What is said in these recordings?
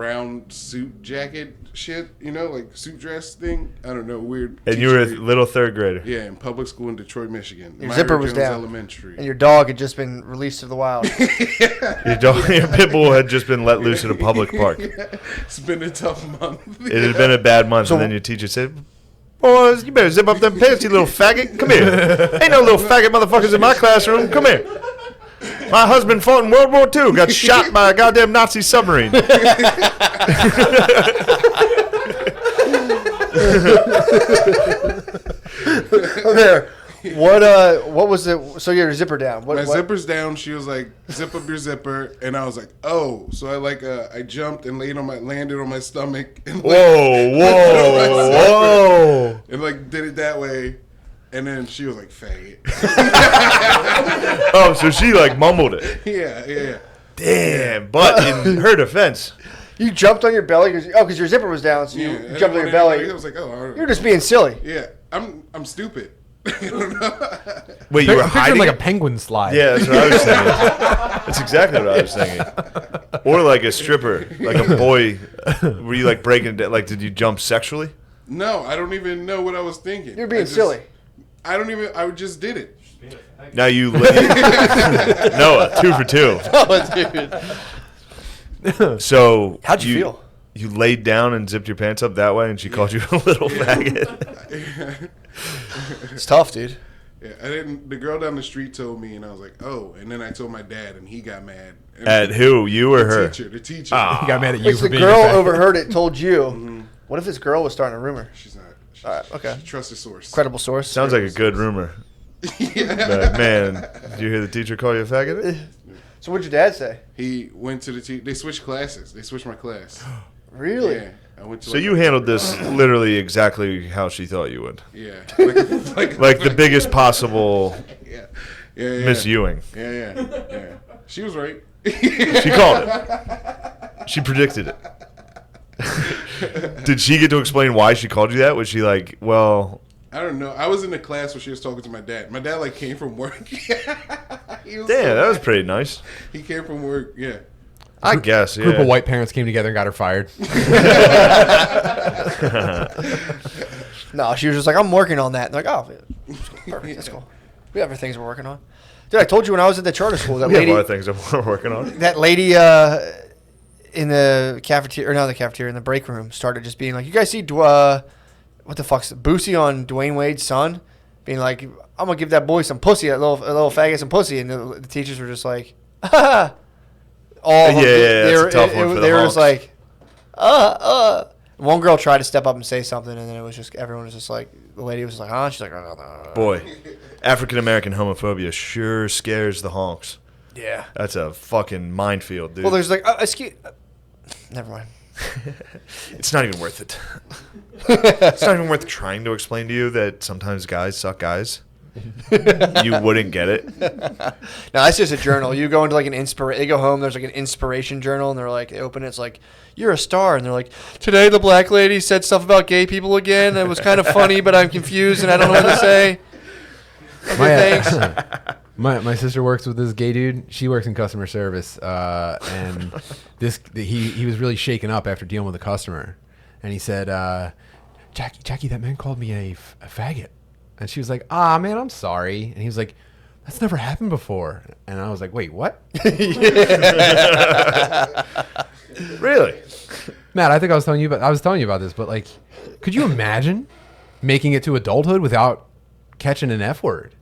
brown suit jacket shit, like suit dress thing. I don't know, weird. And you were a little third grader. Yeah, in public school in Detroit, Michigan. Your zipper was down. Elementary. And your dog had just been released to the wild. Your pit bull had just been let loose in a public park. It's been a tough month. It had been a bad month, and then your teacher said, "Boys, you better zip up them pants, you little faggot. Come here. Ain't no little faggot motherfuckers in my classroom. Come here. My husband fought in World War II, got shot by a goddamn Nazi submarine." There. What was it? So your zipper down. My zipper's down. She was like, "Zip up your zipper," and I was like, "Oh!" So I jumped and landed on my stomach. And whoa! And did it that way, and then she was like, "Faggot." Oh, so she mumbled it. Yeah. Damn, but in her defense, you jumped on your belly because your zipper was down, so you jumped on your belly. I was like, "Oh, you're just being silly." Yeah, I'm stupid. Wait, you were hiding like a penguin slide. Yeah, that's what I was thinking. That's exactly what I was thinking. Or like a stripper, like a boy. Were you breaking it? Did you jump sexually? No, I don't even know what I was thinking. You're being silly. I just did it. Now you Noah, 2 for 2. Oh, dude. So how'd you feel? You laid down and zipped your pants up that way, and she called you a little faggot. It's tough, dude. Yeah, the girl down the street told me, and I was like, "Oh!" And then I told my dad, and he got mad. At who? You or her? The teacher. He got mad at you. If the girl overheard it, told you. Mm-hmm. What if this girl was starting a rumor? She's not. All right, okay. Trusted source. Credible source. Sounds like a good rumor. Yeah. Man, did you hear the teacher call you a faggot? So what'd your dad say? He went to the teacher. They switched classes. They switched my class. Really? Yeah. I went to so you handled this literally exactly how she thought you would. Yeah. Like the biggest possible misviewing. Yeah. She was right. She called it. She predicted it. Did she get to explain why she called you that? Was she like, well... I don't know. I was in the class where she was talking to my dad. My dad came from work. Damn, that was pretty nice. He came from work, yeah. I guess, yeah. Group of white parents came together and got her fired. No, she was just like, "I'm working on that." And like, "Oh, perfect. That's cool. We have other things we're working on." Dude, I told you when I was at the charter school, that we lady. have other things that we're working on. That lady in the cafeteria, or not the cafeteria, in the break room, started just being like, "You guys see what the fuck's Boosie on Dwayne Wade's son?" Being like, "I'm gonna give that boy some pussy, a little faggot some pussy," and the teachers were just like, "Ha." All that's a tough one for the they were honks. just like, One girl tried to step up and say something, and then it was just everyone was just like, the lady was like, she's like, Boy, African American homophobia sure scares the honks. Yeah, that's a fucking minefield, dude. Well, there's like, excuse, never mind. It's not even worth it. It's not even worth trying to explain to you that sometimes guys suck guys. You wouldn't get it. No, that's just a journal. You go into like they go home, there's like an inspiration journal, and they're like, they open it, it's like, "You're a star," and they're like, "Today the black lady said stuff about gay people again. It was kind of funny, but I'm confused and I don't know what to say." Okay, thanks. My sister works with this gay dude. She works in customer service, and he was really shaken up after dealing with a customer, and he said, Jackie, that man called me a faggot." And she was like, man, I'm sorry. And he was like, "That's never happened before." And I was like, "Wait, what?" Really? Matt, I think I was telling you about this, but like, could you imagine making it to adulthood without catching an F word?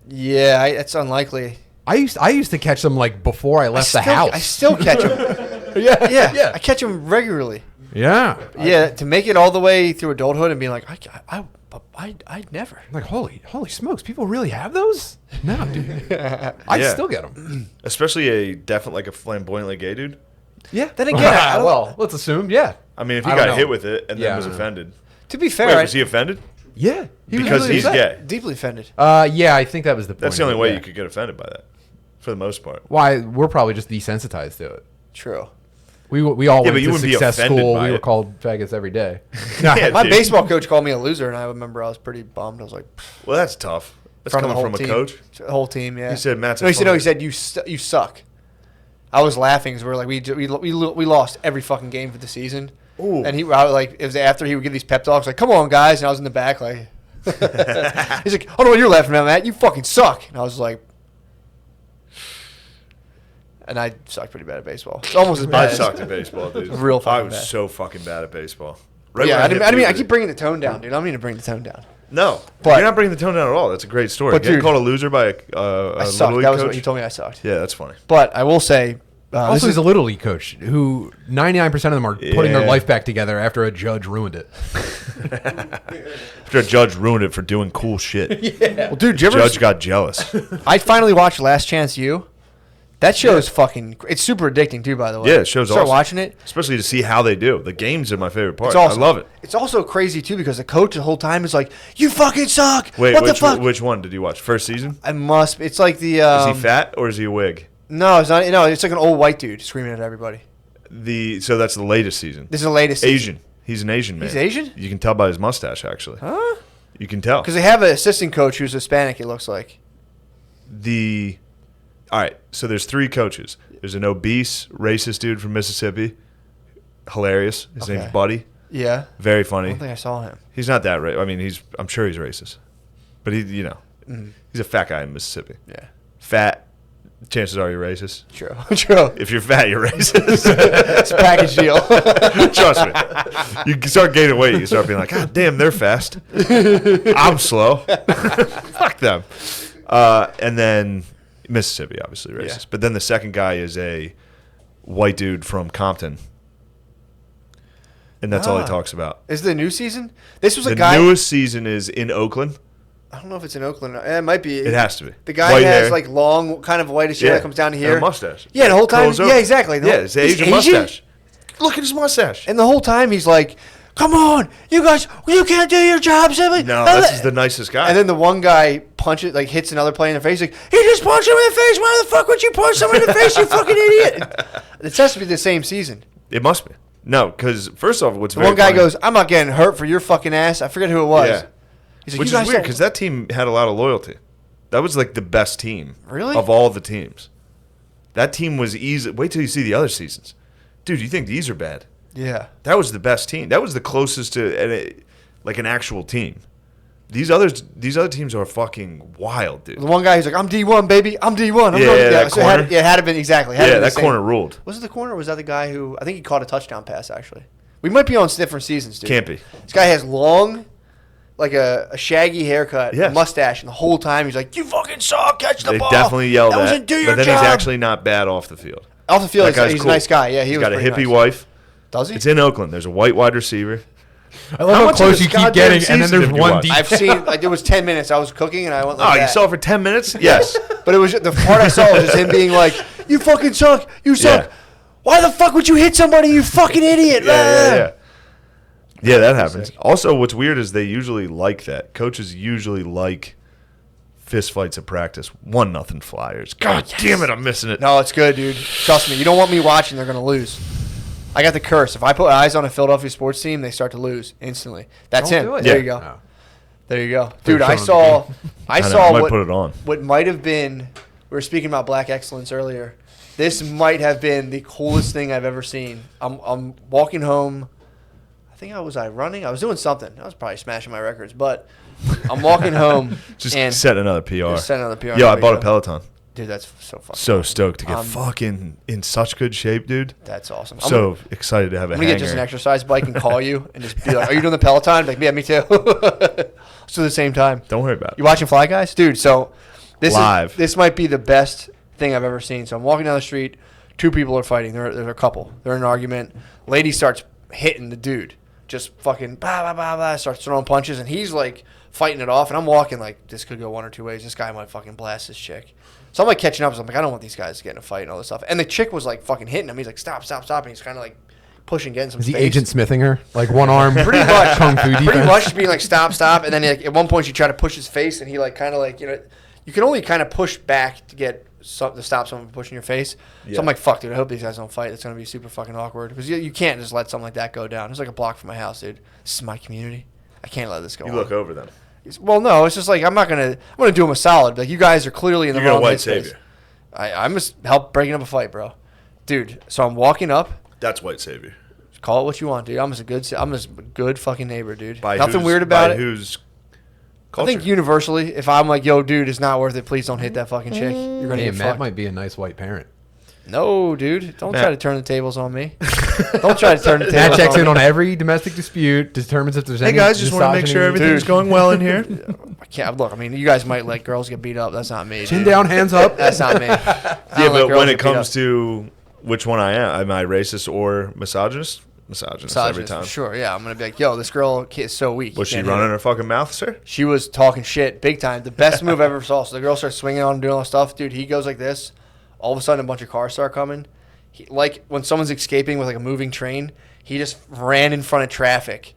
Yeah, it's unlikely. I used to catch them like before I left the house. I still catch them. yeah. I catch them regularly. Yeah. Yeah, to make it all the way through adulthood and be like, I'd never. Like, holy smokes, people really have those? No, dude. I still get them. Especially a flamboyantly gay dude. Yeah. Then again, well, let's assume, yeah. I mean, if he got hit with it and then was offended. To be fair, wait, was he offended? Yeah. Because he's gay. Deeply offended. Yeah, I think that was the point. That's the only way you could get offended by that, for the most part. Why? We're probably just desensitized to it. True. We all went but you to wouldn't be success offended school. by We were it. called faggots every day. My baseball coach called me a loser, and I remember I was pretty bummed. I was like, well, that's tough. That's coming from a coach. The whole team, yeah. He said, "Matt's no, he said, you suck." I was laughing because we were like, we lost every fucking game for the season. Ooh. And it was after he would give these pep talks, like, come on, guys. And I was in the back, like, he's like, I don't know what you're laughing at, Matt. You fucking suck. And I was like, and I sucked pretty bad at baseball. It's almost as bad. I sucked at baseball, dude. Real fucking I was bad. so fucking bad at baseball. Yeah, when I mean, I puberty. keep bringing the tone down, dude. I don't mean to bring the tone down. No, But- you're not bringing the tone down at all. That's a great story. But, Getting dude, called a loser by a I little sucked. league That was coach. what you told me I sucked. Yeah, that's funny. But I will say, Also, he's a little league coach who 99% of them are putting their Yeah. life back together after a judge ruined it. After a judge ruined it for doing cool shit. well, dude, did you ever? Judge got jealous. I finally watched Last Chance U. That show is fucking. It's super addicting too, by the way. Yeah, it show's Start awesome. watching it. Especially to see how they do. The games are my favorite part. It's awesome. I love it. It's also crazy too because the coach the whole time is like, "You fucking suck." Wait, what the fuck? which one did you watch? First season? I must. It's like the. Is he fat or is he a wig? No, it's not. No, it's like an old white dude screaming at everybody. So that's the latest season. This is the latest. season. Asian. He's an Asian man. He's Asian? You can tell by his mustache, actually. Huh? You can tell. Because they have an assistant coach who's Hispanic. It looks like. All right, so there's 3 coaches. There's an obese, racist dude from Mississippi. Hilarious. His Okay. name's Buddy. Yeah. Very I funny. don't think I saw him. He's not that racist. I mean, I'm sure he's racist. But he's a fat guy in Mississippi. Yeah. Fat, chances are you're racist. True. True. If you're fat, you're racist. It's a package deal. Trust me. You can start gaining weight. You start being like, God damn, they're fast. I'm slow. Fuck them. And then Mississippi, obviously racist. Yeah. But then the second guy is a white dude from Compton. And that's all he talks about. Is the new season? This was a The guy. newest season is in Oakland. I don't know if it's in Oakland. It might be. It has to be. The guy White has hair. like long, kind of whitish hair that comes down to And here. a mustache. Yeah, the whole time. Curls over. Yeah, exactly. Yeah, it's the he's Asian mustache. Look at his mustache. And the whole time he's like, "Come on, you guys, you can't do your job, Sibley." No, this is the nicest guy. And then the one guy punches, like hits another player in the face. Like, he just punched him in the face. Why the fuck would you punch someone in the face, you fucking idiot? It has to be the same season. It must be. No, because first off, what's The very one guy funny- goes, "I'm not getting hurt for your fucking ass." I forget who it was. Yeah. He's like, Which "You is guys weird don't-" because that team had a lot of loyalty. That was like the best team. Really? Of all the teams. That team was easy. Wait till you see the other seasons. Dude, you think these are bad? Yeah. That was the best team. That was the closest to like an actual team. These other teams are fucking wild, dude. The one guy who's like, "I'm D1, baby. I'm D1." I'm Yeah, going-" that so it had, corner. yeah, it had to been exactly. Had to Yeah, been the that same. corner ruled. Was it the corner or was that the guy who, I think he caught a touchdown pass, actually. We might be on different seasons, dude. Can't be. This guy has long, like a shaggy haircut, Yes. a mustache, and the whole time he's like, "You fucking suck, catch the They ball." definitely yelled that at. wasn't do your But then job. he's actually not bad off the field. Off the field, That guy's he's cool. a nice guy. Yeah, He's was got a pretty hippie nice. wife. Does he? It's in Oakland. There's a white wide receiver. I love How how much of close this you keep goddamn getting, and then season there's have you one watched? deep. I've seen, like, it was 10 minutes. I was cooking, and I went like Oh, that. you saw it for 10 minutes? Yes. But it was the part I saw was just him being like, "You fucking suck. You suck. Yeah. Why the fuck would you hit somebody, you fucking idiot?" Yeah. Yeah, that happens. Also, what's weird is they usually like that. Coaches usually like fist fights at practice. 1-0 Flyers. God damn it, I'm missing it. No, it's good, dude. Trust me. You don't want me watching. They're going to lose. I got the curse. If I put eyes on a Philadelphia sports team, they start to lose instantly. That's Don't him. do it. There Yeah. you go. Oh. There you go. Dude, showing I them saw the I know, saw I might what, put it on. what might have been, we were speaking about black excellence earlier. This might have been the coolest thing I've ever seen. I'm walking home. I think I was running? I was doing something. I was probably smashing my records, but I'm walking home Just and set another PR. Just set another PR. Yo, There I we bought a go. Peloton. Dude, that's so fucking So stoked to get Um, fucking in such good shape, dude. That's awesome. So excited to have a I'm gonna hanger. get just an exercise bike and call you and just be like, "Are you doing the Peloton?" Like, "Yeah, me too." So at the same time. Don't worry about You it. watching Fly Guys, dude? So Live. this might be the best thing I've ever seen. So I'm walking down the street. Two people are fighting. They're a couple. They're in an argument. Lady starts hitting the dude. Just fucking blah blah blah blah. Starts throwing punches, and he's like fighting it off. And I'm walking like this could go one or two ways. This guy might fucking blast this chick. So I'm like catching up. So I'm like, I don't want these guys to get in a fight and all this stuff. And the chick was like fucking hitting him. He's like, "Stop, stop, stop!" And he's kind of like pushing, getting some Is he space. agent smithing her? Like one arm, Pretty much. kung fu defense. Pretty much being like, "Stop, stop!" And then like, at one point she tried to push his face, and he like kind of like, you know, you can only kind of push back to get to stop someone from pushing your face. Yeah. So I'm like, "Fuck, dude! I hope these guys don't fight. It's gonna be super fucking awkward because you can't just let something like that go down. It's like a block from my house, dude. This is my community. I can't let this go You on." look over them. Well, no, it's just like I'm gonna do him a solid. Like, you guys are clearly in the You're wrong gonna white headspace. savior. I'm just help breaking up a fight, bro. dude. So I'm walking up. That's white savior. Call it what you want, dude. I'm just a good fucking neighbor, dude. By Nothing whose- weird about by it. Whose I culture? think universally, if I'm like, yo, dude, it's not worth it. Please don't hit that fucking chick. You're gonna Hey, get Matt fucked. might be a nice white parent. No, dude. Don't Matt. try to turn the tables on me. Don't try to turn the tables Matt checks on in me. on every domestic dispute, determines if there's Hey any guys, just want to make sure misogyny. everything's Dude. going well in here. I can't look. I mean, you guys might let girls get beat up. That's not me. Chin dude. down, hands up. That's not me. Yeah, but when it comes to to which one I am I racist or misogynist? Misogynist every time. sure, yeah, I'm gonna be like, yo, this girl is so weak. Was You she can't hit running her. her fucking mouth, sir? She was talking shit big time. The best move I ever saw. So the girl starts swinging on him, doing all this stuff. Dude, he goes like this. All of a sudden, a bunch of cars start coming. Like when someone's escaping with like a moving train, he just ran in front of traffic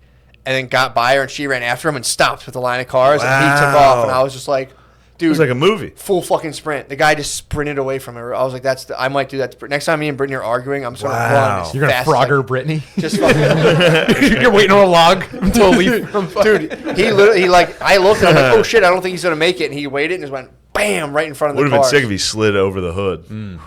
and then got by her, and she ran after him and stopped with the line of cars, and he took off. And I was just like, It dude, was like a movie. full fucking sprint. The guy just sprinted away from her. I was like, I might do that. Next time me and Brittany are arguing, I'm just gonna Wow. run as You're gonna fast as I Frogger can. Brittany. Just fucking. You're waiting on a log until a leaf. Dude, he like, I looked and I'm like, oh shit, I don't think he's gonna make it. And he waited and just went bam right in front of Would the have car. been sick if he slid over the hood.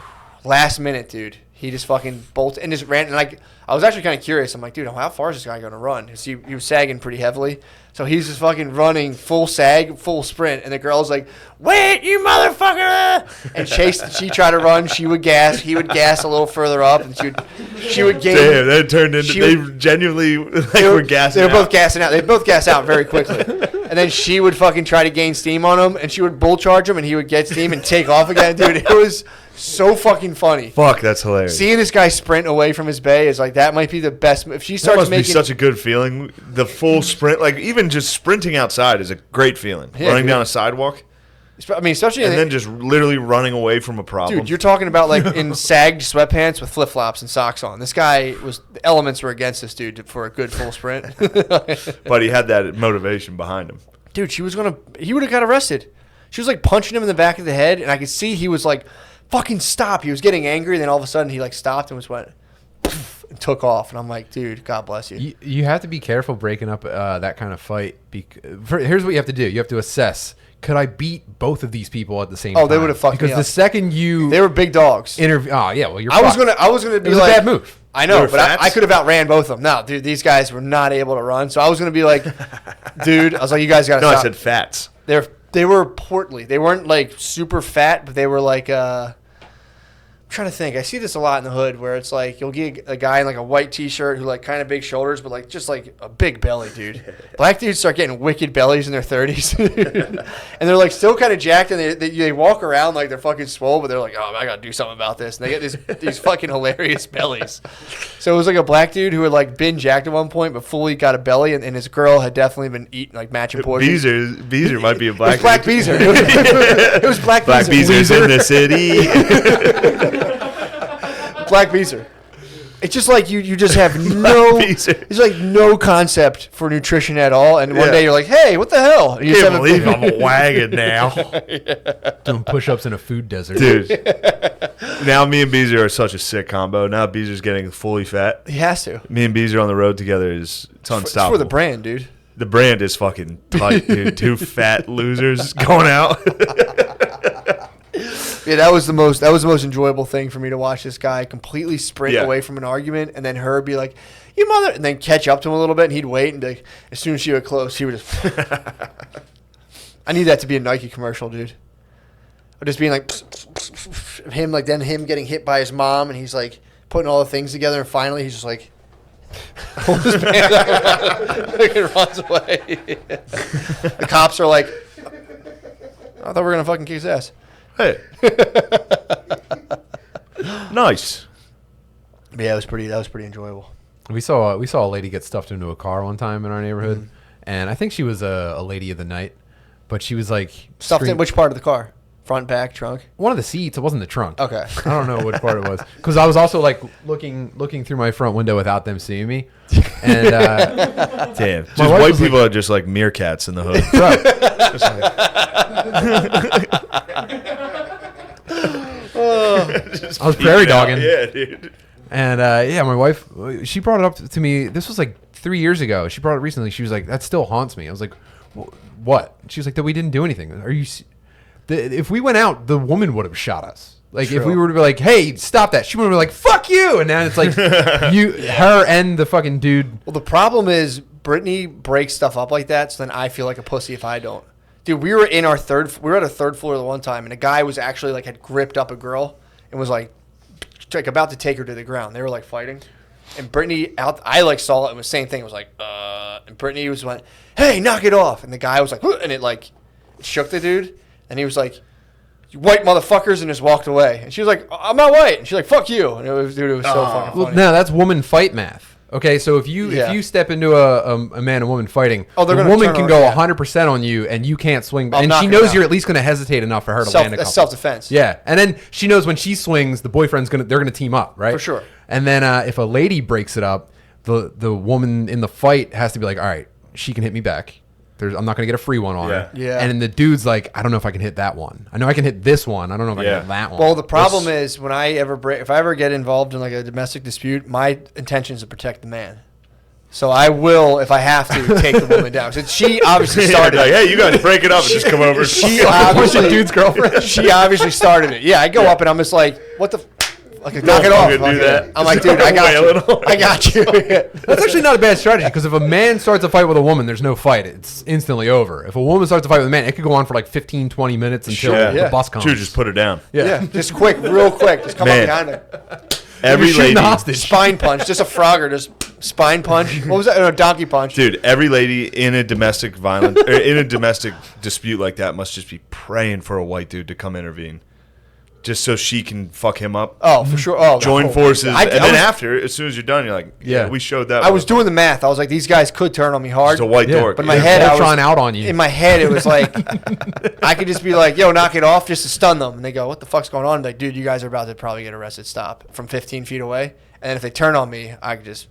Last minute, dude. He just fucking bolted and just ran. And like, I was actually kind of curious. I'm like, dude, how far is this guy gonna run? 'Cause he was sagging pretty heavily. So he's just fucking running full sag, full sprint. And the girl's like, wait, you motherfucker! And she tried to run. She would gas. He would gas a little further up, and she would gain. Damn, that turned into She they would- genuinely were gassing. They were both out. gassing out. They both gas out very quickly. And then she would fucking try to gain steam on him, and she would bull charge him, and he would get steam and take off again. Dude, it was so fucking funny. Fuck, that's hilarious. Seeing this guy sprint away from his bay is like, that might be the best. If she That starts must be making such a good feeling. The full sprint, like even just sprinting outside, is a great feeling. Yeah, Running dude. down a sidewalk I mean, especially and then just literally running away from a problem. dude, you're talking about like in sagged sweatpants with flip flops and socks on. This guy the elements were against this dude for a good full sprint. But he had that motivation behind him. Dude, he would have got arrested. She was like punching him in the back of the head, and I could see he was like, fucking stop. He was getting angry, and then all of a sudden he like stopped and went poof, and took off. And I'm like, dude, God bless you. You have to be careful breaking up that kind of fight. Here's what you have to do. You have to assess. Could I beat both of these people at the same time? Oh, they would have fucked me Because up. the second you They were big dogs. interview, oh yeah, well you're. I was fucked. gonna be It was like, a bad move. I They know, were but fats? I could have outran both of them. No, dude, these guys were not able to run. So I was gonna be like, dude, I was like, you guys gotta No, stop. I said fats. They were portly. They weren't like super fat, but they were like I'm trying to think. I see this a lot in the hood where it's like you'll get a guy in like a white t-shirt who like kind of big shoulders, but like just like a big belly, dude. Black dudes start getting wicked bellies in their 30s, and they're like still kind of jacked, and they walk around like they're fucking swole, but they're like, oh, I gotta do something about this, and they get these fucking hilarious bellies. So it was like a black dude who had like been jacked at one point, but fully got a belly, and his girl had definitely been eating like matching portions. Beezer might be a It black. was Black dude. Beezer. It was Black Black Beezer. Beezer's in the city. Black Beezer. It's just like you just have no, Beezer. it's like no concept for nutrition at all. And one Yeah. day you're like, hey, what the hell? And you just Can't have believe I'm a wagon now, doing push-ups in a food desert. dude. Now me and Beezer are such a sick combo. Now Beezer's getting fully fat. He has to. Me and Beezer on the road together it's It's unstoppable. for the brand, dude. The brand is fucking tight, dude. Two fat losers going out. Yeah, that was the most enjoyable thing for me to watch this guy completely sprint Yeah. away from an argument, and then her be like, "You mother," and then catch up to him a little bit, and he'd wait, and be like, as soon as she would close, he would just. I need that to be a Nike commercial, dude. Or just being like, him like then him getting hit by his mom, and he's like putting all the things together, and finally he's just like. Pulls his pants out and runs away. The cops are like, I thought we were gonna fucking kick his ass. Hey. Nice. But yeah, that was pretty enjoyable. We saw a lady get stuffed into a car one time in our neighborhood, and I think she was a lady of the night, but she was like Stuffed in which part of the car? Front, back, trunk? one of the seats. It wasn't the trunk. Okay. I don't know which part it was because I was also like looking through my front window without them seeing me, and Damn. Just wife white was people are just like meerkats in the hood. Just I was peeking prairie out. dogging. Yeah, dude. And yeah, my wife, she brought it up to me. This was like 3 years ago. She brought it recently. She was like, "That still haunts me." I was like, "What?" She was like, "That we didn't do anything." Are you? If we went out, the woman would have shot us. Like if we were to be like, "Hey, stop that," she would be like, "Fuck you," and now it's like her and the fucking dude. Well, the problem is Brittany breaks stuff up like that, so then I feel like a pussy if I don't. Dude, we were at a third floor the one time, and a guy was actually like had gripped up a girl and was like about to take her to the ground. They were like fighting, and Brittany I like saw it and was same thing. It was like, and Brittany went, "Hey, knock it off," and the guy was like, and it like shook the dude, and he was like, "You white motherfuckers," and just walked away. And she was like, "I'm not white," and she's like, "Fuck you," and it was so fucking funny. Well, no, that's woman fight math. Okay, so if you step into a man and woman fighting, the woman can go 100% on you, and you can't swing. And she knows you're at least going to hesitate enough for her to land a couple. Self-defense. Yeah, and then she knows when she swings, the boyfriend's they're gonna team up, right? For sure. And then if a lady breaks it up, the woman in the fight has to be like, all right, she can hit me back. I'm not gonna get a free one on her. Yeah. And then the dude's like, I don't know if I can hit that one. I know I can hit this one. I don't know if I can hit that one. Well, the problem is if I ever get involved in like a domestic dispute, my intention is to protect the man. So I will, if I have to, take the woman down. So she obviously started. Like, hey, you guys break it up and just come over. She obviously, dude's girlfriend. She obviously started it. Yeah, I go up and I'm just like, what the. Like, knock it off. Do that. I'm like, dude, I got you. I got you. That's actually not a bad strategy because if a man starts a fight with a woman, there's no fight. It's instantly over. If a woman starts a fight with a man, it could go on for like 15, 20 minutes until the bus comes. True, just put her down. Yeah. Just real quick. Just come up behind her. Every lady. Spine punch. Just a Frogger. Just spine punch. What was that? No, donkey punch. Dude, every lady in a domestic violence or in a domestic dispute like that must just be praying for a white dude to come intervene. Just so she can fuck him up. Oh, for sure. Oh, join forces. And then after, as soon as you're done, you're like, yeah, we showed that. I was doing the math. I was like, these guys could turn on me hard. Just a white dork. But in my head, I was trying out on you. In my head, it was like, I could just be like, yo, knock it off just to stun them. And they go, what the fuck's going on? I'm like, dude, you guys are about to probably get arrested. Stop. From 15 feet away. And then if they turn on me, I could just,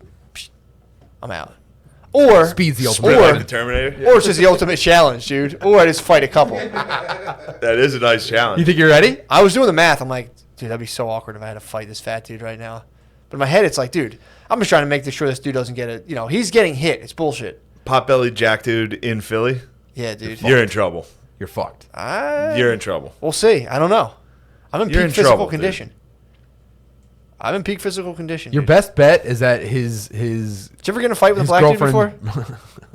I'm out. Or speed's the ultimate. Like the Terminator. Or it's just the ultimate challenge, dude. Or I just fight a couple. That is a nice challenge. You think you're ready? I was doing the math. I'm like, dude, that'd be so awkward if I had to fight this fat dude right now. But in my head, it's like, dude, I'm just trying to make sure this dude doesn't get it. You know, he's getting hit. It's bullshit. Potbelly Jack dude in Philly. Yeah, dude. You're in trouble. You're fucked. You're in trouble. We'll see. I don't know. I'm in You're peak in physical trouble, condition. I'm in peak physical condition. Your dude. best bet is that his. Did you ever get in a fight with a black dude before?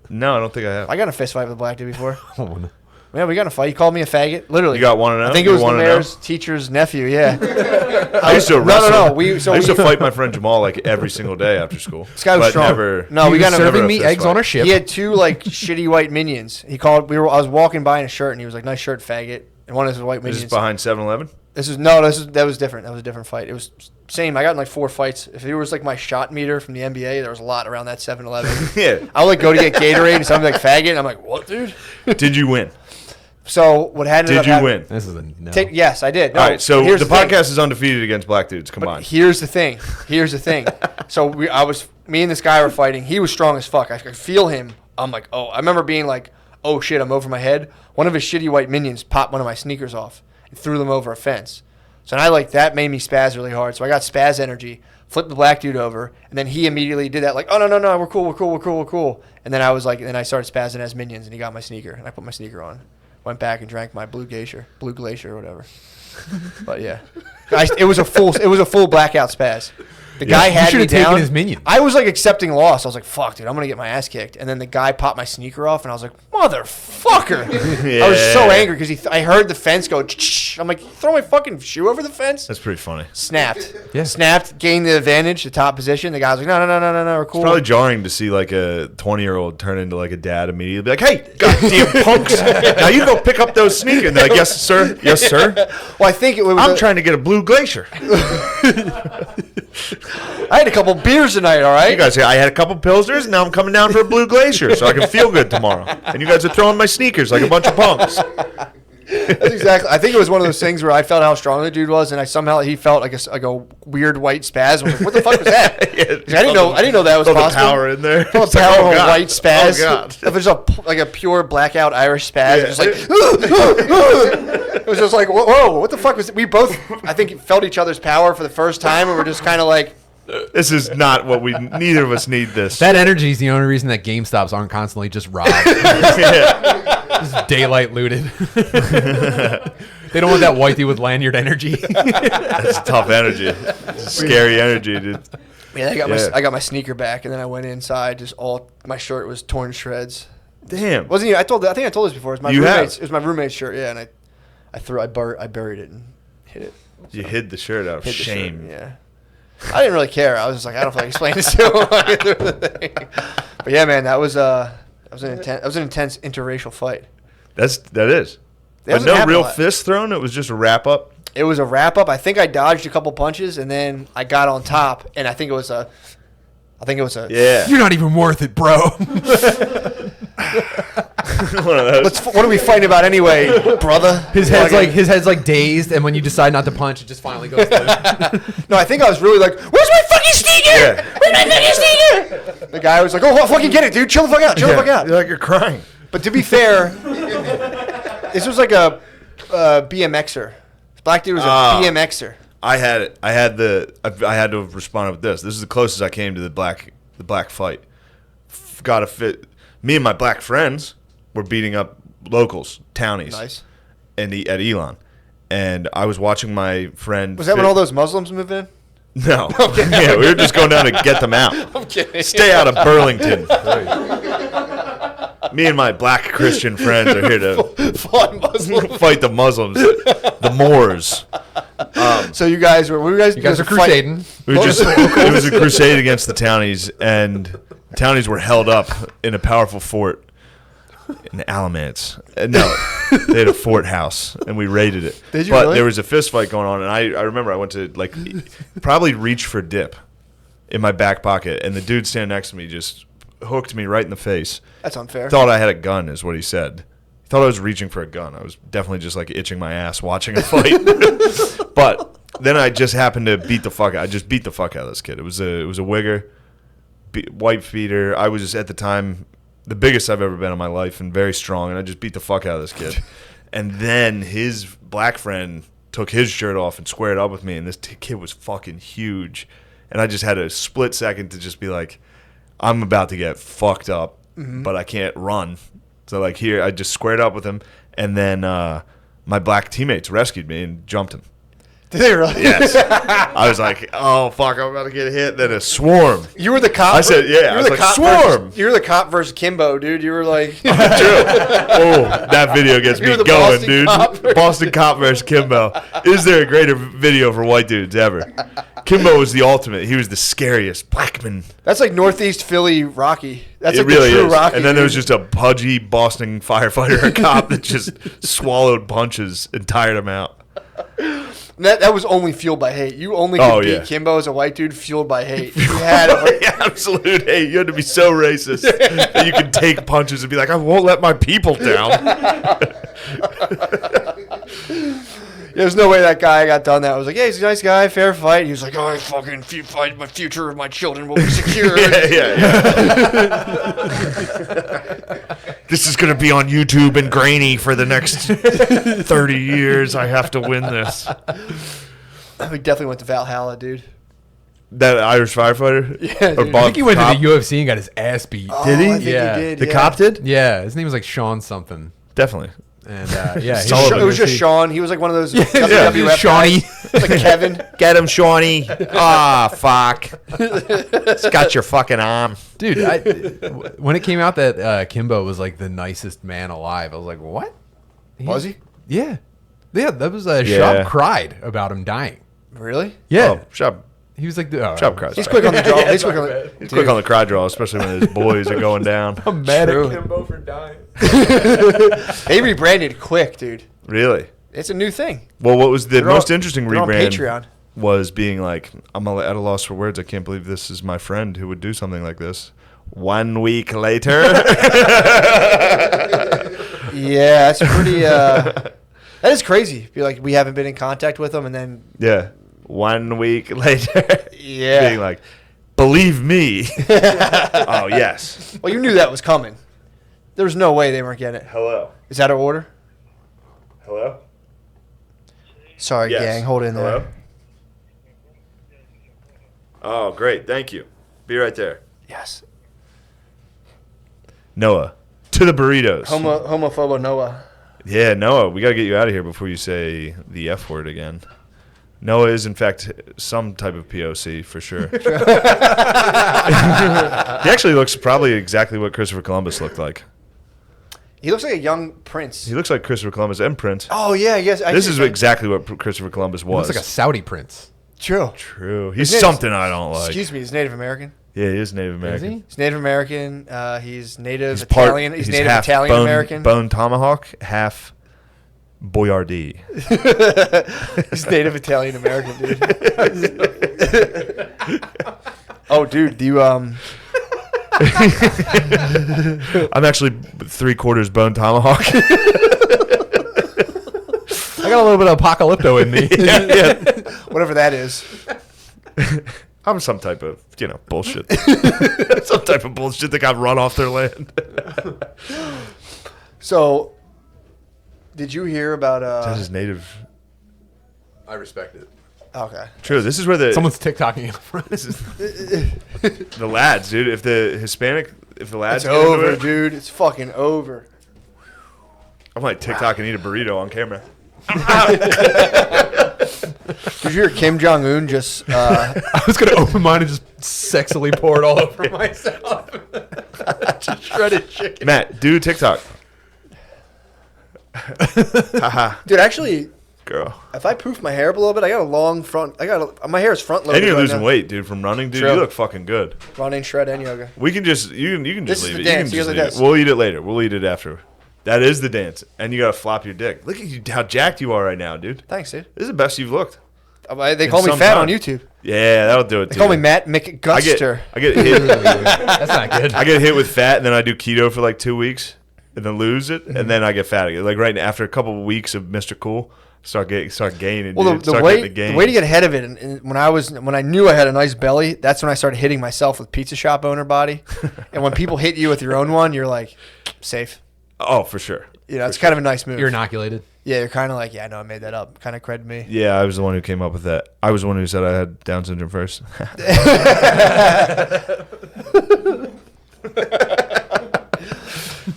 No, I don't think I have. I got in a fist fight with a black dude before. Oh, no. Yeah, we got in a fight. He called me a faggot. Literally. You got 1-0? I think it was the mayor's teacher's nephew. Yeah. I used to wrestle. No. I used to fight my friend Jamal like every single day after school. This guy was strong. We got serving me eggs on a ship. He had two like shitty white minions. He called. I was walking by in a shirt, and he was like, "Nice shirt, faggot." And one of his white minions. This is behind 7-Eleven? That was different. That was a different fight. It was same. I got in like 4 fights. If it was like my shot meter from the NBA, there was a lot around that 7-Eleven. Yeah. I would like go to get Gatorade, and somebody like faggot. And I'm like, what, dude? Did you win? So what had Did you win? This is a no. Yes, I did. No, all right, so here's the podcast is undefeated against black dudes combined. Here's the thing. So me and this guy were fighting. He was strong as fuck. I could feel him. I'm like, oh, I remember being like, oh shit, I'm over my head. One of his shitty white minions popped one of my sneakers off and threw them over a fence. So that made me spaz really hard. So I got spaz energy, flipped the black dude over, and then he immediately did that like, oh no, we're cool. And then I was like, and then I started spazzing as minions, and he got my sneaker, and I put my sneaker on. Went back and drank my blue glacier or whatever. But yeah, it was a full blackout spaz. The guy had me down. His minion. I was like accepting loss. I was like, fuck, dude, I'm going to get my ass kicked. And then the guy popped my sneaker off, and I was like, motherfucker. Yeah. I was so angry because I heard the fence go, I'm like, throw my fucking shoe over the fence? That's pretty funny. Snapped. Yeah. Snapped, gained the advantage, the top position. The guy was like, no, we're cool. It's probably jarring to see like a 20-year-old turn into like a dad immediately. Be like, hey, goddamn punks. Now you go pick up those sneakers. And they're like, yes, sir. Yes, sir. Well, I think it was. I'm trying to get a blue glacier. I had a couple beers tonight, all right? You guys say, I had a couple Pilsners, and now I'm coming down for a blue glacier so I can feel good tomorrow. And you guys are throwing my sneakers like a bunch of punks. That's exactly. I think it was one of those things where I felt how strong the dude was, and he felt like a weird white spaz. I was like, what the fuck was that? Yeah, I didn't know that was felt possible. the power in there. Felt the power of a white spaz. Oh, God. If it was like a pure blackout Irish spaz, Yeah. it was like, it was just like, whoa, what the fuck was it? We both, I think, felt each other's power for the first time, and we're just kind of like, This is not what neither of us need this. That energy is the only reason that GameStops aren't constantly just robbed. Yeah. Just daylight looted. They don't want that white dude with lanyard energy. That's tough energy. It's scary energy, dude. Man, I got my sneaker back, and then I went inside. My shirt was torn to shreds. Damn. Wasn't you? I think I told this before. It was my roommate's shirt. Yeah, and I buried it and hid it. You hid the shirt out of shame. Yeah. I didn't really care. I was just like, I don't feel like explaining this to him. But yeah, man, that was an intense interracial fight. That is. But no real fist thrown. It was just a wrap up. It was a wrap up. I think I dodged a couple punches, and then I got on top, and I think it was a. Yeah. You're not even worth it, bro. One of those. What are we fighting about anyway, brother? His head's like dazed, and when you decide not to punch, it just finally goes through. No, I think I was really like, "Where's my fucking sneaker? Yeah. Where's my fucking sneaker?" The guy was like, "Oh, fucking get it, dude! Chill the fuck out! Chill the fuck out!" You're like you're crying. But to be fair, this was like a BMXer. This black dude was a BMXer. I had to have responded with this. This is the closest I came to the black fight. Got a fit. Me and my black friends were beating up locals, townies. Nice. At Elon, and I was watching my friend. Was that when all those Muslims moved in? No. Yeah, we were just going down to get them out. I'm kidding. Stay out of Burlington. Me and my black Christian friends are here to fight the Muslims, the Moors. So you guys were crusading. It was a crusade against the townies, and the townies were held up in a powerful fort in Alamance. No, they had a fort house, and we raided it. Did you But really? there was a fist fight going on, and I remember I went to probably reach for dip in my back pocket, and the dude standing next to me just hooked me right in the face. That's unfair. Thought I had a gun, is what he said. He thought I was reaching for a gun. I was definitely just like itching my ass watching a fight. But then I just happened to beat the fuck out of this kid. It was a wigger, white feeder. I was just at the time the biggest I've ever been in my life and very strong, and I just beat the fuck out of this kid. And then his black friend took his shirt off and squared up with me, and this kid was fucking huge. And I just had a split second to just be like, I'm about to get fucked up, but I can't run. So like here, I just squared up with him, and then my black teammates rescued me and jumped him. Did they really? Yes. I was like, oh, fuck, I'm about to get hit. Then a swarm. You were the cop? I said, yeah. I was like, swarm. You were the cop versus Kimbo, dude. You were like... True. Oh, that video gets me You're the going, Boston dude. cop. Boston cop versus Kimbo. Is there a greater video for white dudes ever? Kimbo was the ultimate. He was the scariest. Blackman. That's like Northeast Philly Rocky. That's It like really the true is. Rocky. And then there was dude. just a pudgy Boston firefighter, a cop that just swallowed punches and tired him out. That was only fueled by hate. You only could beat Kimbo as a white dude fueled by hate. You had absolute hate. You had to be so racist that you could take punches and be like, I won't let my people down. There's no way that guy got done that. I was like, yeah, he's a nice guy, fair fight. He was like, oh, I fucking fight. My future of my children will be secure. yeah. This is going to be on YouTube and grainy for the next 30 years. I have to win this. We definitely went to Valhalla, dude. That Irish firefighter? Yeah, Or dude. I think he went to the UFC and got his ass beat. Did he? I think Yeah. he did, The yeah. cop did? Yeah, his name was like Sean something. Definitely. And yeah, It was just Sean. He was like one of those WWF Shawnee. guys. Like Kevin. Get him, Shawnee. Ah, fuck. It's got your fucking arm. Dude, when it came out that Kimbo was like the nicest man alive, I was like, what? Was he? Yeah. Yeah, that was Yeah. Shub cried about him dying. Really? Yeah. Oh, Shop He was like, cries. He's quick on the draw. He's quick on the... He's quick on the cry draw, especially when his boys are going down. I'm mad True. at Kimbo for dying. They rebranded quick, dude. Really? It's a new thing. Well, what was the They're most on- interesting they're on rebrand Patreon. was being like, I'm at a loss for words. I can't believe this is my friend who would do something like this. 1 week later. Yeah, that's pretty... that is crazy. Feel like we haven't been in contact with them, and then... Yeah. 1 week later. Yeah. Being like, believe me. Oh, yes. Well, you knew that was coming. There was no way they weren't getting it. Hello. Is that our order? Hello? Sorry, Yes. gang. Hold in there. Hello? Oh, great. Thank you. Be right there. Yes. Noah, to the burritos. Homophobo Noah. Yeah, Noah, we got to get you out of here before you say the F word again. Noah is, in fact, some type of POC for sure. He actually looks probably exactly what Christopher Columbus looked like. He looks like a young prince. He looks like Christopher Columbus and Prince. Oh, yeah, yes. This is exactly what Christopher Columbus He was. looks like a Saudi prince. True. True. He's His name is- something I don't like. Excuse me, he's Native American. Yeah, he is Native American. Is he? He's Native American. He's Native He's Italian. He's Native half Italian bone, American. Bone tomahawk, half Boyardee. He's Native Italian American, dude. Oh, dude, do you I'm actually 3/4 bone tomahawk. I got a little bit of apocalypto in me. yeah. whatever that is. I'm some type of, bullshit. Some type of bullshit that got run off their land. So, did you hear about That is native. I respect it. Okay. True. This is where the Someone's TikToking in front. the lads, dude. If the lads It's get into over, it, dude. It's fucking over. I might TikTok and eat a burrito on camera. Did you hear Kim Jong Un just? I was gonna open mine and just sexily pour it all over myself. Just shredded chicken. Matt, do TikTok. Haha, Dude, actually, girl. if I poof my hair up a little bit, I got a long front. My hair is front loaded. And you're right losing now. weight, dude, from running, dude. True. You look fucking good. Running, shred, and yoga. We can just you can This just is leave the it. dance. You Here's can the just leave dance. it. We'll eat it later. We'll eat it after. That is the dance, and you gotta flop your dick. Look at you, how jacked you are right now, dude. Thanks, dude. This is the best you've looked. They call me some fat time. on YouTube. Yeah, that'll do it. They too. call me Matt McCusker. I get hit. That's not good. I get hit with fat, and then I do keto for like 2 weeks, and then lose it, and then I get fat again. Like right after a couple of weeks of Mr. Cool, start gaining. Well, dude. the Start way getting the gains. way to get ahead of it, and when I knew I had a nice belly, that's when I started hitting myself with pizza shop owner body. And when people hit you with your own one, you're like, safe. Oh, for sure. It's kind of a nice move. You're inoculated. Yeah, you're kind of like, yeah, no, I made that up. Kind of cred me. Yeah, I was the one who came up with that. I was the one who said I had Down syndrome first.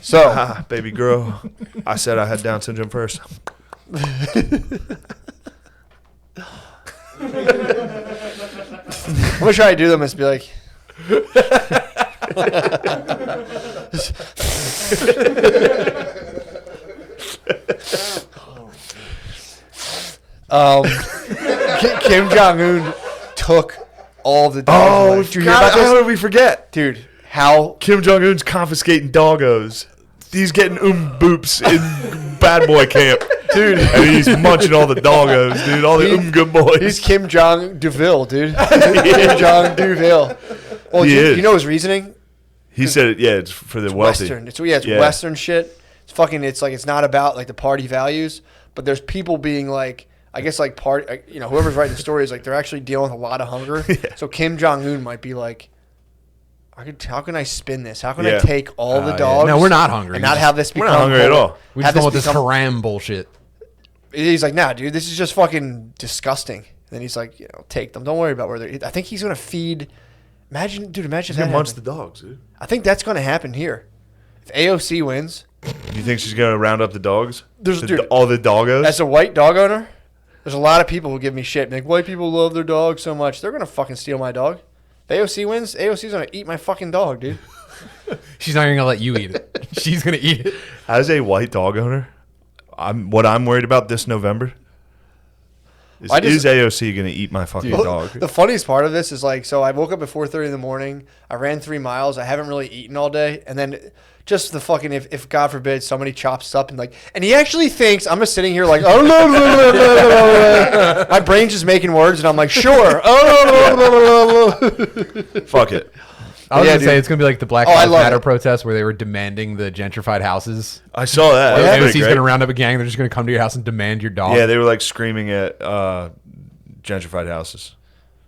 So, Baby girl, I said I had Down syndrome first. I'm gonna try to do them and just be like, Kim Jong Un took all the dogs. Did you hear about how this? did we forget? Dude, how Kim Jong Un's confiscating doggos. He's getting boops in bad boy camp, dude, and he's munching all the doggos, dude. All the good boys. he's Kim Jong Duville, dude. Kim Jong Duville. Well, He is. you know his reasoning? He said, it, "Yeah, it's for the wealthy." Western. It's Western shit. It's fucking. It's like it's not about like the party values, but there's people being like, I guess like whoever's writing the story is like they're actually dealing with a lot of hunger. Yeah. So Kim Jong Un might be like, how can I spin this? How can I Yeah. take all the Yeah. dogs? No, we're not hungry. And not have this We're become not hungry at all. We have just don't want this this become- haram bullshit. He's like, nah, dude, this is just fucking disgusting. And then he's like, take them. Don't worry about where they're. I think he's gonna feed. Imagine if He's that gonna munch happened. the dogs, dude. I think that's gonna happen here. If AOC wins, You think she's gonna round up the dogs? Dude, All the doggos. as a white dog owner, there's a lot of people who give me shit. Like, white people love their dog so much. They're gonna fucking steal my dog. If AOC wins, AOC's gonna eat my fucking dog, dude. She's not even gonna let you eat it. She's gonna eat it. As a white dog owner, I'm worried about this November. Is AOC gonna eat my fucking dog? The funniest part of this is like, so I woke up at 4:30 in the morning. I ran 3 miles. I haven't really eaten all day, and then just the fucking if God forbid somebody chops up and he actually thinks I'm just sitting here like my brain's just making words, and I'm like sure. Fuck it. I was Yeah, gonna say dude. it's gonna be like the Black Oh, I Lives love Matter it. protests where they were demanding the gentrified houses. I saw that. That was AOC's pretty gonna great. round up a gang. They're just gonna come to your house and demand your dog. Yeah, they were like screaming at gentrified houses.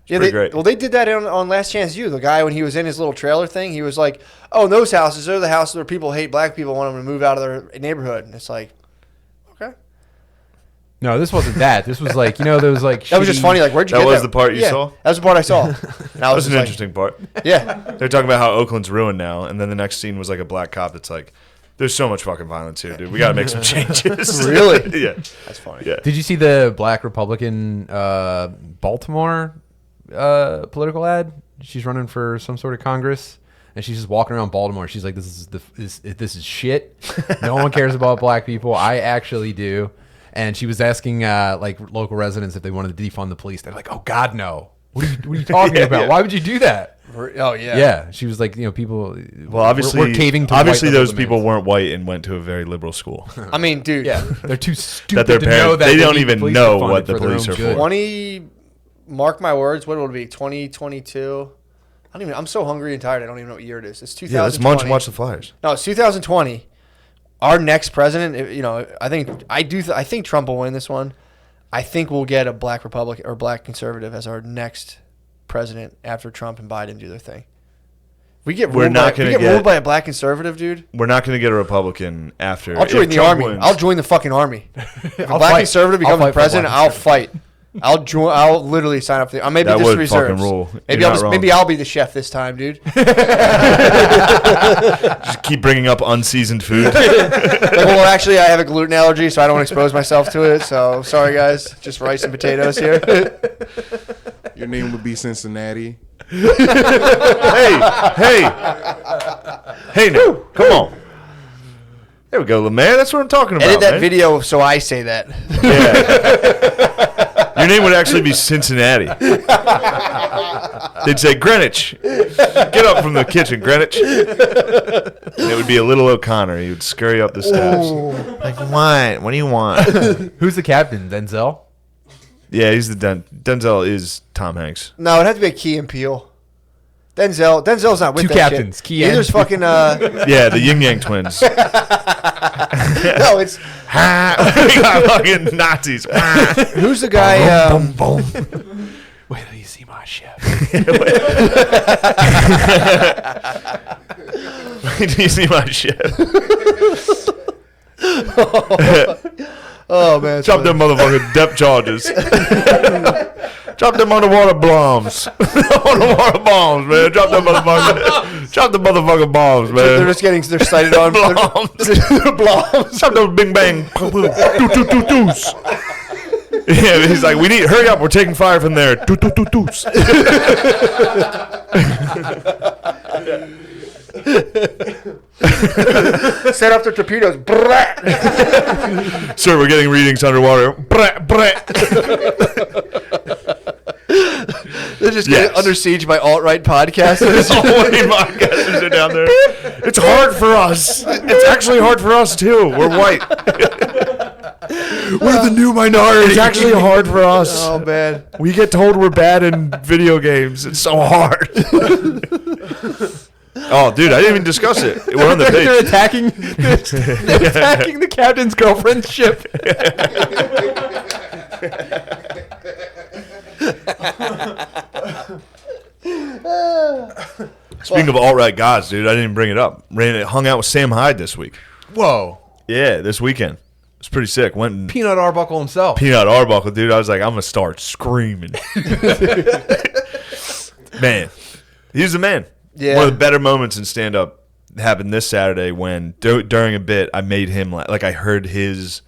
Yeah, pretty great. Well, they did that on Last Chance U. The guy, when he was in his little trailer thing, he was like, "Oh, and those houses, they're the houses where people hate black people, want them to move out of their neighborhood." And it's like, okay, No, this wasn't that. This was like those like. that was just shitty- funny. Like, where'd you That get was that? the part you Yeah, saw? That was the part I saw. And I That was was an just like, interesting part. yeah, They're talking about how Oakland's ruined now, and then the next scene was like a black cop that's like, There's so much fucking violence here, dude. We got to make some changes. Really? Yeah. That's funny. Yeah. Did you see the black Republican Baltimore political ad? She's running for some sort of Congress, and she's just walking around Baltimore. She's like, "This is shit. No one cares about black people. I actually do." And she was asking like local residents if they wanted to defund the police. They're like, "Oh God, no! What are you talking about? yeah. Why would you do that?" Oh yeah. Yeah, she was like, people. Well, obviously, we're caving to obviously white those liberal people demands. weren't white and went to a very liberal school. I mean, dude. Yeah, they're too stupid their to know parents- that they don't need even police know defunded what the for their police own are good. for. 20. Mark my words. What will it be? 2022. I don't even. I'm so hungry and tired. I don't even know what year it is. It's 2020. Yeah, let's munch and watch the Flyers. No, it's 2020. Our next president. You know, I think I think Trump will win this one. I think we'll get a black Republican or black conservative as our next president after Trump and Biden do their thing. We get We're ruled not by, gonna we get get- ruled by a black conservative, dude. We're not going to get a Republican after. I'll join if the Trump army. wins. I'll join the fucking army. If a I'll black fight. conservative I'll becomes fight for president, black I'll fight. I'll join. I'll literally sign up for the. I'll maybe That just would reserves. fucking rule. Maybe You're I'll not wrong. maybe I'll be the chef this time, dude. Just keep bringing up unseasoned food. Like, well, actually, I have a gluten allergy, so I don't expose myself to it. So sorry, guys. Just rice and potatoes here. Your name would be Cincinnati. hey, now, come on. There we go, man. That's what I'm talking about. Edit that man. video so I say that. Yeah. Your name would actually be Cincinnati. They'd say Greenwich. Get up from the kitchen, Greenwich. And it would be a little O'Connor. He would scurry up the steps. Like, what? What do you want? Who's the captain? Denzel. Yeah, he's the Denzel is Tom Hanks. No, it'd have to be a Key and Peele. Denzel's not with Two that captains, shit. Key and Neither's fucking. Yeah, the Yin Yang twins. No, it's We got fucking Nazis. who's the guy? Wait till you see my chef. Wait till you see my shit. Oh man, Drop them motherfucking depth charges. Drop them underwater bombs. Underwater bombs, man. Drop them motherfucking. Drop the motherfucking bombs, They're man. just getting. They're sighted on Bombs. Drop those bing bang. Doos. Yeah, he's like, we need. Hurry up, we're taking fire from there. Doos. Set up the torpedoes. Sir, we're getting readings underwater. They're just Yes. getting under siege by alt-right podcasters. All the podcasters are down there. It's hard for us. It's actually hard for us too. We're white. We're the new minority. It's actually hard for us. Oh man. We get told we're bad in video games. It's so hard. Oh, dude, I didn't even discuss it. We're on the They're page. attacking. They're attacking the captain's girlfriend's ship. Speaking of alt-right gods, dude, I didn't even bring it up. Hung out with Sam Hyde this week. Whoa. Yeah, this weekend. It's pretty sick. Went and Peanut Arbuckle himself. Peanut Arbuckle, dude. I was like, I'm gonna start screaming. Man, he's the man. Yeah. One of the better moments in stand-up happened this Saturday when during a bit I made him laugh. Like I heard his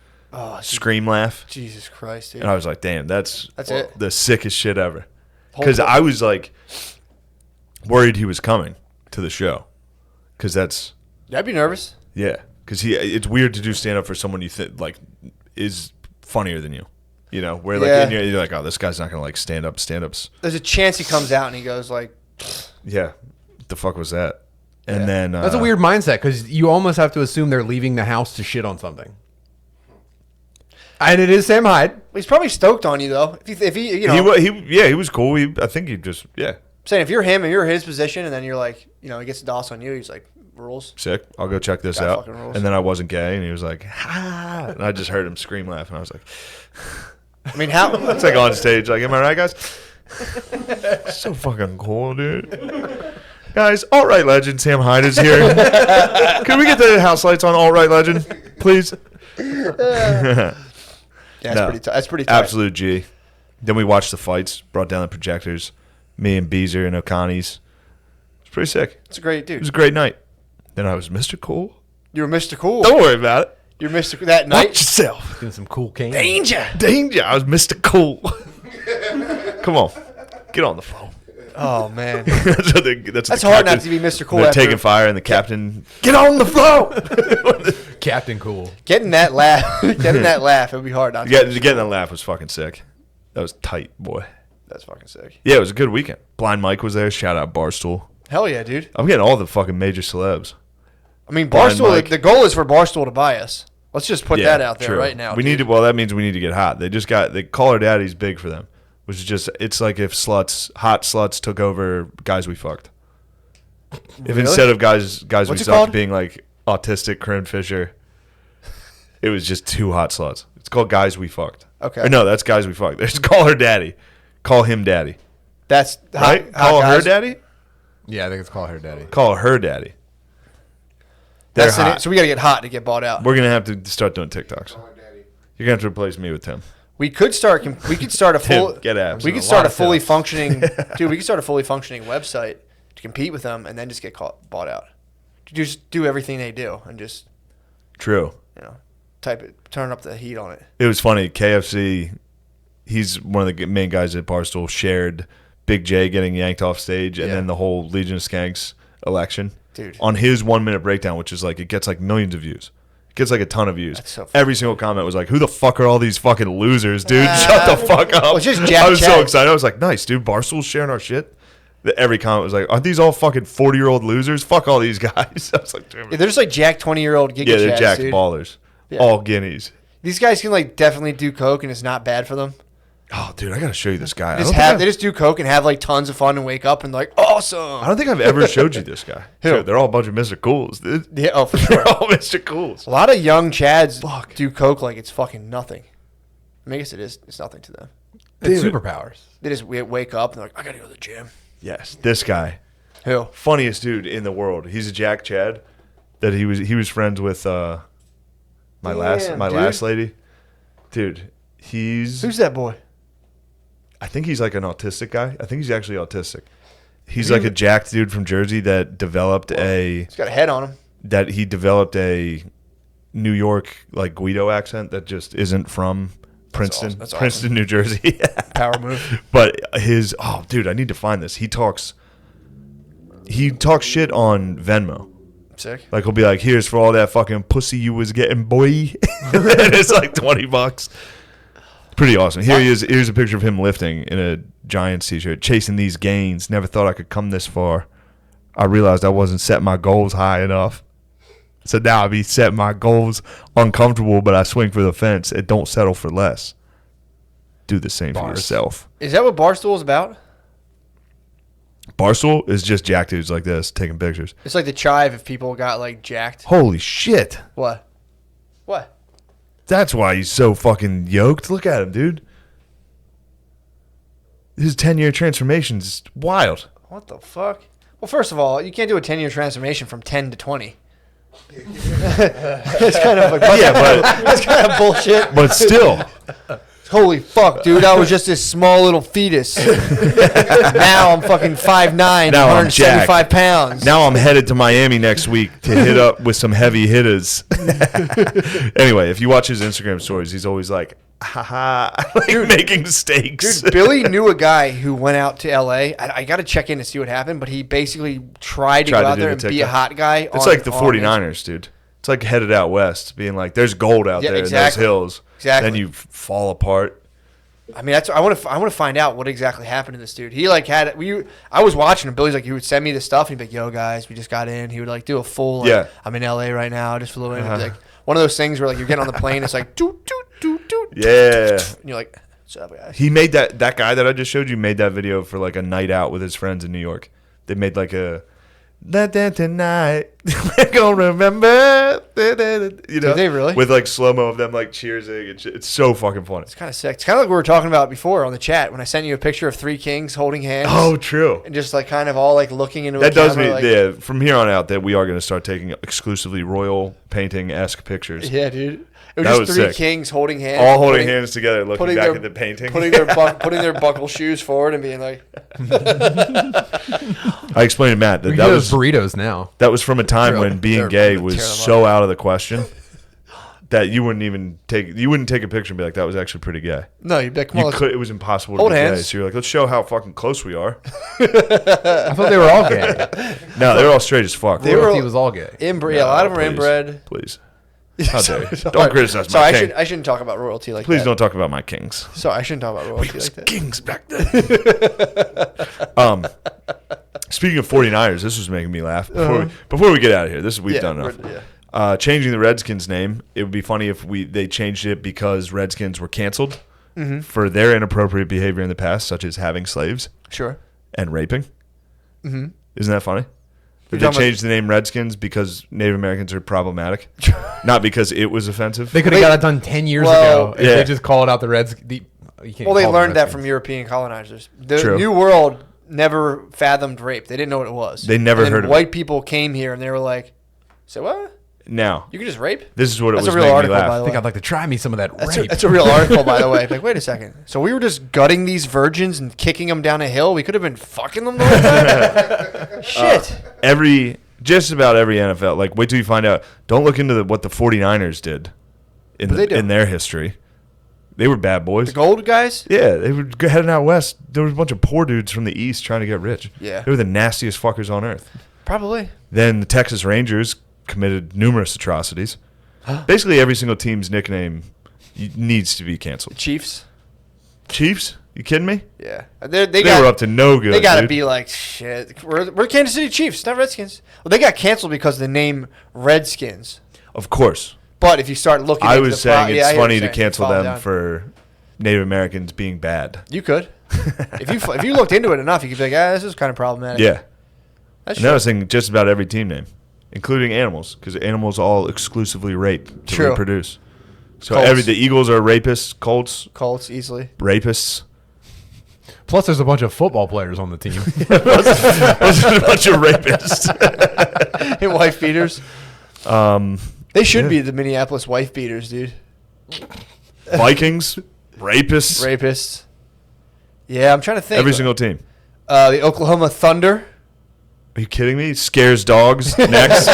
scream laugh, Jesus Christ, dude. and I was like, damn, that's it. the sickest shit ever. Because I was like worried he was coming to the show. Because that's I'd be nervous. yeah. Because it's weird to do stand-up for someone you think like is funnier than you. You know, where like Yeah. you're like, oh, this guy's not gonna like stand-ups. There's a chance he comes out and he goes like, Yeah, what the fuck was that? And Yeah. then That's a weird mindset because you almost have to assume they're leaving the house to shit on something. And it is Sam Hyde. well, he's probably stoked on you though. If he you know, he was cool. I think he just saying if you're him and you're his position and then you're like, you know, he gets a DOS on you, he's like, rules. sick. I'll go check this Guy out. fucking rules. And then I wasn't gay, and he was like, ha, and I just heard him scream laugh, and I was like, I mean, how? it's like on stage, like, am I right, guys? So fucking cool, dude. Guys, Alt Right Legend Sam Hyde is here. Can we get the house lights on Alt Right Legend, please? Yeah, that's No. pretty. That's pretty tight. Absolute G. Then we watched the fights, brought down the projectors, me and Beezer and O'Connie's. It was pretty sick. It's a great It dude. was a great night. Then I was Mr. Cole. You were Mr. Cool. Don't worry about it. You're Mr. That night. Watch yourself. Doing some cool cane. Danger. I was Mr. Cool. Come on. Get on the phone. Oh, man. That's what That's hard not to be Mr. Cool. They're taking fire, and the captain, get on the phone. Captain Cool. Getting that laugh. It would be hard not to. Getting that laugh was fucking sick. That was tight, boy. That's fucking sick. Yeah, it was a good weekend. Blind Mike was there. Shout out Barstool. Hell yeah, dude. I'm getting all the fucking major celebs. I mean, Blind Barstool, Mike. the goal is for Barstool to buy us. Let's just put that out there true. right now. We need to. Well, that means we need to get hot. They Call Her Daddy's big for them, which is just. It's like if hot sluts took over guys we fucked. If Really? instead of guys What's we it sucked called? being like autistic Corinne Fisher, it was just 2 hot sluts. It's called Guys We Fucked. Okay. Or no, that's Guys We Fucked. There's Call Her Daddy. Call him Daddy. That's Right? hot Call guys. her daddy? Yeah, I think it's Call Her Daddy. Call her daddy. They're That's hot. it. So we got to get hot to get bought out. We're going to have to start doing TikToks. You're going to have to replace me with Tim. We could start a full. Tim, get abs. We could start a fully functioning. Dude, we could start a fully functioning website to compete with them, and then just get bought out. Just do everything they do, and just True. turn up the heat on it. It was funny. KFC, he's one of the main guys at Barstool, shared Big J getting yanked off stage and Yeah. then the whole Legion of Skanks election. Dude. On his 1 minute breakdown, which is like, it gets like millions of views. It gets like a ton of views. That's so funny. Every single comment was like, who the fuck are all these fucking losers, dude? Shut the fuck up. Well, it's just Jack I was so Chad. excited. I was like, nice, dude. Barstool's sharing our shit. Every comment was like, aren't these all fucking 40-year-old losers? Fuck all these guys. I was like, damn it. Yeah, they're just like Jack 20-year-old Giga Yeah, they're Chads, jacked dude. ballers. Yeah. All guineas. These guys can like definitely do coke, and it's not bad for them. Oh, dude, I gotta show you this guy. They just do coke and have like tons of fun and wake up and like awesome. I don't think I've ever showed you this guy. Who? Dude, they're all a bunch of Mr. Cools, dude. Yeah, oh for sure. They're all Mr. Cools. A lot of young Chads Fuck. do coke like it's fucking nothing. I mean, I guess it is. It's nothing to them. It's Dude. superpowers. They just wake up and they're like, I gotta go to the gym. Yes, this guy, Who? funniest dude in the world. He's a Jack Chad. That he was friends with my Damn, last dude. lady. Dude, he's. Who's that boy? I think he's like an autistic guy. I think he's actually autistic. He's like a jacked dude from Jersey that developed He's got a head on him. a New York like Guido accent that just isn't from Princeton, awesome. That's Princeton, New Jersey. Power move. But dude, I need to find this. He talks shit on Venmo. Sick. Like he'll be like, "Here's for all that fucking pussy you was getting, boy." And it's like $20. Pretty awesome. Here he is. Here's a picture of him lifting in a Giants t-shirt, chasing these gains. Never thought I could come this far. I realized I wasn't setting my goals high enough. So now I be setting my goals uncomfortable, but I swing for the fence and don't settle for less. Do the same for Bars. yourself. Is that what Barstool is about? Barstool is just jack dudes like this taking pictures. It's like the chive if people got like jacked. Holy shit. What? What? That's why he's so fucking yoked. Look at him, dude. His 10-year transformation's wild. What the fuck? Well, first of all, you can't do a 10-year transformation from 10 to 20. That's kind of like that's kind of bullshit. But still, Holy fuck, dude! I was just this small little fetus. Now I'm fucking 5'9", Now I'm 175 jacked. pounds. now I'm headed to Miami next week to hit up with some heavy hitters. Anyway, if you watch his Instagram stories, he's always like, haha, like making steaks. Dude, Billy knew a guy who went out to L.A. I got to check in to see what happened, but he basically tried to go out do there the and be a TikTok. hot guy. It's like the 49ers, dude. It's like headed out west, being like, there's gold out Yeah, there exactly. in those hills. Exactly. Then you fall apart. I mean, I want to find out what exactly happened to this dude. He like had I was watching him. Billy's like, he would send me the stuff. And he'd be like, "Yo, guys, we just got in." He would like do a full. Like, Yeah. I'm in LA right now. Just flew in. It'd be like one of those things where like you're getting on the plane. It's like doot doot doot doot. Yeah. And you're like, "What's up, guys?" He made that guy that I just showed you made that video for like a night out with his friends in New York. They made like a that tonight we're gonna remember. You know, Did they really? with like slow mo of them like cheersing and shit. It's so fucking funny. It's kind of sick. It's kind of like we were talking about before on the chat when I sent you a picture of three kings holding hands. Oh, true. And just like kind of all like looking into That a does camera, mean like, yeah. From here on out, that we are going to start taking exclusively royal painting-esque pictures. Yeah, dude. It was That just was three sick. kings holding hands. All holding hands together, looking putting back their- at the painting. putting their buckle shoes forward and being like, I explained to Matt that We that can do was those burritos now. that was from a time time True. when being They're gay gonna was tear them so out of the question that you wouldn't take a picture and be like, that was actually pretty gay. No, you'd be like, come on, It was impossible to hold be gay. hands. So you're like, let's show how fucking close we are. I thought they were all gay. No, they're all straight as fuck. They were- Royalty was all gay. inbred. A lot of them are please. inbred. Please. How dare you. Sorry. Don't criticize my Sorry, king. I shouldn't talk about royalty like Please that. don't talk about my kings. Sorry, I shouldn't talk about We royalty was like that. kings back then. Speaking of 49ers, this was making me laugh. Before we get out of here, we've done enough. Changing the Redskins name, it would be funny if they changed it because Redskins were canceled for their inappropriate behavior in the past, such as having slaves Sure. and raping. Mm-hmm. Isn't that funny? If they talking about- changed the name Redskins because Native Americans are problematic, not because it was offensive. They could have got it done 10 years Well, ago if yeah. they just called out the Reds. You can't Well, they call them learned that Redskins. from European colonizers. The True. New World never fathomed rape. They didn't know what it was. They never And then heard of white people came here and they were like, "Say what? Now, You can just rape?" this is what it That's was a real making article, me by laugh. the I think way. I'd like to try me some of that rape. That's a real article, by the way. Like, wait a second. So we were just gutting these virgins and kicking them down a hill. We could have been fucking them the whole time. Shit. Just about every NFL, like, wait till you find out. Don't look into what the 49ers did they do? in their history. They were bad boys. The gold guys? Yeah, they were heading out west. There was a bunch of poor dudes from the east trying to get rich. Yeah. They were the nastiest fuckers on earth. Probably. Then the Texas Rangers committed numerous atrocities. Basically, every single team's nickname needs to be canceled. Chiefs? Chiefs? You kidding me? Yeah. They They were up to no good. They got to dude. be like, shit. We're Kansas City Chiefs, not Redskins. Well, they got canceled because of the name Redskins. Of course. But if you start looking I into was the saying yeah, I it's hear what funny you're to saying. cancel Fall them down. for Native Americans being bad. You could. if you looked into it enough, you could be like, this is kind of problematic. Yeah. That's And true. I was saying just about every team name, including animals, because animals all exclusively rape to True. reproduce. So Colts. the Eagles are rapists, Colts, Colts, easily. rapists. Plus, there's a bunch of football players on the team. Those are a bunch of rapists. And wife beaters. They should be the Minneapolis wife beaters, dude. Vikings, rapists, Rapists. Yeah, I'm trying to think. every single team. The Oklahoma Thunder. Are you kidding me? Scares dogs. Next.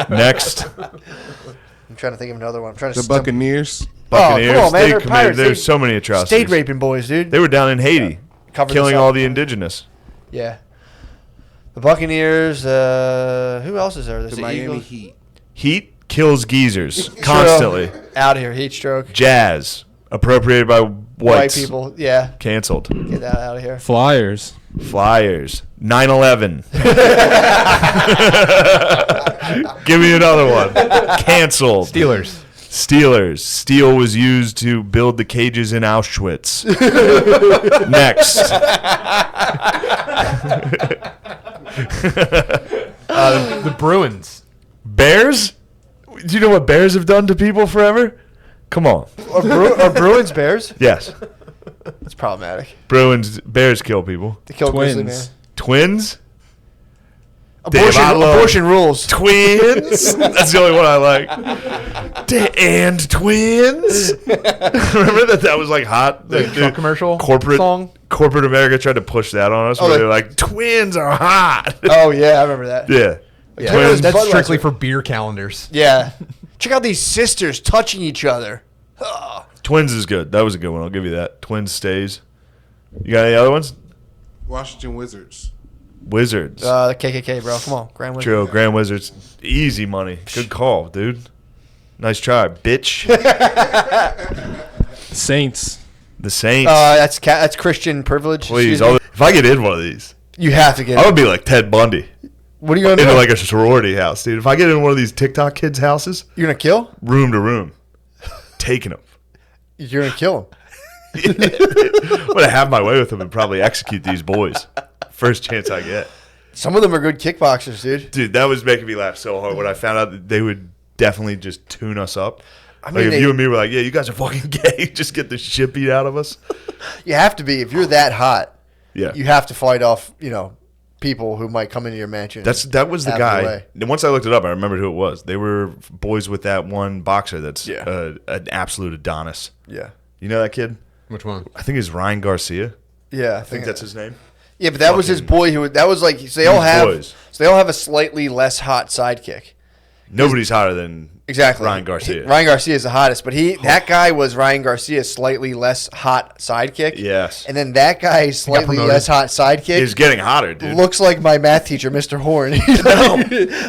Next. I'm trying to think of another one. I'm trying to The Buccaneers. Buccaneers. come on, man, They they're committed, pirates. there's They so many atrocities. State raping boys, dude. They were down in Haiti, Covered killing this up. all the indigenous. Yeah. The Buccaneers. Who else is there? There's The the Miami Eagles. Heat. Heat kills geezers constantly. Out here, heat stroke. Jazz, appropriated by White whites. people. Yeah. Canceled. Get that out of here. Flyers. Flyers. 9/11. Give me another one. Canceled. Steelers. Steelers. Steel was used to build the cages in Auschwitz. Next. The Bruins. Bears? Do you know what bears have done to people forever? Come on. Are Bruins Bears? Yes. That's problematic. Bears kill people. To kill Grizzly Man. Twins. Twins? Abortion, Damn, I love- abortion rules. Twins? That's the only one I like. And twins? Remember that was like hot? The truck commercial corporate song? Corporate America tried to push that on us. Oh, Where like- they're like, twins are hot. Oh yeah, I remember that. Yeah. Yeah, Twins. That's Budweiser. strictly for beer calendars. Yeah. Check out these sisters touching each other. Twins is good. That was a good one. I'll give you that. Twins stays. You got any other ones? Washington Wizards. Wizards. The KKK, bro. Come on, Grand Wizard. True. Grand Wizards. Easy money. Good call, dude. Nice try, bitch. Saints. The Saints. That's Christian privilege. Please. Excuse me. If I get in one of these, You have to get I it. would be like Ted Bundy. What are you gonna Into do? like a sorority house, dude. If I get in one of these TikTok kids' houses, You're gonna kill? room to room, taking them. You're gonna kill him. I'm gonna have my way with them and probably execute these boys. First chance I get. Some of them are good kickboxers, dude. Dude, that was making me laugh so hard when I found out that they would definitely just tune us up. I Like mean, if you and me were like, yeah, you guys are fucking gay, just get the shit beat out of us. you have to be if you're that hot. Yeah. You have to fight off, people who might come into your mansion. That was the Out of the guy. way. And once I looked it up, I remembered who it was. They were boys with that one boxer that's Yeah. an absolute Adonis. yeah, You know that kid? Which one? I think it's Ryan Garcia. yeah. I think that's his name. Yeah, but that was his boy who. That was like so they all have. boys. So they all have a slightly less hot sidekick. Nobody's hotter than Exactly. Ryan Garcia. Ryan Garcia is the hottest, but that guy was Ryan Garcia's slightly less hot sidekick. Yes. And then that guy's slightly promoted. less hot sidekick He's getting hotter, dude. looks like my math teacher, Mr. Horn.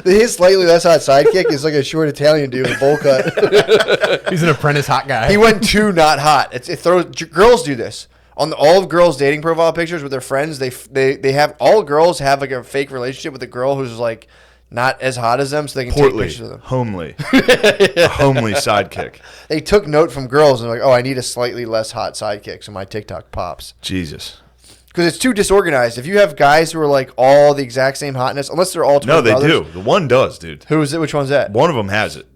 His slightly less hot sidekick is like a short Italian dude with a bowl cut. He's an apprentice hot guy. He went too not hot. It throws girls do this. On all of girls' dating profile pictures with their friends, they have all girls have like a fake relationship with a girl who's like not as hot as them, so they can take Portly, pictures of them. homely, a homely sidekick. They took note from girls and like, oh, I need a slightly less hot sidekick so my TikTok pops. Jesus. Because it's too disorganized. If you have guys who are like all the exact same hotness, unless they're all twin No, they brothers. do. The one does, dude. Who is it? Which one's that? One of them has it.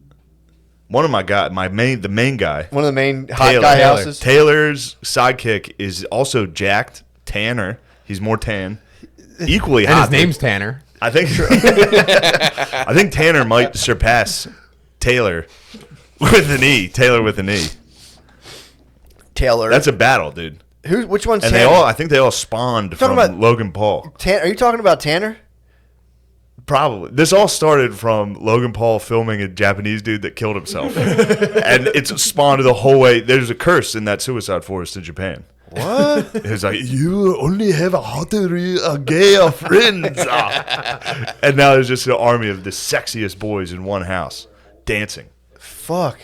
One of my guy, the main guy. One of the main hot Taylor. guy houses. Taylor's sidekick is also jacked, tanner. He's more tan. Equally and hot. his name's Tanner. I think I think Tanner might surpass Taylor with an E. Taylor with an E. Taylor. That's a battle, dude. Which one's And Tanner? I think they all spawned from about- Logan Paul. Are you talking about Tanner? Probably. This all started from Logan Paul filming a Japanese dude that killed himself. And it's spawned the whole way. There's a curse in that suicide forest in Japan. What? It's like, you only have a gay friends. And now there's just an army of the sexiest boys in one house dancing. Fuck.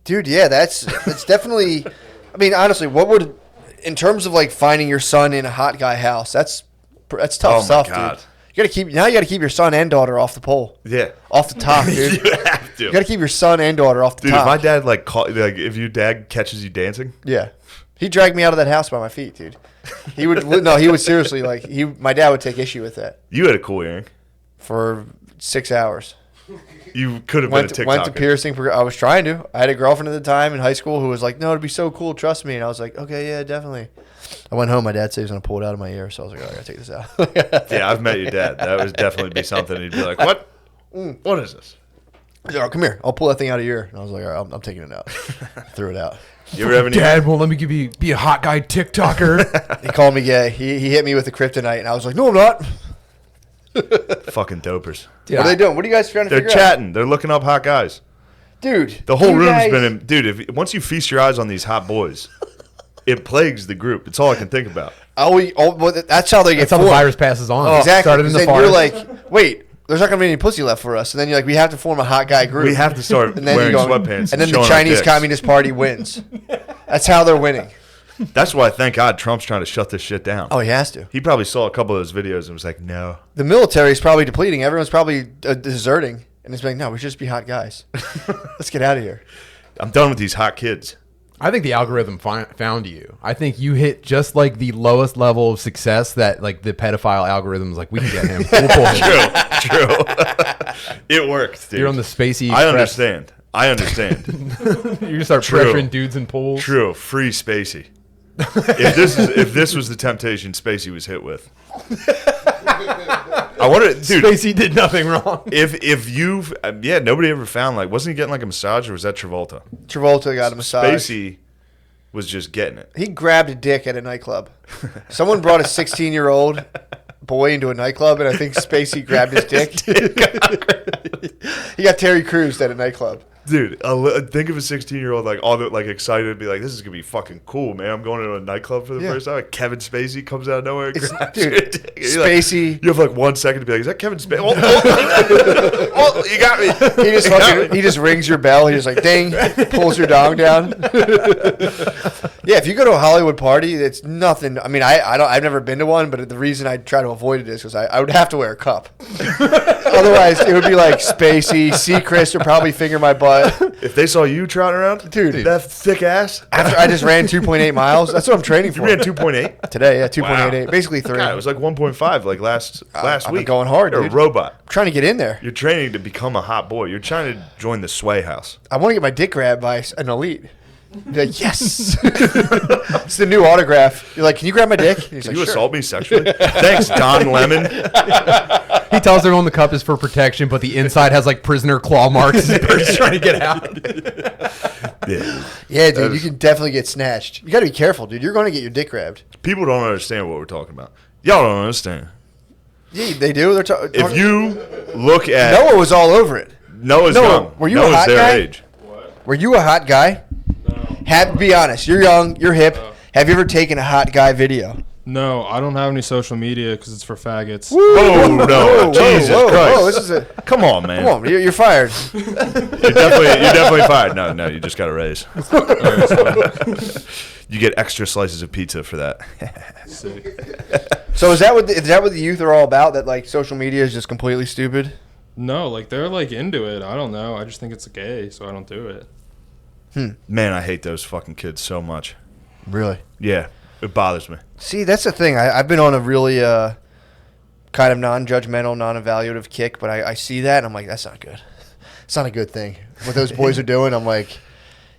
Dude, yeah, that's definitely. I mean, honestly, what would, in terms of like finding your son in a hot guy house, that's tough Oh my stuff, God. dude. You gotta keep your son and daughter off the pole. Yeah. Off the top, dude. You have to. You gotta keep your son and daughter off the Dude, top. if my dad if your dad catches you dancing, Yeah. He dragged me out of that house by my feet, dude. He would he would seriously my dad would take issue with that you had a cool earring. for 6 hours. You could have been a Went TikToker. to piercing. I was trying to. I had a girlfriend at the time in high school who was like, "No, it'd be so cool. Trust me." And I was like, "Okay, yeah, definitely." I went home. My dad said he was gonna pull it out of my ear, so I was like, "Oh, I gotta take this out." Yeah, I've met your dad. That would definitely be something. He'd be like, "What? What is this?" He's like, "Oh, come here. I'll pull that thing out of your ear." And I was like, "All right, I'm taking it out." Threw it out. You ever have any? Dad won't let me be a hot guy TikToker. He called me gay. He hit me with the kryptonite, and I was like, "No, I'm not." Fucking dopers. What are they doing? What are you guys trying to They're figure out? chatting. They're looking up hot guys. Dude, The whole you room's guys- been in. Dude, once you feast your eyes on these hot boys, it plagues the group. It's all I can think about. Well, that's how they get That's how the formed. virus passes on. Exactly. Started in the Then forest. you're like, wait, there's not gonna be any pussy left for us. And then you're like, we have to form a hot guy group. We have to start and then wearing you go, sweatpants. and then the showing our Chinese dicks. Communist Party wins. That's how they're winning. That's why, thank God, Trump's trying to shut this shit down. Oh, he has to. He probably saw a couple of those videos and was like, no. The military is probably depleting. Everyone's probably deserting. And it's like, no, we should just be hot guys. Let's get out of here. I'm done with these hot kids. I think the algorithm found you. I think you hit just like the lowest level of success that like the pedophile algorithm is like, we can get him. We'll pull him. True. It worked, dude. You're on the spacey. I Express. understand. You just start True. pressuring dudes in pools. True. Free Spacey. If this was the temptation Spacey was hit with. I wonder, dude. Spacey did nothing wrong. If you've nobody ever found wasn't he getting like a massage or was that Travolta? Travolta got a massage. Spacey was just getting it. He grabbed a dick at a nightclub. Someone brought a 16-year-old boy into a nightclub, and I think Spacey grabbed his dick. He got Terry Crews at a nightclub. Dude, think of a 16-year-old excited to be like, this is gonna be fucking cool, man. I'm going to a nightclub for the first time. Like Kevin Spacey comes out of nowhere. And grabs dude, your dick. You're Spacey. you have 1 second to be like, is that Kevin Spacey? Oh, you got me. He just rings your bell. He just like ding, pulls your dong down. Yeah, if you go to a Hollywood party, it's nothing. I mean, I've never been to one, but the reason I try to avoid it is because I would have to wear a cup. Otherwise, it would be like Spacey, Seacrest would probably finger my butt. If they saw you trotting around, Dude. that thick ass. After I just ran 2.8 miles. That's what I'm training You for. ran 2.8. Today, yeah, 2.88, Wow. basically 3. God, it was like 1.5 last I've been week. going hard, You're dude. a robot. I'm trying to get in there. You're training to become a hot boy. You're trying to join the Sway House. I want to get my dick grabbed by an elite. Be like, yes. It's the new autograph. You're like, can you grab my dick? He's Can like, you sure. assault me sexually? Thanks, Don Lemon. He tells everyone the cup is for protection, but the inside has like prisoner claw marks. He's trying to get out. Yeah. Yeah, dude, you can definitely get snatched. You got to be careful, dude. You're going to get your dick grabbed. People don't understand what we're talking about. Y'all don't understand. Yeah, they do. They're If you look at Noah was all over it. Noah's Noah, young. were you Noah's a hot their guy? age. Were you a hot guy? No. Be honest. You're young. You're hip. Have you ever taken a hot guy video? No, I don't have any social media because it's for faggots. Oh no! Jesus Christ! Whoa, this is a, Come on, man. come on, you're fired. You're definitely fired. No, you just got a raise. You get extra slices of pizza for that. So is that what the youth are all about? That like social media is just completely stupid? No, like they're like into it. I don't know. I just think it's gay, so I don't do it. Man, I hate those fucking kids so much. Really? Yeah, it bothers me. See, that's the thing. I've been on a really kind of non-judgmental, non-evaluative kick, but I see that and I'm like, that's not good. It's not a good thing. What those boys are doing, I'm like,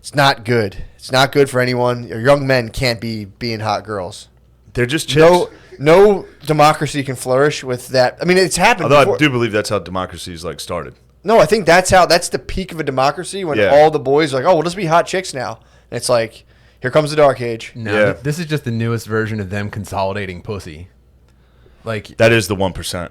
it's not good. It's not good for anyone. Your young men can't be being hot girls. They're just chicks. No democracy can flourish with that. I mean, it's happened Although before. I do believe that's how democracy's like started. No, I think that's the peak of a democracy when all the boys are like, oh, we'll just be hot chicks now. And it's like, here comes the dark age. No, Yeah. this is just the newest version of them consolidating pussy. Like, That is the 1%.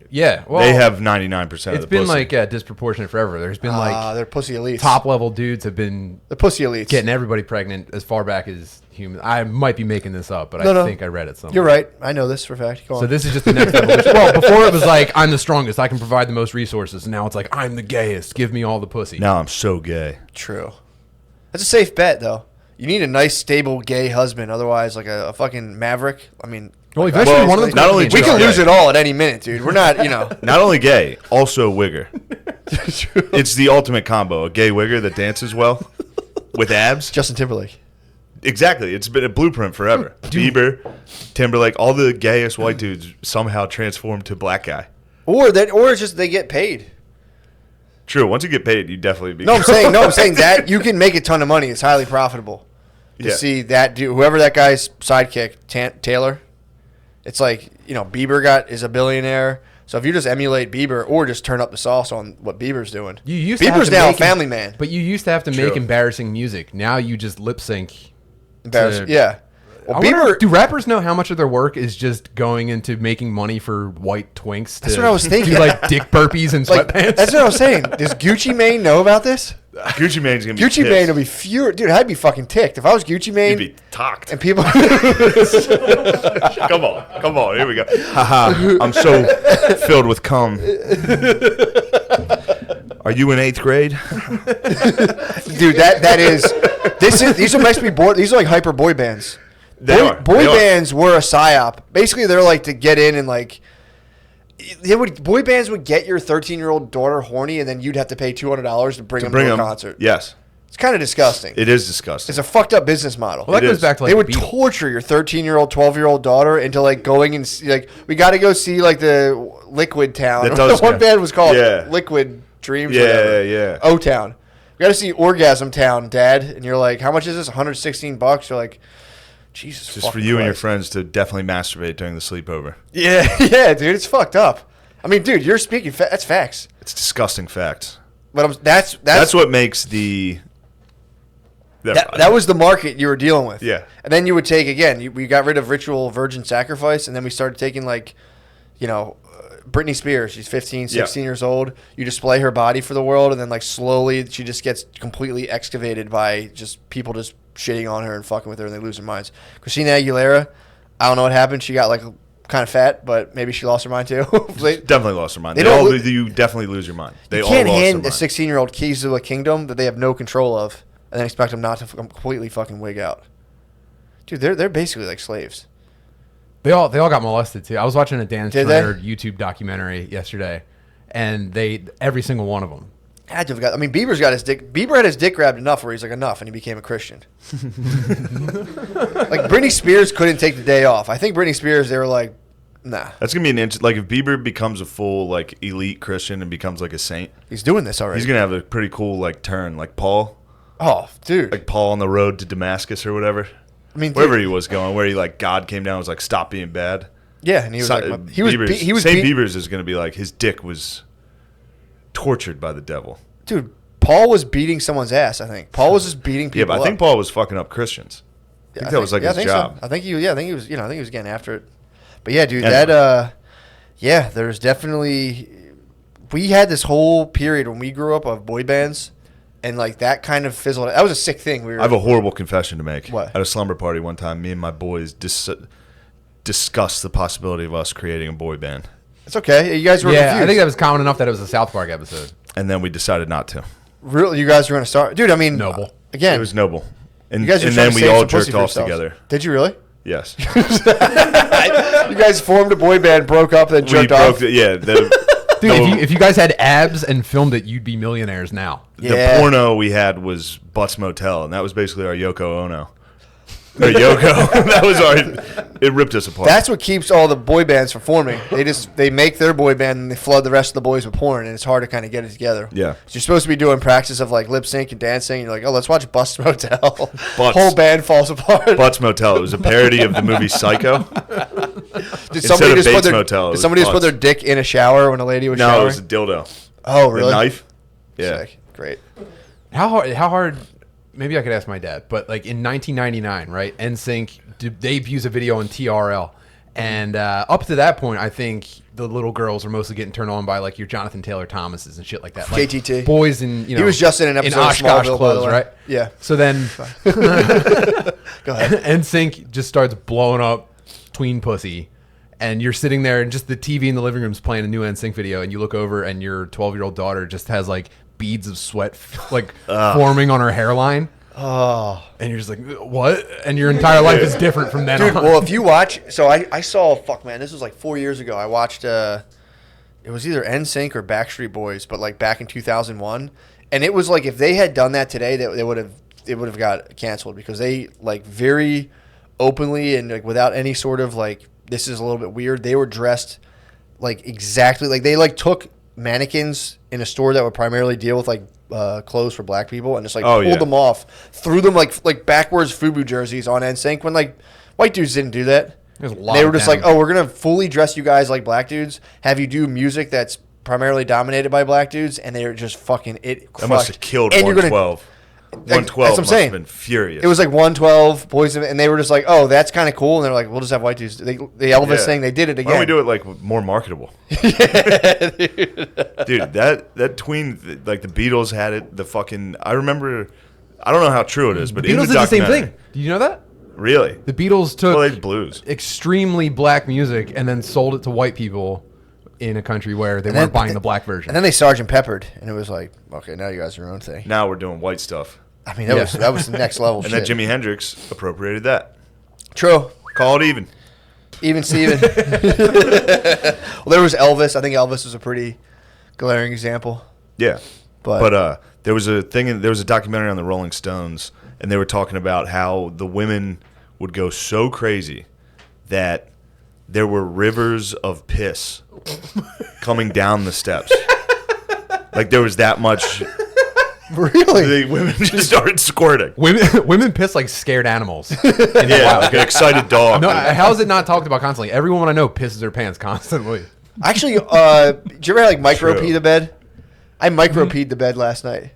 yeah, well, They have 99% of it's the been pussy. like disproportionate forever. There's been like They're pussy elites. top level dudes have been The pussy elites. getting everybody pregnant as far back as human. I might be making this up, but No. I think I read it somewhere. You're right. I know this for a fact. Go on. So this is just the next evolution. Well, before it was like, I'm the strongest. I can provide the most resources. And now it's like, I'm the gayest. Give me all the pussy. Now I'm so gay. True. That's a safe bet, though. You need a nice, stable, gay husband. Otherwise, like a fucking maverick. I mean, Well, eventually one of them's not gonna only be we in can gay. lose it all at any minute, dude. We're not, Not only gay, also wigger. It's the ultimate combo. A gay wigger that dances well with abs. Justin Timberlake. Exactly. It's been a blueprint forever. Bieber, Timberlake, all the gayest white dudes somehow transformed to black guy. Or it's just they get paid. True. Once you get paid, you definitely be. I'm saying that you can make a ton of money. It's highly profitable to Yeah. see that dude, whoever that guy's sidekick, Taylor. It's like, Bieber is a billionaire. So if you just emulate Bieber or just turn up the sauce on what Bieber's doing. You used to have Bieber's to now a make family man. But you used to have to True. make embarrassing music. Now you just lip sync. Embarrassing. to- Yeah. Well, I wonder, Bieber. do rappers know how much of their work is just going into making money for white twinks? That's what I was thinking. Do like dick burpees and Like, sweatpants. that's what I was saying. Does Gucci Mane know about this? Gucci Mane's going to be Gucci pissed. Mane will be furious. Dude, I'd be fucking ticked. If I was Gucci Mane He'd be talked. and people. Come on. Here we go. Haha. I'm so filled with cum. Are you in 8th grade? Dude, these are meant to be these are like hyper boy bands. Boy They are. bands were a psyop. Basically, they're like to get in and like boy bands would get your 13-year-old daughter horny, and then you'd have to pay $200 to bring them to a concert. Yes. It's kind of disgusting. It is disgusting. It's a fucked up business model. Well, that It goes is. back to like They would Beatles. torture your 13-year-old, 12-year-old daughter into like going and see, like, we got to go see like the Liquid Town. That does One go- band was called Yeah. Liquid Dreams. Yeah, whatever. yeah. O-Town. We got to see Orgasm Town, Dad. And you're like, how much is this? $116. You're like, Jesus. Just for fucking you and your Christ. friends to definitely masturbate during the sleepover. Yeah, yeah, dude, it's fucked up. I mean, dude, you're speaking. That's facts. It's disgusting facts. But that's what makes the. that was the market you were dealing with. Yeah. And then you would take again. We got rid of ritual virgin sacrifice, and then we started taking like, Britney Spears. She's 15, 16 years old. You display her body for the world, and then like slowly she just gets completely excavated by just people just shitting on her and fucking with her, and they lose their minds. Christina Aguilera, I don't know what happened. She got like kind of fat, but maybe she lost her mind too. Definitely lost their mind. They They don't all, lo- you definitely lose your mind. They You all can't lost their hand a mind. 16-year-old keys to a kingdom that they have no control of, and then expect them not to completely fucking wig out. Dude, they're basically like slaves. They all got molested too. I was watching a Dan Did they? Schneider YouTube documentary yesterday, and every single one of them. Had to have got. I mean, Bieber had his dick grabbed enough where he's like enough, and he became a Christian. Like Britney Spears couldn't take the day off. I think Britney Spears, they were like, nah, That's gonna be an like if Bieber becomes a full like elite Christian and becomes like a saint, he's doing this already. he's gonna have a pretty cool like turn, like Paul, Oh, dude. like Paul on the road to Damascus or whatever, I mean, wherever dude, he was going, where he like God came down and was like stop being bad. yeah, and he was So- like, he was Saint Bieber's is gonna be like his dick was tortured by the devil. dude. Paul was beating someone's ass. I think Paul was just beating people. Yeah, but I think up. Paul was fucking up Christians. I think that was like his so. job. I think he was getting after it. But yeah, dude, Anyway. there's definitely. We had this whole period when we grew up of boy bands, and like that kind of fizzled. That was a sick thing. I have a horrible confession to make. What? At a slumber party one time, me and my boys discussed the possibility of us creating a boy band, It's okay. You guys were Yeah, confused. I think that was common enough that it was a South Park episode. and then we decided not to. Really, you guys were gonna start, dude. I mean, Noble. Again, It was noble, and, you guys were and trying then to we save all some pussy jerked for off yourselves. together. Did you really? Yes, You guys formed a boy band, broke up, then we jerked broke. off. Dude, No. if you guys had abs and filmed it, you'd be millionaires now. The porno we had was Butts Motel, and that was basically our Yoko Ono. Or Yoko. That was our. It ripped us apart. That's what keeps all the boy bands from forming. They make their boy band and they flood the rest of the boys with porn, and it's hard to kind of get it together. Yeah. So you're supposed to be doing practice of like lip sync and dancing. And you're like, oh, let's watch Bust Motel. Butts. Whole band falls apart. Butts Motel. It was a parody of the movie Psycho. Did instead of Bates Motel, it Did was somebody just put Butts. their dick in a shower when a lady was No, showering? it was a dildo. Oh, really? The knife. Yeah. Sick. Great. How hard? Maybe I could ask my dad, but like in 1999, right? NSYNC debuts a video on TRL, and up to that point, I think the little girls were mostly getting turned on by like your Jonathan Taylor Thomases and shit like that. Like JTT. boys in He was just in an episode of Oshkosh Smallville, by the clothes, way. right? Yeah. So then Go ahead. NSYNC just starts blowing up tween pussy. And you're sitting there, and just the TV in the living room is playing a new NSYNC video, and you look over, and your 12-year-old daughter just has like beads of sweat like forming on her hairline. Oh. And you're just like, what? And your entire life is different from then Dude, on. well, if you watch, so I saw, this was like 4 years ago. I watched, it was either NSYNC or Backstreet Boys, but like back in 2001. And it was like, if they had done that today, it would have got canceled because they like very openly and like without any sort of like, this is a little bit weird. They were dressed like exactly like they like took mannequins in a store that would primarily deal with like clothes for black people and just like pulled them off, threw them like backwards FUBU jerseys on NSYNC when like white dudes didn't do that. They were just like, oh, we're gonna fully dress you guys like black dudes, have you do music that's primarily dominated by black dudes, and they were just fucking it. That must have killed And you're 112. 112 that's what I'm must saying. have been furious. It was like 112 boys, and they were just like, "Oh, that's kind of cool." And they're like, "We'll just have white dudes." The Elvis thing, they did it again. Why don't we do it like more marketable? Dude, that tween, like the Beatles had it. The fucking I remember. I don't know how true it is, but in Beatles the did the same documentary- thing. Do you know that? Really? The Beatles took Well, they blues. extremely black music and then sold it to white people in a country where they weren't buying the black version. And then they Sgt. Peppered, and it was like, okay, now you guys are your own thing. Now we're doing white stuff, I mean, that was the next level. and shit. then Jimi Hendrix appropriated that. True. Call it even. Even Steven. Well, there was Elvis. I think Elvis was a pretty glaring example. Yeah, But there was a thing. There was a documentary on the Rolling Stones, and they were talking about how the women would go so crazy that there were rivers of piss coming down the steps. Like there was that much. Really? The women just started squirting. Women piss like scared animals. Yeah, like an excited dog. No, how is it not talked about constantly? Every woman I know pisses her pants constantly. Actually, did you ever like micro True. pee the bed? I micro peed the bed last night.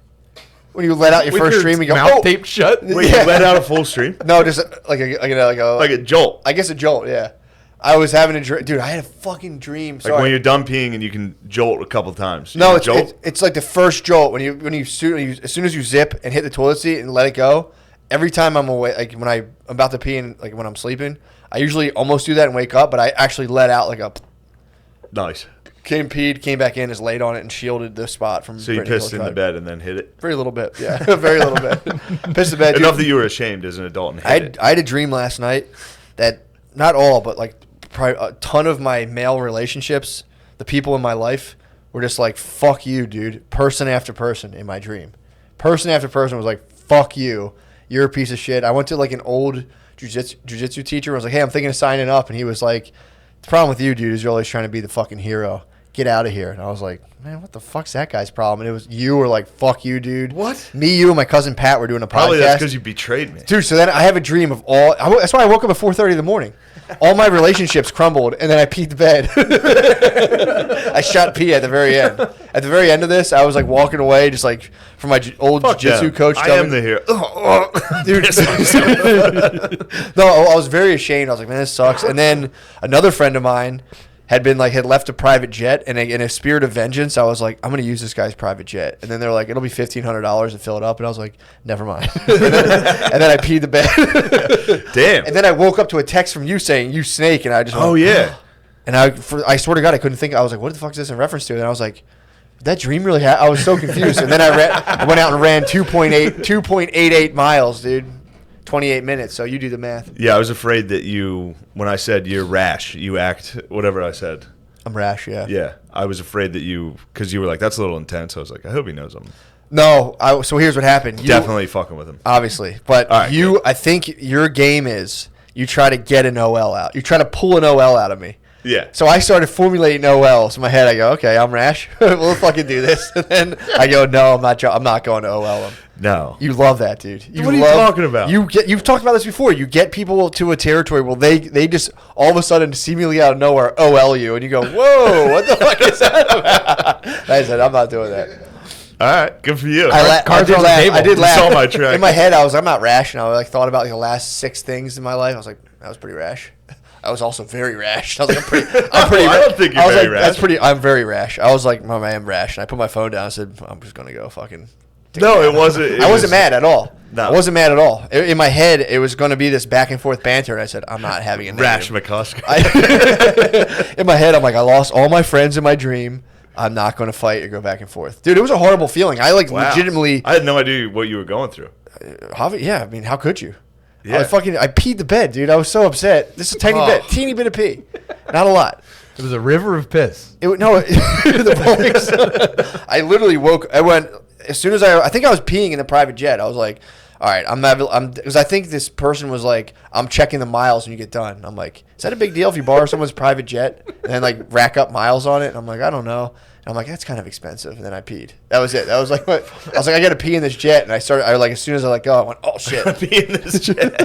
When you let out your With first your stream, you go, mouth oh! taped shut. Wait, you let out a full stream? No, just like a Like a jolt. I guess a jolt. Yeah, I was having a dream, dude. I had a fucking dream. Like Sorry. when you're done peeing and you can jolt a couple times. You No, can jolt? it's like the first jolt when you as soon as you zip and hit the toilet seat and let it go. Every time I'm awake, like when I'm about to pee and like when I'm sleeping, I usually almost do that and wake up, but I actually let out like a Nice. came back in, just laid on it and shielded the spot from. So you Brittany pissed in the Hill's bed and then hit it? Very little bit, yeah, very little bit. Pissed the bed. Enough Dude. that you were ashamed as an adult and hit it. I had a dream last night that not all, but like probably a ton of my male relationships, the people in my life, were just like, "Fuck you, dude." Person after person in my dream, person after person was like, "Fuck you, you're a piece of shit." I went to like an old jiu-jitsu teacher. I was like, "Hey, I'm thinking of signing up," and he was like, "The problem with you, dude, is you're always trying to be the fucking hero. get out of here. And I was like, man, what the fuck's that guy's problem? And it was you were like, fuck you, dude. What? Me, you, and my cousin Pat were doing a podcast. Probably that's because you betrayed me. Dude, so then I have a dream of that's why I woke up at 4:30 in the morning. All my relationships crumbled, and then I peed the bed. I shot pee at the very end. At the very end of this, I was like walking away, just like from my old jiu-jitsu coach. I am the hero. Dude. No, I was very ashamed. I was like, man, this sucks. And then another friend of mine had left a private jet, and in a spirit of vengeance, I was like, I'm going to use this guy's private jet. And then they're like, it'll be $1,500 to fill it up. And I was like, never mind. and then I peed the bed. Damn. And then I woke up to a text from you saying, you snake. And I just went, yeah. And I swear to God, I couldn't think. I was like, what the fuck is this in reference to? And I was like, did that dream really happened? I was so confused. And then I went out and ran 2.88 miles, dude. 28 minutes, so you do the math. Yeah, I was afraid that when I said you're rash, you act, whatever I said. I'm rash, yeah. Yeah, I was afraid that because you were like, that's a little intense. I was like, I hope he knows I'm No, so here's what happened. definitely fucking with him. Obviously. But right, I think your game is you try to get an OL out. You try to pull an OL out of me. Yeah. So I started formulating OLs in my head. I go, okay, I'm rash. We'll fucking do this. And then I go, no, I'm not going to OL him. No. You love that, dude. What are you talking about? You've talked about this before. You get people to a territory where they just all of a sudden seemingly out of nowhere OL you, and you go, whoa, what the fuck is that about? I said, I'm not doing that. All right, good for you. I did laugh. I did You laugh. saw my track. In my head, I'm not rash, and I thought about the last 6 things in my life. I was like, that was pretty rash. I was also very rash. I was like, I'm pretty. I don't think you're very rash. I'm very rash. I was like, I am rash, and I put my phone down. I said, I'm just gonna go fucking. No, it wasn't. I wasn't mad at all. No. I wasn't mad at all. In my head, it was going to be this back and forth banter, and I said, I'm not having a Rash negative. McCusker. In my head, I'm like, I lost all my friends in my dream. I'm not going to fight or go back and forth. Dude, it was a horrible feeling. I legitimately. I had no idea what you were going through. Yeah, I mean, how could you? Yeah. I peed the bed, dude. I was so upset. This is a teeny bit of pee. Not a lot. It was a river of piss. The boys. I literally went, as soon as I think I was peeing in the private jet. I was like, all right, because I think this person was like, I'm checking the miles when you get done. I'm like, is that a big deal if you borrow someone's private jet and then like rack up miles on it? And I'm like, I don't know. And I'm like, that's kind of expensive. And then I peed. That was it. That was like what I was like, I got to pee in this jet. And as soon as I let go, I went, oh shit. Pee in this jet.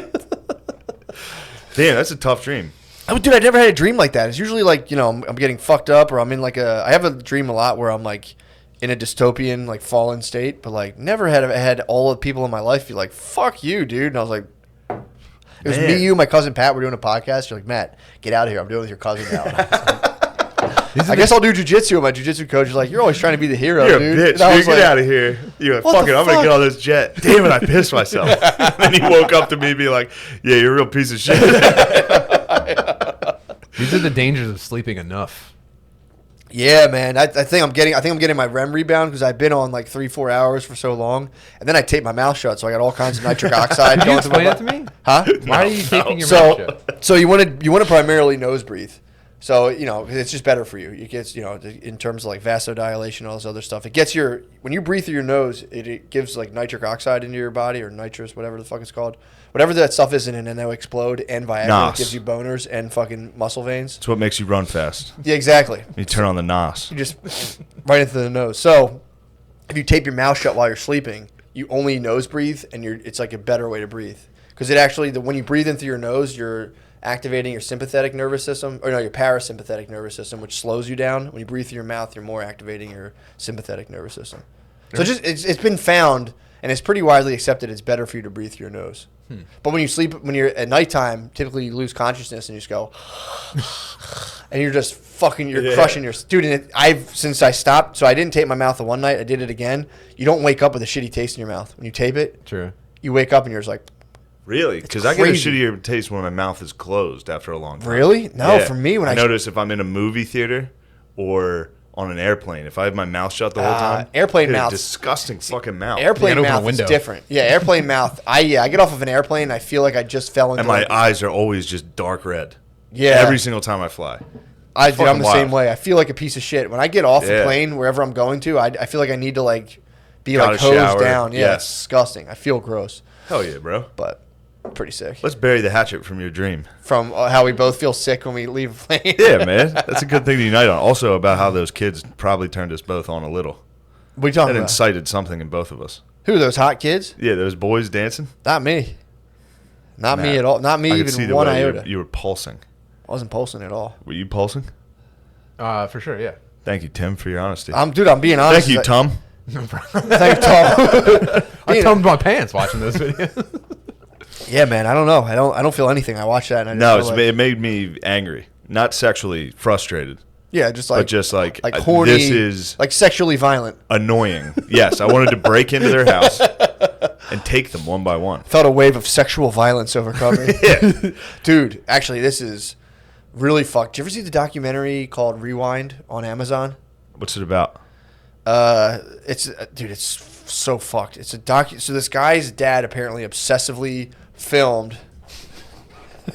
Damn, that's a tough dream. Oh, dude, I never had a dream like that. It's usually like, I'm getting fucked up, or I'm in like I have a dream a lot where I'm like in a dystopian, like fallen state, but like never had all the people in my life be like, fuck you, dude. And I was like, it was me, you, my cousin Pat. We're doing a podcast. You're like, Matt, get out of here. I'm doing it with your cousin now. I guess I'll do jujitsu. My jujitsu coach is like, you're always trying to be the hero, You're dude. a bitch. And I Dude, was get like, out of here. You're like, What fuck the it. I'm going to fuck? get on this jet. Damn it, I pissed myself. And he woke up to me and be like, yeah, you're a real piece of shit. These are the dangers of sleeping enough. Yeah, man. I think I'm getting my REM rebound because I've been on like 3-4 hours for so long, and then I tape my mouth shut, so I got all kinds of nitric oxide. Can you going through my explain it to me? Huh? Why are you taping your mouth shut? So you want to primarily nose breathe. So, 'cause it's just better for you. It gets, in terms of like vasodilation and all this other stuff, it gets when you breathe through your nose, it gives like nitric oxide into your body, or nitrous, whatever the fuck it's called. Whatever that stuff is in it, and they'll explode, and Viagra NOS. gives you boners and fucking muscle veins. It's what makes you run fast. Yeah, exactly. You turn on the NOS. You just right into the nose. So if you tape your mouth shut while you're sleeping, you only nose breathe, and it's like a better way to breathe. Because it actually, when you breathe in through your nose, you're activating your sympathetic nervous system, your parasympathetic nervous system, which slows you down. When you breathe through your mouth, you're more activating your sympathetic nervous system. So it's been found, and it's pretty widely accepted, it's better for you to breathe through your nose. But when you sleep, when you're at nighttime, typically you lose consciousness and you just go, and you're just crushing your dude. And since I stopped, so I didn't tape my mouth the one night, I did it again. You don't wake up with a shitty taste in your mouth when you tape it. True. You wake up and you're just like, Really? Because I get a crazy. shittier taste when my mouth is closed after a long time. really? No, Yeah. for me when I notice if I'm in a movie theater or on an airplane, if I have my mouth shut the whole time, airplane dude, mouth. disgusting fucking mouth. Airplane You gotta open a mouth is window. different. Yeah, airplane mouth. I get off of an airplane, I feel like I just fell into. And my like, eyes are always just dark red. yeah, Every single time I fly. I'm fucking the same wild. way. I feel like a piece of shit when I get off the Yeah. plane wherever I'm going to. I feel like I need to like be Gotta like hosed shower. down. Yeah, Yeah. it's disgusting. I feel gross, Hell yeah, bro. but Pretty sick. Let's bury the hatchet from your dream. From how we both feel sick when we leave a plane. Yeah, man. That's a good thing to unite on. Also about how those kids probably turned us both on a little. What are you talking That about? incited something in both of us. Who, those hot kids? Yeah, those boys dancing. Not me. Not me at all. Not me I could see even the one way iota. you were pulsing. I wasn't pulsing at all. Were you pulsing? For sure, yeah. Thank you, Tim, for your honesty. I'm being honest. Thank you, Tom. Thank you, Tom. I tummed my pants watching those videos. Yeah, man. I don't know. I don't feel anything. I watched that and I No, just feel like, it made me angry. Not sexually frustrated, yeah, just like but just like horny, this is like sexually violent. annoying. Yes, I wanted to break into their house and take them one by one. Felt a wave of sexual violence overcome me. Yeah. Dude, actually, this is really fucked. Did you ever see the documentary called Rewind on Amazon? What's it about? It's so fucked. It's a So this guy's dad apparently obsessively filmed.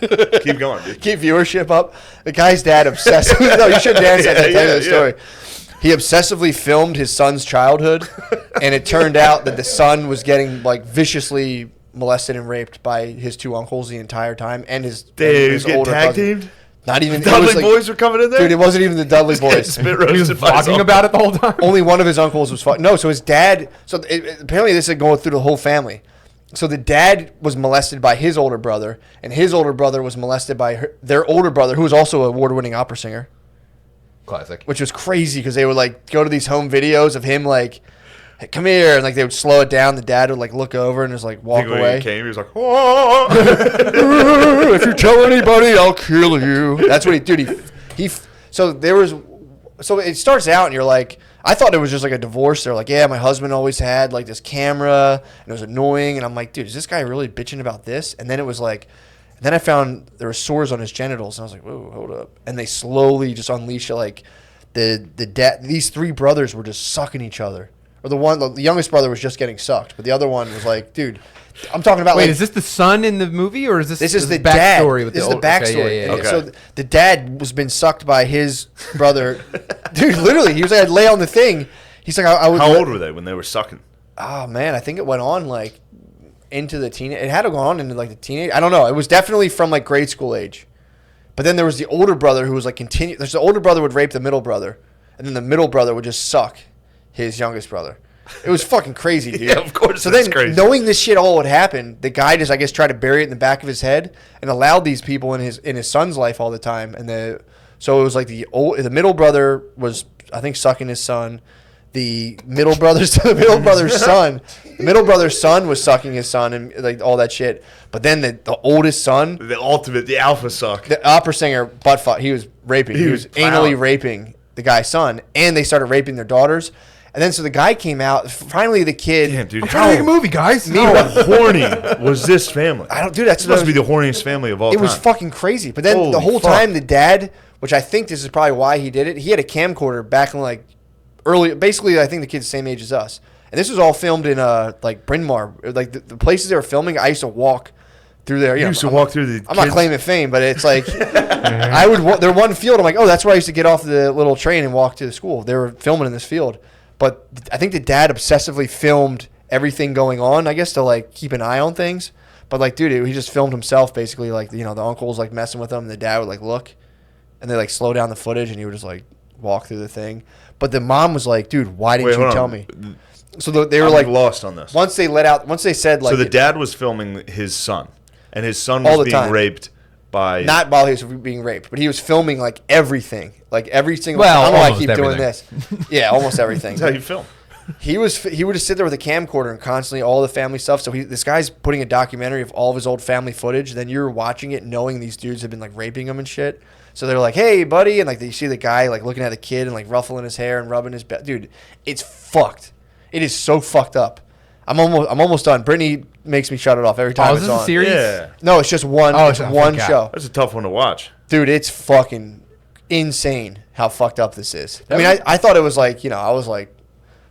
Keep going, dude. Keep viewership up. The guy's dad obsessively. No, you should dance at that time of the story. He obsessively filmed his son's childhood, and it turned out that the son was getting like viciously molested and raped by his two uncles the entire time, and his Getting older tag cousin. teamed? Not even Dudley it was like, boys were coming in there? dude. It wasn't even the Dudley boys. Spit He was roasted by his vlogging uncle. about it the whole time. Only one of his uncles was no. So his dad. Apparently this is going through the whole family. So the dad was molested by his older brother, and his older brother was molested by their older brother, who was also an award-winning opera singer. Classic. Which was crazy because they would like go to these home videos of him like, hey, come here, and like they would slow it down. The dad would like look over and just like walk When away. he came, he was like, "Whoa." If you tell anybody, I'll kill you. That's what he, dude. So it starts out and you're like, I thought it was just like a divorce. They're like, yeah, my husband always had like this camera and it was annoying. And I'm like, dude, is this guy really bitching about this? And then it was like, then I found there were sores on his genitals and I was like, whoa, hold up. And they slowly just unleashed like these three brothers were just sucking each other. Or the youngest brother was just getting sucked, but the other one was like, dude, I'm talking about. Wait, like, is this the son in the movie, or is this? This is the backstory dad. with This is the the backstory. Okay, yeah. Okay. So the dad was been sucked by his brother. Dude, literally, he was like, I'd lay on the thing. He's like, I would. How old were they when they were sucking? Oh man, I think it went on like into the teen. It had to go on into like the teenage. I don't know. It was definitely from like grade school age. But then there was the older brother who was like There's the older brother would rape the middle brother, and then the middle brother would just suck his youngest brother. It was fucking crazy, dude. Yeah, of course. So that's then, crazy. knowing this shit all would happen, the guy just, I guess, tried to bury it in the back of his head and allowed these people in his son's life all the time. And so it was like the middle brother was, I think, sucking his son. The middle brother's son was sucking his son and like all that shit. But then the oldest son, the alpha suck. the opera singer, butt fuck, he was raping. He was anally raping the guy's son, and they started raping their daughters. And then so the guy came out. Finally, the kid. Damn, dude. I'm trying to make a movie, guys. How horny was this family? I don't, dude. That's This must be the horniest family of all It time. was fucking crazy. But then Holy the whole fuck. time, the dad, which I think this is probably why he did it, he had a camcorder back in like early. Basically, I think the kid's the same age as us. And this was all filmed in like Bryn Mawr, like the places they were filming. I used to walk through there. You used to walk through the. I'm not kids- claiming fame, but it's like I would. There one field. I'm like, oh, that's where I used to get off the little train and walk to the school. They were filming in this field, but I think the dad obsessively filmed everything going on. I guess to like keep an eye on things. But like, dude, he just filmed himself basically. Like, you know, the uncle was like messing with him, and the dad would like look, and they like slow down the footage, and he would just like walk through the thing. But the mom was like, dude, why didn't you hold tell on. me? So they were I'm like lost on this. once they said like So the dad was filming his son, and his son All was the being time. raped by. not while he was being raped, but he was filming like everything, like every single. Well, I don't know why I almost keep doing this. Yeah, almost everything. That's how you film. He would just sit there with a camcorder and constantly all the family stuff. So this guy's putting a documentary of all of his old family footage. Then you're watching it, knowing these dudes have been like raping him and shit. So they're like, "Hey, buddy," and like you see the guy like looking at the kid and like ruffling his hair and rubbing his back. Dude, it's fucked. It is so fucked up. I'm almost done. Brittany makes me shut it off every time Oh, it's is this on. a series? Yeah, No, it's just one. Oh, it's I one forgot. show. that's a tough one to watch. Dude, it's fucking insane how fucked up this is. I mean, I thought it was like, you know, I was like,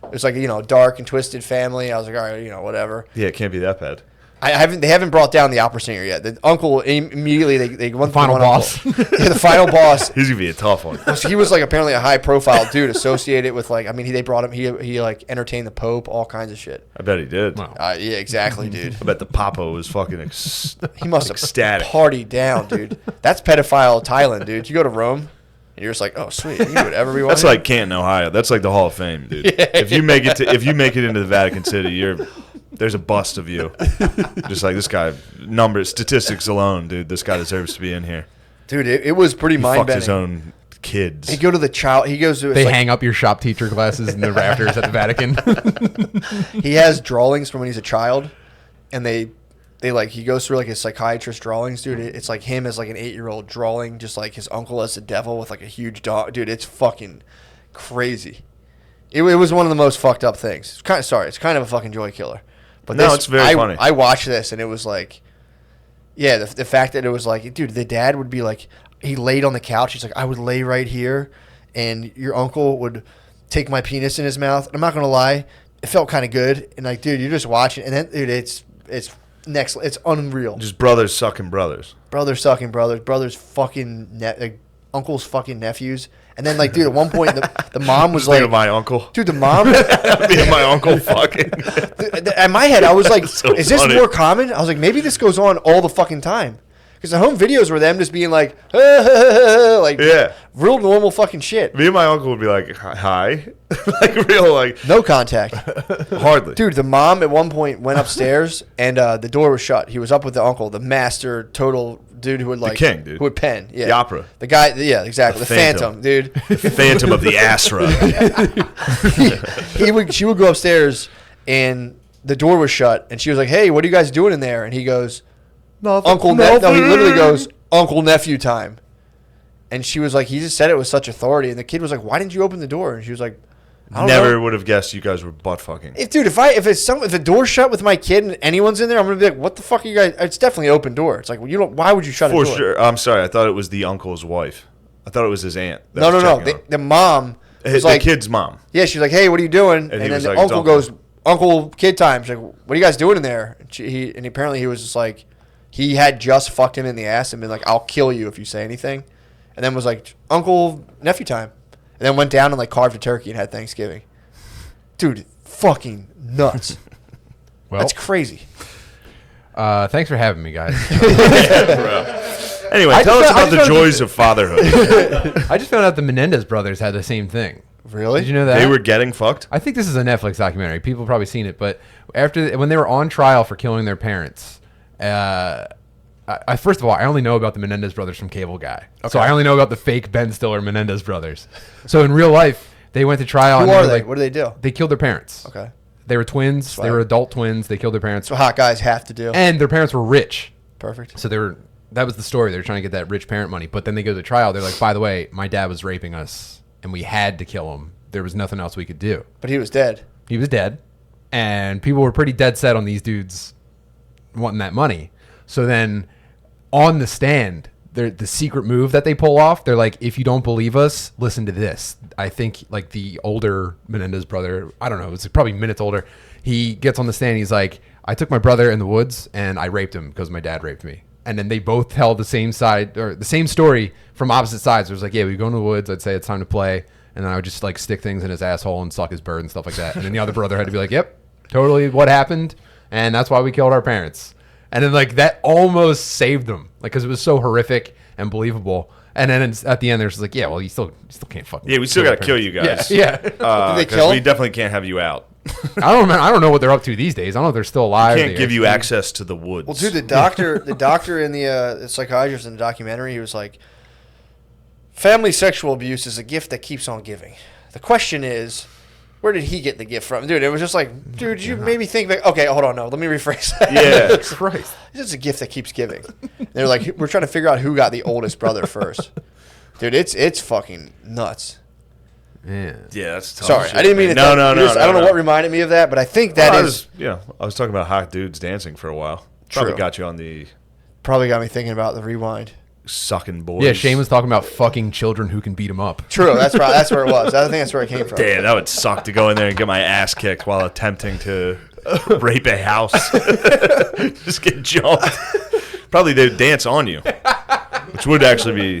it was like, you know, dark and twisted family. I was like, all right, you know, whatever. Yeah, it can't be that bad. They haven't brought down the opera singer yet. The uncle immediately they went final one boss. Uncle. Yeah, the final boss. He's gonna be a tough one. He was like apparently a high profile dude associated with like they brought him. He like entertained the Pope, all kinds of shit. I bet he did. Wow. Yeah, exactly, dude. I bet the Papa was fucking He must have ecstatic. partied down, dude. That's pedophile Thailand, dude. You go to Rome. And you're just like, oh sweet, you can do whatever we want. That's like Canton, Ohio. That's like the Hall of Fame, dude. If you make it into the Vatican City, there's a bust of you. Just like this guy, statistics alone, dude. This guy deserves to be in here. Dude, it was pretty He mind fucked bending. his own kids. He goes to. They hang up your shop teacher glasses in the rafters at the Vatican. He has drawings from when he's a child, and they like he goes through like his psychiatrist drawings, dude. It's like him as like an 8-year-old drawing, just like his uncle as the devil with like a huge dog, dude. It's fucking crazy. It was one of the most fucked up things. It's kind of a fucking joy killer. But No, it's very funny. I watched this and it was like, yeah, the fact that it was like, dude, the dad would be like, he laid on the couch. He's like, I would lay right here, and your uncle would take my penis in his mouth. And I'm not gonna lie, it felt kind of good. And like, dude, you're just watching, and then, dude, it's unreal. Just brothers sucking brothers. Brothers sucking brothers fucking uncles fucking nephews. And then like, dude, at one point the mom was Just think like, of my uncle. dude, the mom. Me and my uncle fucking. In my head, I was like, So is this funny. more common? I was like, maybe this goes on all the fucking time. Because the home videos were them just being like, like, Yeah. real normal fucking shit. Me and my uncle would be like, hi. Like real, like, No contact. hardly. Dude, the mom at one point went upstairs and the door was shut. He was up with the uncle, the master total dude who would like. king, dude. Who would pen. Yeah. The opera. The guy, yeah, exactly. The The Phantom, Phantom. dude. The Phantom of the Asra. She would go upstairs and the door was shut and she was like, hey, what are you guys doing in there? And he goes, No, he literally goes, Uncle nephew time. And she was like, he just said it with such authority. And the kid was like, why didn't you open the door? And she was like, I don't Never know. would have guessed you guys were butt fucking. If the door's shut with my kid and anyone's in there, I'm gonna be like, what the fuck are you guys? It's definitely an open door. It's like, well, why would you shut For a door? sure. I'm sorry. I thought it was the uncle's wife. I thought it was his aunt. that No. was checking on him. The mom was The like, kid's mom. yeah, she's like, hey, what are you doing? And he then was the like, uncle "Uncle." goes, Uncle kid time. She's like, what are you guys doing in there? And apparently he was just like, he had just fucked him in the ass and been like, I'll kill you if you say anything. And then was like, Uncle nephew time. And then went down and like carved a turkey and had Thanksgiving. Dude, fucking nuts. Well, That's crazy. thanks for having me, guys. Anyway, I tell just us found- I about the just found- joys of fatherhood. I just found out the Menendez brothers had the same thing. Really? Did you know that? They were getting fucked? I think this is a Netflix documentary. People have probably seen it, but when they were on trial for killing their parents, first of all, I only know about the Menendez brothers from Cable Guy. Okay. So I only know about the fake Ben Stiller Menendez brothers. So in real life, they went to trial. Who and are were they? like, What do they do? They killed their parents. Okay. They were twins. Swag. They were adult twins. They killed their parents. That's what hot guys have to do. And their parents were rich. Perfect. So that was the story. They were trying to get that rich parent money. But then they go to trial. They're like, by the way, my dad was raping us, and we had to kill him. There was nothing else we could do. But he was dead. He was dead. And people were pretty dead set on these dudes wanting that money. So then on the stand, the secret move that they pull off, they're like, if you don't believe us, listen to this. I think like the older Menendez brother, I don't know, it's probably minutes older. He gets on the stand. He's like, I took my brother in the woods and I raped him because my dad raped me. And then they both tell the same side or the same story from opposite sides. It was like, yeah, we go in the woods. I'd say it's time to play. And then I would just like stick things in his asshole and suck his bird and stuff like that. And then the other brother had to be like, yep, totally what happened. And that's why we killed our parents. And then like that almost saved them, like because it was so horrific and believable. And then at the end, they're just like, yeah, well, you still can't fucking. Yeah, we still your got to kill parents. you guys. Yeah. Did they 'cause kill we him? definitely can't have you out. I don't know what they're up to these days. I don't know if they're still alive. Can't give you access to the woods. Well, dude, the doctor and the psychiatrist in the documentary, he was like, family sexual abuse is a gift that keeps on giving. The question is, where did he get the gift from? Dude, it was just like, dude, you made me think, like, okay, hold on, no, let me rephrase that. Yeah. Christ. It's just a gift that keeps giving. They're like, we're trying to figure out who got the oldest brother first. Dude, it's fucking nuts. Yeah. Yeah, that's tough. Sorry, shit, I didn't mean man. to. No, no, no. I don't know what reminded me of that, but I think that I is was talking about hot dudes dancing for a while. Probably True. got you on the probably got me thinking about the rewind. sucking boys. Yeah, Shane was talking about fucking children who can beat them up. True, that's right. That's where it was. I think that's where it came from. Damn, that would suck to go in there and get my ass kicked while attempting to rape a house, just get jumped. Probably they'd dance on you, which would actually be.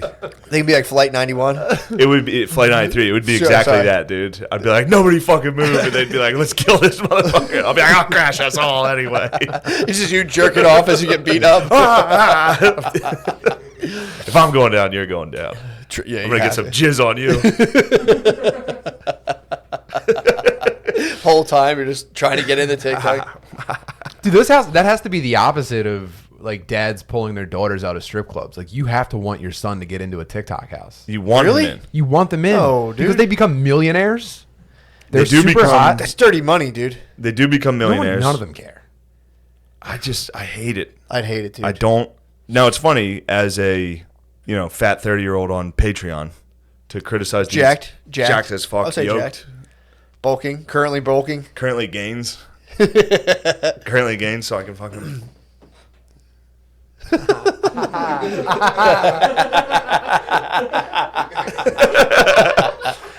They could be like Flight 91. It would be Flight 93. It would be Sure, exactly sorry. that, dude. I'd be like, nobody fucking move, and they'd be like, let's kill this motherfucker. I'll be like, I'll crash us all anyway. It's just you jerking off as you get beat up. If I'm going down, you're going down. Yeah, I'm gonna get some jizz on you. Whole time you're just trying to get into TikTok. Dude, that has to be the opposite of like dads pulling their daughters out of strip clubs. Like you have to want your son to get into a TikTok house. You want Really? him in. You want them in. No, Because dude. they become millionaires. They're They do super become- hot. That's dirty money, dude. They do become millionaires. None of them care. I hate it. I'd hate it, dude. I don't. Now it's funny as a fat 30-year-old on Patreon to criticize these- Jacked as fuck, I'll say yoked. jacked. Bulking, currently bulking. Currently gains, so I can fucking.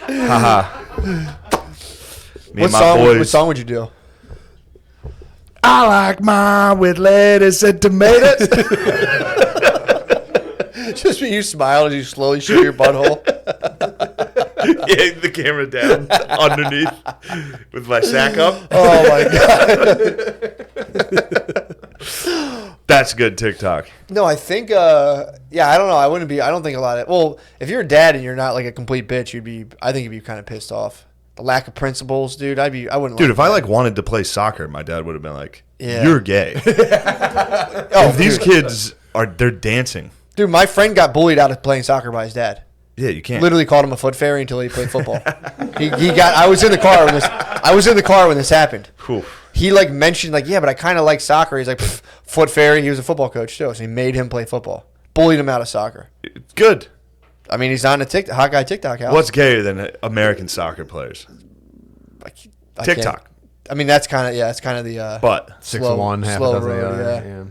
Haha. Me and my boys. What song would you do? I like mine with lettuce and tomatoes. Just when you smile as you slowly show your butthole. Yeah, the camera down underneath with my sack up. Oh my god. That's good TikTok. No, I think I don't know. I don't think a lot of if you're a dad and you're not like a complete bitch, I think you'd be kind of pissed off. The lack of principles, dude. I wouldn't. Dude, like if I that. like wanted to play soccer, my dad would have been like, Yeah. "You're gay." Oh, These dude. kids they're dancing. Dude, my friend got bullied out of playing soccer by his dad. Yeah, you can't. Literally called him a foot fairy until he played football. I was in the car when this happened. Whew. He like mentioned like, yeah, but I kind of like soccer. He's like, "Pff, foot fairy. He was a football coach too, so he made him play football. Bullied him out of soccer. Good. I mean, he's on a hot guy TikTok house. What's gayer than American soccer players? I can't- TikTok. I mean, that's kind of the But 6 slow- of one, half slow a dozen of the road, other. yeah. Yeah.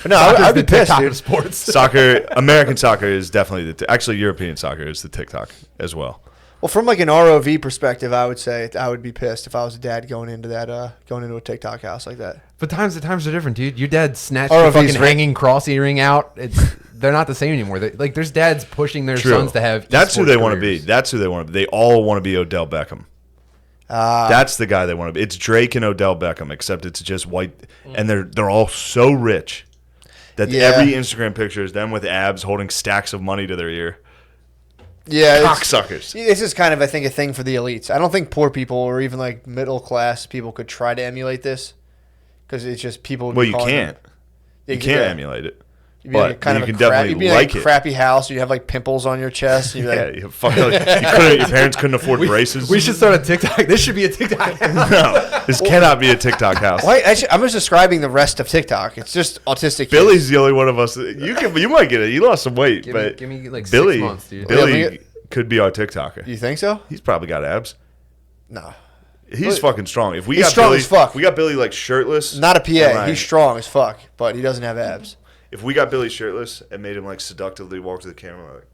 But no, I'd be pissed, TikTok dude. of sports. soccer, American soccer is definitely actually European soccer is the TikTok as well. Well, from like an ROV perspective, I would say I would be pissed if I was a dad going into a TikTok house like that. But times are different, dude. Your dad snatched Or your if he's fucking ra- hanging cross earring out. They're not the same anymore. Like there's dads pushing their True. sons to have. That's who esports they want to be. careers. That's who they want to be. They all want to be Odell Beckham. That's the guy they want to be. It's Drake and Odell Beckham, except it's just white, and they're all so rich that Yeah. every Instagram picture is them with abs holding stacks of money to their ear. Yeah, Cocksuckers. This is kind of, I think, a thing for the elites. I don't think poor people or even like middle class people could try to emulate this because it's just people. Would Well, be you calling can't. them- You Yeah, can't yeah. emulate it. You'd be like But kind you of can a crap, definitely you'd be like like a it. crappy house. You'd have like pimples on your chest. You'd be like, Yeah, your parents couldn't afford braces. We should start a TikTok. This should be a TikTok. No, this cannot be a TikTok house. Why? I'm just describing the rest of TikTok. It's just autistic. Billy's the only one of us. You might get it. You lost some weight, Give but me like Billy, 6 months, dude. Billy Yeah, could be our TikToker. kids. You think so? He's probably got abs. No, He's fucking strong. If we He's got strong Billy, as fuck. we got Billy like shirtless. not a PA. and, like, He's strong as fuck, but he doesn't have abs. If we got Billy shirtless and made him like seductively walk to the camera, like,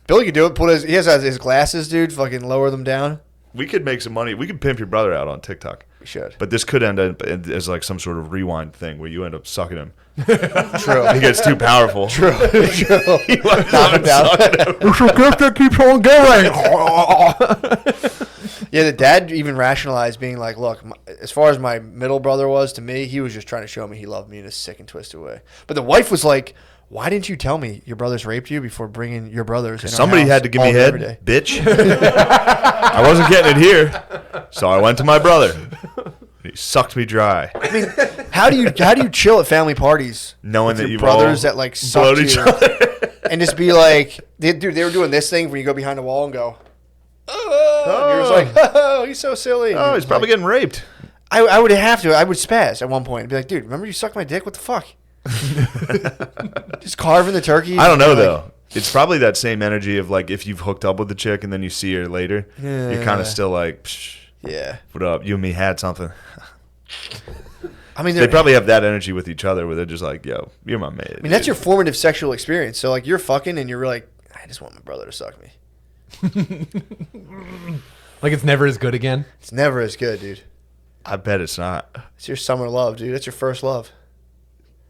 Billy could do it. He has his glasses, dude. Fucking lower them down. we could make some money. We could pimp your brother out on TikTok. We should. But this could end up as like some sort of rewind thing where you end up sucking him. True. He gets too powerful. True. Knock him down. It's a gift that keeps on going. Yeah, the dad even rationalized being like, look, as far as my middle brother was to me, he was just trying to show me he loved me in a sick and twisted way. But the wife was like, why didn't you tell me your brothers raped you before bringing your brothers in our Somebody house had to give all me day, head, every day?" bitch. I wasn't getting it here, so I went to my brother. He sucked me dry, I mean, how do you chill at family parties knowing with that your you've brothers all that like blowed sucked each you other. and just be like, dude, they were doing this thing where you go behind a wall and go, oh, and you're just like, oh, he's so silly. Oh, he's probably getting raped. I would have to. I would spaz at one point and be like, dude, remember you sucked my dick? What the fuck? Just carving the turkey. I don't know like, though. It's probably that same energy of like if you've hooked up with the chick and then you see her later, you're kind Yeah. of still like, Psh, Yeah. what up? You and me had something. I mean, They probably have that energy with each other where they're just like, yo, you're my mate. I mean, that's your formative sexual experience. So, like, you're fucking and you're like, I just want my brother to suck me. Like it's never as good again. It's never as good, dude. I bet it's not. It's your summer love, dude. It's your first love.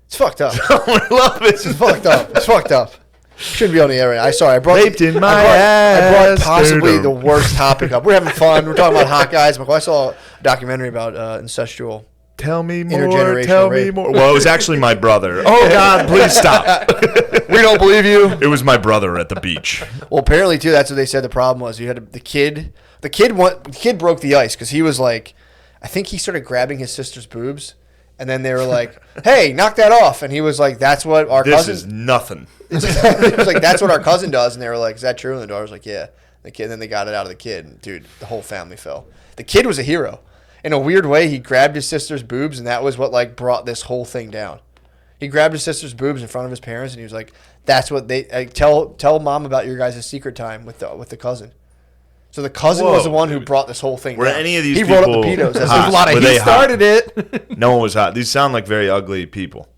It's fucked up. I love it. It's fucked up. It's fucked up. Shouldn't be on the air right now. I brought Raped in my I brought ass, possibly dude. the worst topic up. We're having fun. We're talking about hot guys. I saw a documentary about incestual. Tell me more. Intergenerational Tell me rape. more. Well, it was actually my brother. Oh God, please stop. We don't believe you. It was my brother at the beach. Well, apparently too. That's what they said. The problem was you had the kid. The kid broke the ice because he was like, I think he started grabbing his sister's boobs, and then they were like, "Hey, knock that off!" And he was like, "That's what our cousin." This is nothing. He was like, "That's what our cousin does," and they were like, "Is that true?" And the daughter was like, "Yeah." The kid. Then they got it out of the kid, and dude, the whole family fell. The kid was a hero. In a weird way, he grabbed his sister's boobs, and that was what like brought this whole thing down. He grabbed his sister's boobs in front of his parents, and he was like, "That's what they tell mom about your guys' secret time with the cousin." So the cousin was the one who brought this whole thing Were down. any of these he people wrote up the pedos. hot? There's a lot of Were he they started it. No one was hot. These sound like very ugly people.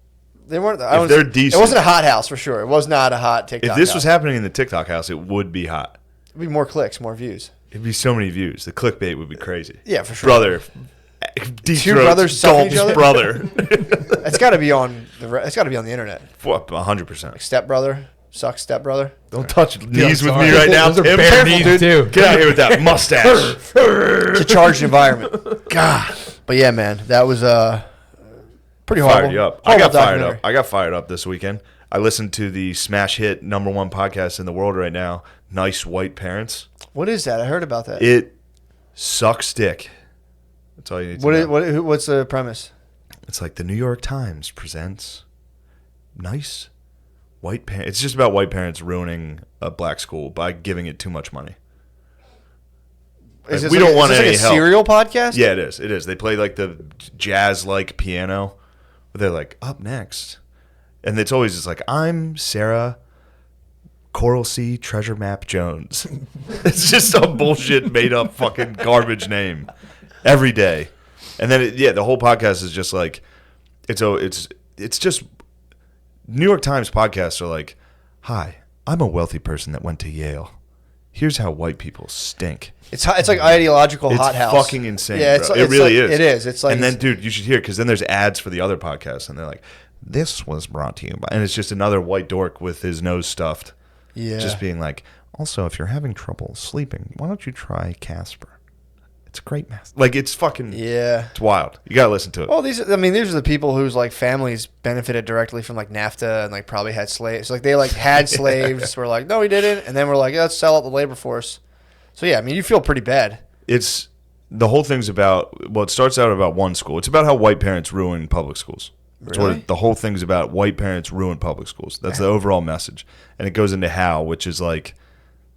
They weren't. If they're decent. It wasn't a hot house for sure. It was not a hot TikTok. If this house. was happening in the TikTok house, it would be hot. it'd be more clicks, more views. It'd be so many views. The clickbait would be crazy. Yeah, for sure. Brother. Two brothers sucking each other? brother. It's got to be on it's got to be on the internet. 100%. Stepbrother sucks stepbrother. Don't touch knees with sorry. me right now. Those are Tim. bare Careful, knees, dude. too. Get out of here with that mustache. It's a charged environment. God. But yeah, man, that was pretty horrible. Fired you up. I got fired up. I got fired up this weekend. I listened to the smash hit #1 podcast in the world right now, Nice White Parents. What is that? I heard about that. It sucks dick. That's all you need to know. What's the premise? It's like the New York Times presents Nice White Parents. It's just about white parents ruining a black school by giving it too much money. Is We don't want any like a help. serial podcast? Yeah, it is. It is. They play like the jazz-like piano. But they're like, up next. And it's always just like, I'm Sarah Coral Sea Treasure Map Jones. It's just some bullshit made-up fucking garbage name every day. And then, the whole podcast is just like, it's just, New York Times podcasts are like, hi, I'm a wealthy person that went to Yale. Here's how white people stink. It's like ideological It's hot house. fucking insane, Yeah, bro. It really is. It is. It's like, and then, dude, you should hear, because then there's ads for the other podcasts, and they're like, this was brought to you by, and it's just another white dork with his nose stuffed. yeah, Just being like, also, if you're having trouble sleeping, why don't you try Casper? It's a great mask. Like, it's fucking, yeah. it's wild. You got to listen to it. Well, these are the people whose like families benefited directly from like NAFTA and like probably had slaves. Like they like had slaves. We're like, no, we didn't, and then we're like, let's sell out the labor force. So yeah, I mean, you feel pretty bad. It's, the whole thing's about, well, it starts out about one school. It's about how white parents ruin public schools. That's Really? what the whole thing's about. White parents ruin public schools. That's the overall message. And it goes into how, which is like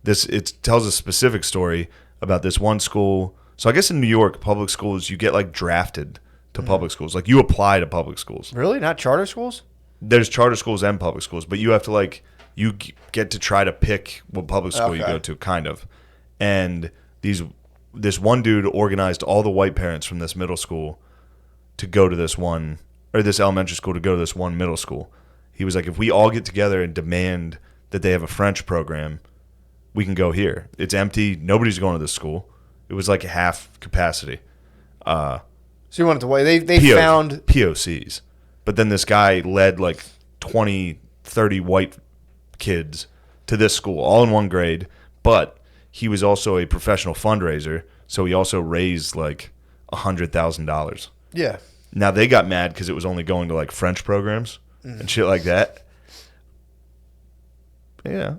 this, it tells a specific story about this one school. So I guess in New York, public schools, you get like drafted to public schools. Like you apply to public schools. Really, not charter schools? There's charter schools and public schools, but you have to like, you get to try to pick what public school you Okay. go to, kind of. And this one dude organized all the white parents from this middle school to go to this one, or this elementary school to go to this one middle school. He was like, if we all get together and demand that they have a French program, we can go here. It's empty. Nobody's going to this school. It was like half capacity. So you wanted to wait? They PO found POCs. But then this guy led like 20, 30 white kids to this school, all in one grade. But he was also a professional fundraiser, so he also raised like $100,000. yeah. Now they got mad because it was only going to like French programs and shit like that. Yeah.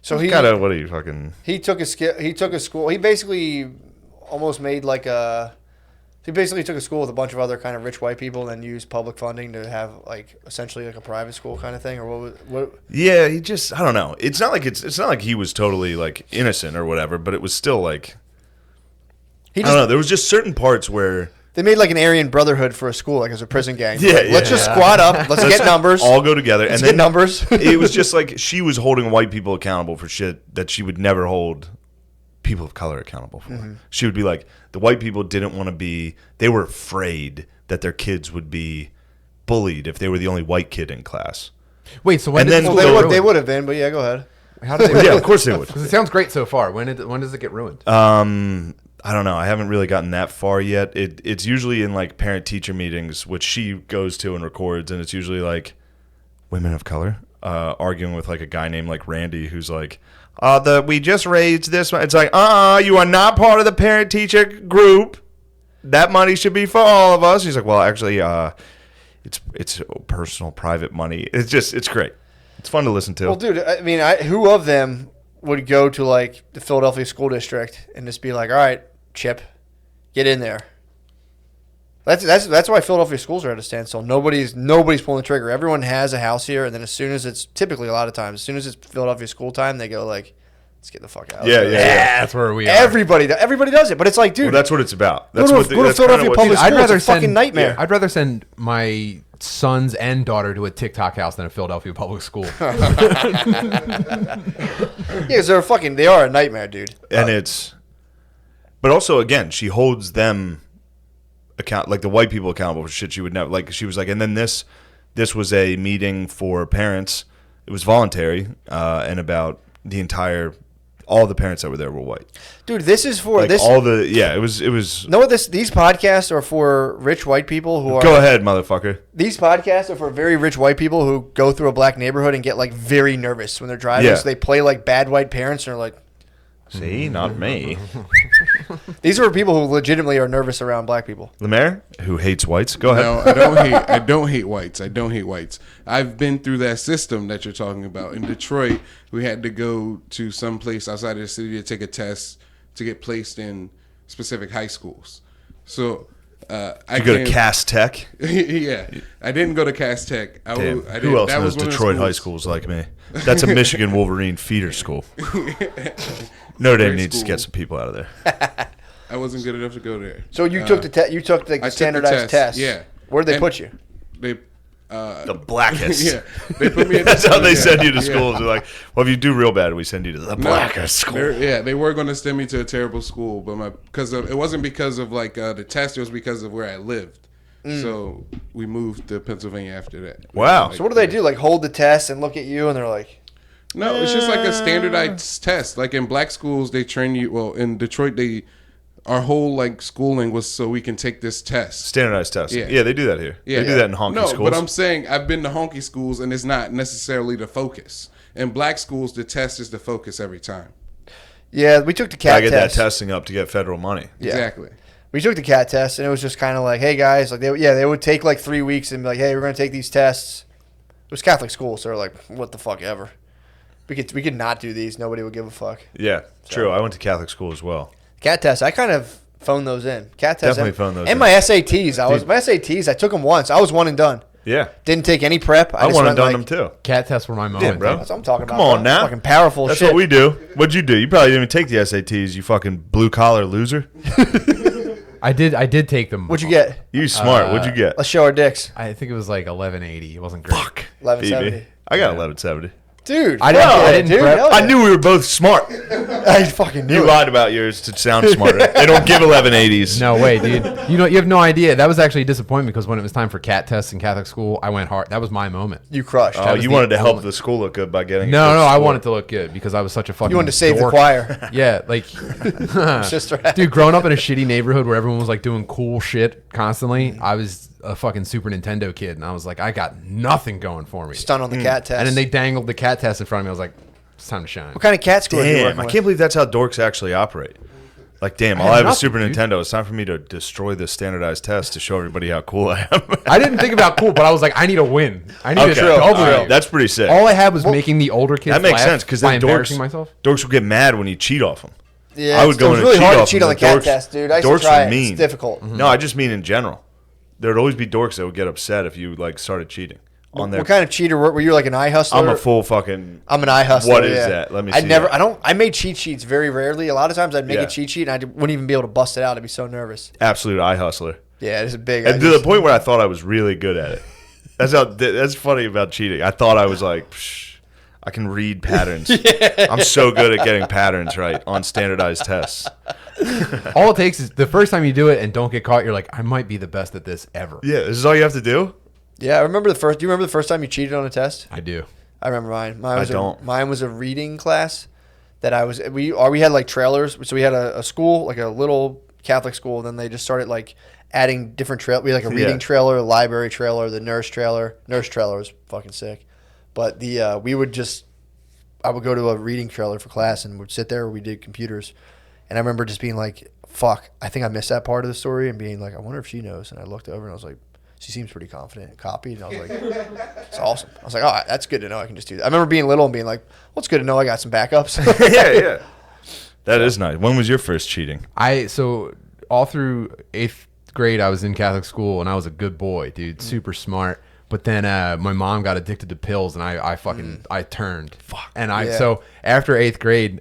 So It's he kinda, what are you fucking? He took a school. He basically almost made like a. He basically took a school with a bunch of other kind of rich white people, and then used public funding to have like essentially like a private school kind of thing, or what? Yeah, he just, I don't know. It's not like he was totally like innocent or whatever, but it was still like, He I just don't know. There was just certain parts where they made like an Aryan Brotherhood for a school, like as a prison gang. Yeah, Like, let's yeah. just squat up. Let's get numbers. all go together, Let's and get then numbers. it was just like she was holding white people accountable for shit that she would never hold people of color accountable for. Mm-hmm. She would be like, the white people didn't want to be, they were afraid that their kids would be bullied if they were the only white kid in class. Wait, so when And did then- the Well, school get they ruined? would have been, but yeah, go ahead. How did they? Yeah, of course they would. Because it sounds great so far. When does it get ruined? I don't know. I haven't really gotten that far yet. It's usually in like parent-teacher meetings, which she goes to and records, and it's usually like women of color arguing with like a guy named like Randy, who's like, we just raised this one. It's like, you are not part of the parent-teacher group. That money should be for all of us. He's like, well, actually, it's personal, private money. It's great. It's fun to listen to. Well, dude, I mean, who of them would go to like the Philadelphia school district and just be like, all right, Chip, get in there. That's why Philadelphia schools are at a standstill. Nobody's pulling the trigger. Everyone has a house here, and then as soon as it's typically a lot of times, as soon as it's Philadelphia school time, they go like, let's get the fuck out. Yeah. That's where we are. Everybody does it, but it's like, dude, Well, that's what it's about. go to Philadelphia public school. It's a fucking nightmare. I'd rather send my sons and daughter to a TikTok house than a Philadelphia public school. Yeah, because they are a nightmare, dude. And but also again, she holds them like the white people accountable for shit she would never, like she was like, and then this was a meeting for parents. It was voluntary, and about all the parents that were there were white. Dude, this is for Like this. it was. No, these podcasts are for rich white people who are. Go ahead, motherfucker. These podcasts are for very rich white people who go through a black neighborhood and get like very nervous when they're driving. Yeah. So they play like bad white parents and are like, See, not me. these are people who legitimately are nervous around black people. Lemaire, who hates whites. Go ahead. No, I don't hate whites. I don't hate whites. I've been through that system that you're talking about. In Detroit, we had to go to some place outside of the city to take a test to get placed in specific high schools. So I go to Cass Tech. Yeah, I didn't go to Cass Tech. Damn. Who else knows Detroit high schools like me? That's a Michigan Wolverine feeder school. Notre Dame needs to get some people out of there. I wasn't good enough to go there. So you took the test. You took the standardized test. Yeah. Where'd they put you? They The blackest. yeah, they put me in. That's how they yeah, send you to yeah. school. They're like, well, if you do real bad, we send you to the blackest school. They were going to send me to a terrible school, but it wasn't because of like the test. It was because of where I lived. So we moved to Pennsylvania after that. Wow. Like, So what do they do? Like hold the test and look at you, and they're like, No, it's just like a standardized test. Like in black schools, they train you. Well, in Detroit, our whole like schooling was so we can take this test. Standardized test. Yeah. Yeah, they do that here. They do that in honky schools. But I'm saying I've been to honky schools, and it's not necessarily the focus. In black schools, the test is the focus every time. yeah, we took the I cat get test. that testing up to get federal money. Yeah. Exactly. We took the cat test, and it was just kind of like, hey guys, like they would take like 3 weeks and be like, hey, we're gonna take these tests. It was Catholic school, so they're like, what the fuck ever. We could not do these. Nobody would give a fuck. Yeah, true. I went to Catholic school as well. Cat tests, I kind of phoned those in. Cat tests, Definitely phoned those and in. my SATs. My SATs. I took them once. I was one and done. Yeah. Didn't take any prep. I just want to went, done like, them too. Cat tests were my moment. Yeah, bro. That's what I'm talking about. Come on bro. now. Fucking powerful That's shit. what we do. What'd you do? You probably didn't even take the SATs, you fucking blue collar loser. I did take them. What'd you get? You smart. What'd you get? Let's show our dicks. I think it was like 1180. It wasn't great. Fuck. 1170. I got 1170. Dude, I didn't- fuck I yeah, didn't dude. prep. Hell yeah. I knew we were both smart. I fucking knew You it. lied about yours to sound smarter. They don't give 1180s. No way, dude. You have no idea. That was actually a disappointment because when it was time for cat tests in Catholic school, I went hard. That was my moment. You crushed. Oh, was you the wanted to help only- the school look good by getting. No, a good I score. wanted to look good because I was such a fucking. You wanted to save the dork. choir. Yeah, like, Sister. dude, growing up in a shitty neighborhood where everyone was like doing cool shit constantly, I was a fucking Super Nintendo kid, and I was like, I got nothing going for me. Stun on the cat test. And then they dangled the cat test in front of me. I was like, it's time to shine. What kind of cat score are you Damn, working I with? can't believe that's how dorks actually operate. Like, damn, I I'll had have a nothing, Super dude. Nintendo. It's time for me to destroy this standardized test to show everybody how cool I am. I didn't think about cool, but I was like, I need a win. I need Okay. a double. All right, win. that's pretty sick. All I had was making the older kids That makes laugh sense because by then embarrassing myself. dorks will get mad when you cheat off them. Yeah, I would go it's in and really cheat hard off to cheat them. on the cat Dorks- test, dude. I used dorks to try are it. mean. It's difficult. No, I just mean in general. There would always be dorks that would get upset if you like started cheating on their. What kind of cheater were you? Like an eye hustler? I'm a full fucking. I'm an eye hustler. What is yeah. that? Let me I see never. that. I don't. I made cheat sheets very rarely. A lot of times I'd make Yeah. a cheat sheet and I wouldn't even be able to bust it out. I'd be so nervous. Absolute eye hustler. Yeah, it's a big. And to the point where I thought I was really good at it. That's funny about cheating. I thought I was like, psh, I can read patterns. I'm so good at getting patterns right on standardized tests. All it takes is the first time you do it and don't get caught, you're like, I might be the best at this ever. Yeah, this is all you have to do. Yeah, I remember the first. Do you remember the first time you cheated on a test? I do. I remember mine. I don't. Mine was a reading class. that I was. We had like trailers. So we had a school, like a little Catholic school. And then they just started like adding different trail. We had like a reading trailer, a library trailer, the nurse trailer. Nurse trailer was fucking sick. But I would go to a reading trailer for class and would sit there where we did computers. And I remember just being like, fuck, I think I missed that part of the story, and being like, I wonder if she knows. And I looked over and I was like, she seems pretty confident. Copied. And I was like, it's awesome. I was like, oh, that's good to know. I can just do that. I remember being little and being like, well, it's good to know I got some backups. Yeah. That is nice. When was your first cheating? So all through 8th grade, I was in Catholic school, and I was a good boy, dude. Super smart. But then my mom got addicted to pills, and I turned. Fuck. And so after 8th grade,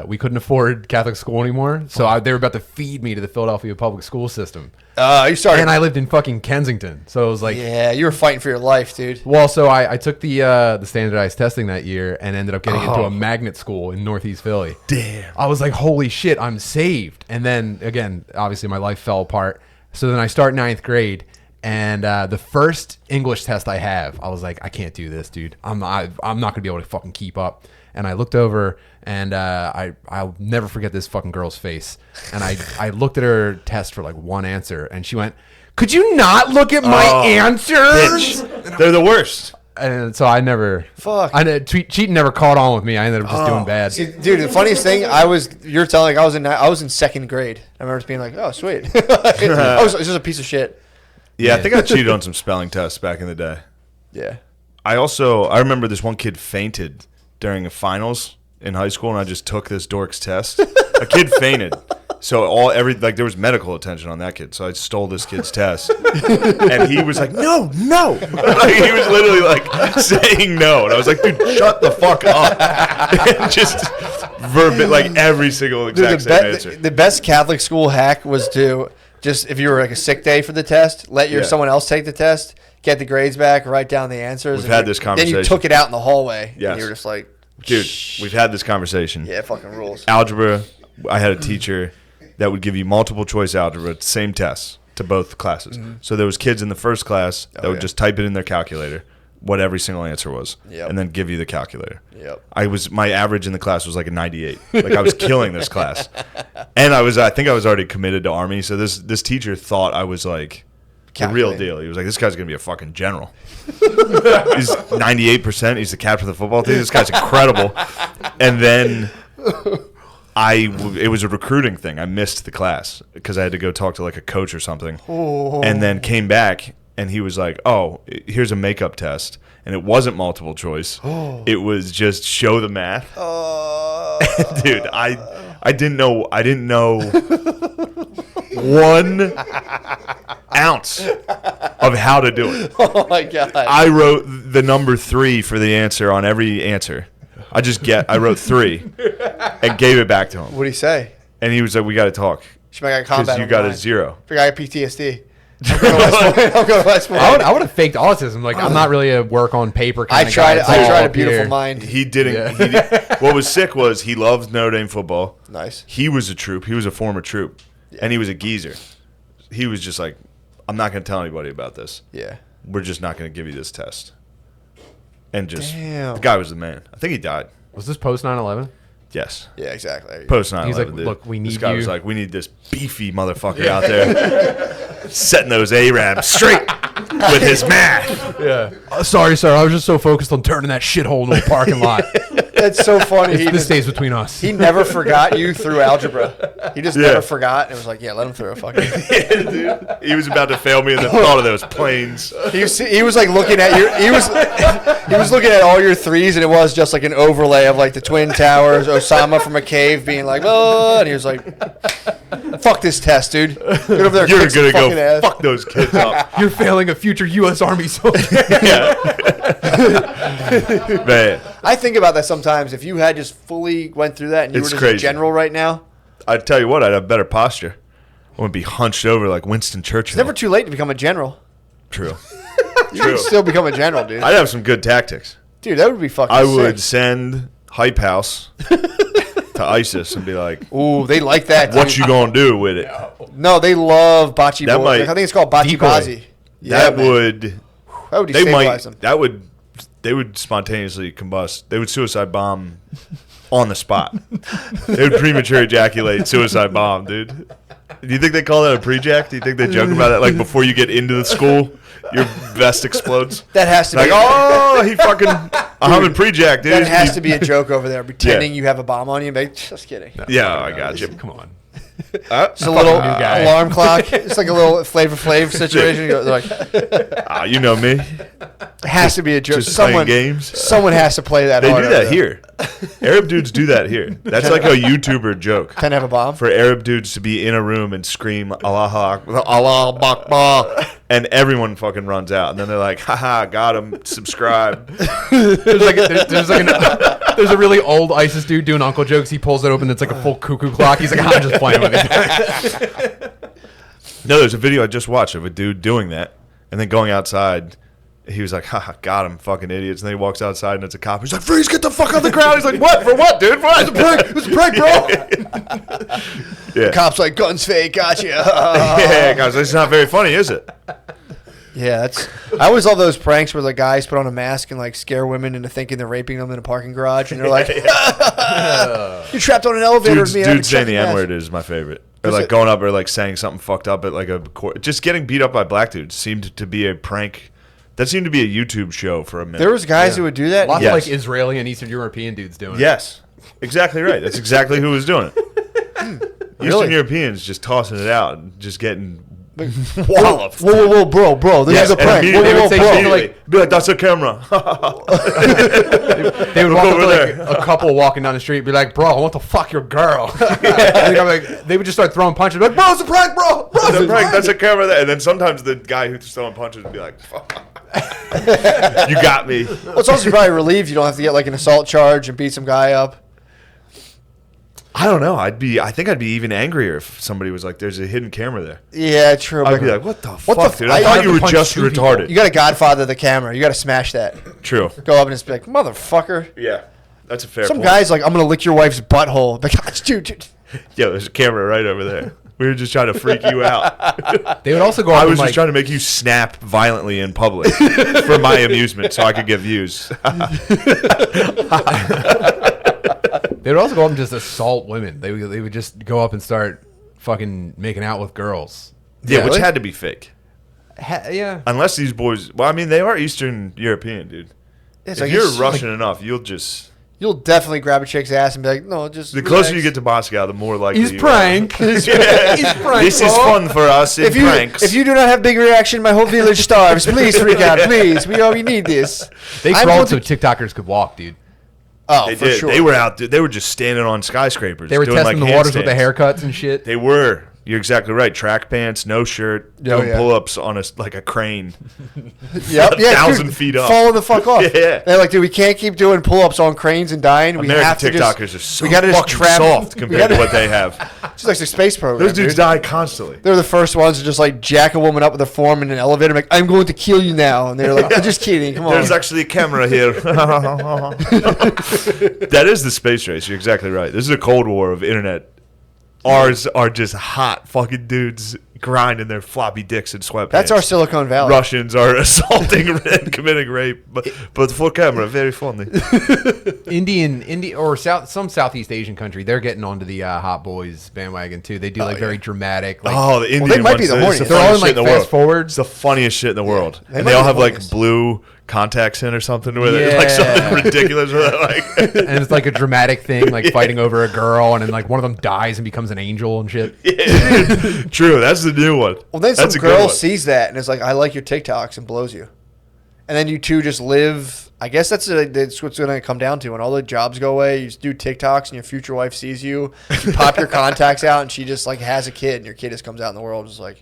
we couldn't afford Catholic school anymore. So they were about to feed me to the Philadelphia public school system. You started. And I lived in fucking Kensington, so it was like, yeah, you were fighting for your life, dude. Well, so I took the standardized testing that year and ended up getting into a magnet school in Northeast Philly. Damn. I was like, holy shit, I'm saved. And then again, obviously my life fell apart. So then I start 9th grade. And the first English test I have, I was like, I can't do this, dude. I'm not gonna be able to fucking keep up. And I looked over, and I'll never forget this fucking girl's face. And I looked at her test for like one answer, and she went, "Could you not look at my answers?" Bitch. They're the worst. And so I never, cheating never caught on with me. I ended up just doing bad. See, dude, the funniest thing, I was in 2nd grade. I remember just being like, oh, sweet. I was just a piece of shit. Yeah, I think I cheated on some spelling tests back in the day. Yeah. I remember this one kid fainted during a finals in high school, and I just took this dork's test. A kid fainted. So there was medical attention on that kid. So I stole this kid's test. And he was like, no. Like, he was literally like saying no. And I was like, dude, shut the fuck up. And just like every single exact same answer. The best Catholic school hack was to just, if you were like a sick day for the test, let someone else take the test, get the grades back, write down the answers. We've had this conversation. Then you took it out in the hallway. Yes. And you were just like, dude, we've had this conversation. Yeah, fucking rules. Algebra, I had a teacher that would give you multiple choice algebra, same tests to both classes. Mm-hmm. So there was kids in the first class that would just type it in their calculator, what every single answer was, and then give you the calculator. Yep. My average in the class was like a 98. Like I was killing this class. And I think I was already committed to Army, so this teacher thought I was like the real deal. He was like, this guy's going to be a fucking general. He's 98%. He's the captain of the football team. This guy's incredible. And then it was a recruiting thing. I missed the class because I had to go talk to like a coach or something. Oh. And then came back, and he was like, oh, here's a makeup test. And it wasn't multiple choice. Oh. It was just show the math. Dude, I didn't know 1 ounce of how to do it. Oh my God. I wrote the number 3 for the answer on every answer. I wrote 3 and gave it back to him. What'd he say? And he was like, we got to talk. Because you got a 0. I got PTSD. I'm going to West Point. I would have faked autism. Like, I'm not really a work on paper kind of guy. I tried a beautiful mind. He didn't. Yeah. What was sick was he loved Notre Dame football. Nice. He was a troop. He was a former troop. Yeah. And he was a geezer. He was just like, I'm not going to tell anybody about this. Yeah. We're just not going to give you this test. And just, damn. The guy was the man. I think he died. Was this post 9/11? Yes. Yeah, exactly. Post 9/11. He's like, dude. look, we need you. This guy was like, we need this beefy motherfucker out there setting those Arabs straight with his math. Yeah. Sorry, sir. I was just so focused on turning that shithole into a parking lot. That's so funny. This stays between us. He never forgot you through algebra. He just never forgot. And it was like, yeah, let him through a fucking. Yeah, dude. He was about to fail me in the thought of those planes. He was like looking at he was looking at all your threes, and it was just like an overlay of like the Twin Towers, Osama from a cave being like, oh, and he was like, fuck this test, dude. Get over there. You're gonna go fuck those kids up. You're failing a future U.S. Army soldier. Yeah. Man. I think about that sometimes. If you had just fully went through that and you were just a general right now, I'd tell you what, I'd have better posture. I wouldn't be hunched over like Winston Churchill. It's never too late to become a general. True. You can still become a general, dude. I'd have some good tactics. Dude, that would be fucking I sick. would send Hype House to ISIS and be like, ooh, they like that. What you gonna do with it? No, they love bocce ball. I think it's called bocce bazi. Yeah, that would destabilize them. They would spontaneously combust. They would suicide bomb on the spot. They would premature ejaculate, suicide bomb, dude. Do you think they call that a pre-jack? Do you think they joke about that? Like before you get into the school, your vest explodes? That has to Like, be. oh, he fucking, I'm a pre-jack, dude. That has to be a joke over there, pretending you have a bomb on you. Like, just kidding. Yeah, I got you. Come on. It's a little guy. alarm clock. It's like a little Flavor Flav situation. They're like, You know me. it has to be a joke. Just playing games. Someone has to play that. They hard do over that there. here. Arab dudes do that here. That's like a YouTuber joke. Can I have a bomb? For Arab dudes to be in a room and scream Allah Akbar, and everyone fucking runs out, and then they're like, haha, got him, subscribe. There's a really old ISIS dude doing uncle jokes. He pulls it open. It's like a full cuckoo clock. He's like, I'm just playing with it. No, there's a video I just watched of a dude doing that, and then going outside. He was like, haha, got him, fucking idiots. And then he walks outside, and it's a cop. He's like, freeze, get the fuck out of the ground. He's like, what? For what, dude? What? It's a prank. It's a prank, bro. Yeah. The cop's like, guns fake, gotcha. Yeah, guys, it's not very funny, is it? Yeah, I always love those pranks where the guys put on a mask and like scare women into thinking they're raping them in a parking garage, and they're like, "You're trapped on an elevator with me." Dude saying the N-word is my favorite. Or like going up or like saying something fucked up at like a court. Just getting beat up by black dudes seemed to be a prank. That seemed to be a YouTube show for a minute. There was guys who would do that. Lots Yes. of like Israeli and Eastern European dudes doing it. Yes, exactly right. That's exactly who was doing it. Eastern Europeans just tossing it out and just getting walloped. Whoa, bro, this is a prank. And Whoa, bro. like, be like, that's a camera. They would Look walk up over to like there. a couple walking down the street, be like, "Bro, I want to fuck your girl." And I'm like, they would just start throwing punches, like, "Bro, it's a prank, bro. Bro, That's a prank. That's a camera there. And then sometimes the guy who's throwing punches would be like, fuck. You got me. Well, it's also probably relieved you don't have to get like an assault charge and beat some guy up. I don't know. I think I'd be even angrier if somebody was like, "There's a hidden camera there." Yeah, true. I'd but be like, "What the What the fuck, f- dude? I I thought have you to were punch just two people. retarded." you got a Godfather of the camera. You got to smash that. True. Go up and just be like, "Motherfucker." Yeah, that's a fair. Some point. guy's like, "I'm gonna lick your wife's butthole." Like, dude. Yeah, there's a camera right over there. We were just trying to freak you out. They would also go I up was and just like, trying to make you snap violently in public for my amusement, so I could get views. they would also go up and just assault women. They would just go up and start fucking making out with girls. Yeah, which Really? had to be fake. Yeah. Unless these boys, well, I mean, they are Eastern European, dude. It's If like, you're it's Russian enough, you'll definitely grab a chick's ass and be like, "No, just." the closer relax." you get to Moscow, the more likely He's you prank. He's prank. This is fun for us in If pranks. you do not have big reaction, my whole village starves. Please freak out, please. We need this. They I'm crawled so going TikTokers could walk, dude. Oh, they for did. sure. They were out. They were just standing on skyscrapers. They were doing testing like the waters with the handstands. haircuts and shit. They were. You're exactly right. Track pants, no shirt, doing yeah. pull-ups on like a crane. Yep, 1,000 dude, feet up. Falling the fuck off. Yeah. They're like, dude, we can't keep doing pull-ups on cranes and dying. We have to American TikTokers just, are so we gotta just fucking trap soft compared to what they have. It's like the space program. Those dudes dude. die constantly. They're the first ones to just like jack a woman up with a form in an elevator. Like, I'm going to kill you now, and they're like, I'm just kidding. Come on. There's actually a camera here. That is the space race. You're exactly right. This is a Cold War of internet. Ours are just hot fucking dudes grinding their floppy dicks in sweatpants. That's our Silicon Valley. Russians are assaulting and committing rape, but for camera, very funny. Indian or some Southeast Asian country, they're getting onto the hot boys bandwagon too. They do like very dramatic. Like, Oh, the Indian they might be ones, the it's horniest. they're all in funniest like shit in the fast world. forwards. It's the funniest shit in the world. They And might they all be have the like funniest. blue contacts in or something where they're like Yeah. something ridiculous where they're like and it's like a dramatic thing, like fighting over a girl, and then like one of them dies and becomes an angel and shit. True, that's the new one. Well, then That's some a good girl one. sees that and is like, I like your TikToks, and blows you. And then you two just live. I guess that's what's going to come down to. When all the jobs go away, you just do TikToks, and your future wife sees you. You pop your contacts out, and she just like has a kid, and your kid just comes out in the world. Just like,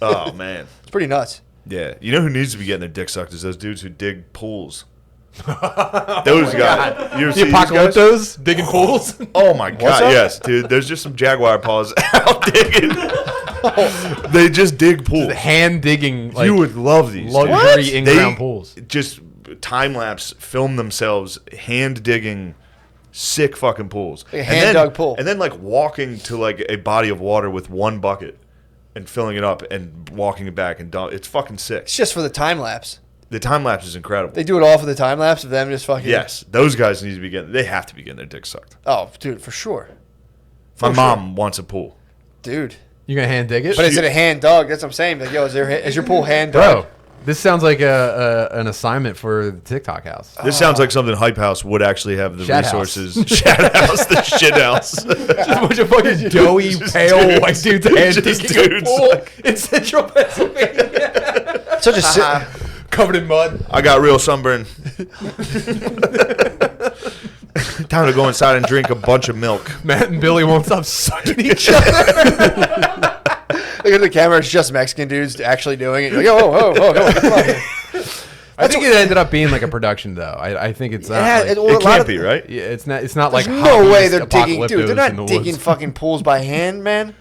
Oh man. it's pretty nuts. Yeah. You know who needs to be getting their dick sucked is those dudes who dig pools. Those guys. You ever see The these guys? apocalyptos digging pools. Oh my god, up? yes, dude. There's just some jaguar paws out digging. They just dig pools. Hand digging, like You would love these. dude. luxury in-ground They pools. just time lapse film themselves hand digging sick fucking pools. Like a hand-dug pool. And then like walking to like a body of water with one bucket and filling it up and walking it back and dump. It's fucking sick. It's just for the time lapse. The time lapse is incredible. They do it all for the time lapse of them just fucking. Yes, those guys need to be getting. They have to be getting their dick sucked. Oh, dude, for sure. My mom wants a pool. Dude. You gonna hand dig it? But is it a hand dug? That's what I'm saying. Like, yo, is your pool hand dug? Bro, this sounds like an assignment for the TikTok house. This sounds like something Hype House would actually have the Shat resources. Shat House, the shit house. Just a bunch of fucking doughy, pale white dudes hand Just digging a dudes. pool in central Pennsylvania. Such a Covered in mud. I got real sunburn. Time to go inside and drink a bunch of milk. Matt and Billy won't stop sucking each other. Look at the camera. It's just Mexican dudes actually doing it. You're like, oh, come on. I think it ended up being like a production, though. I think it's not. It Like, It can't be, right? yeah, it's not. It's not like There's no way they're hobbyist digging. Dude, they're apocalyptos in not the digging woods. fucking pools by hand, man.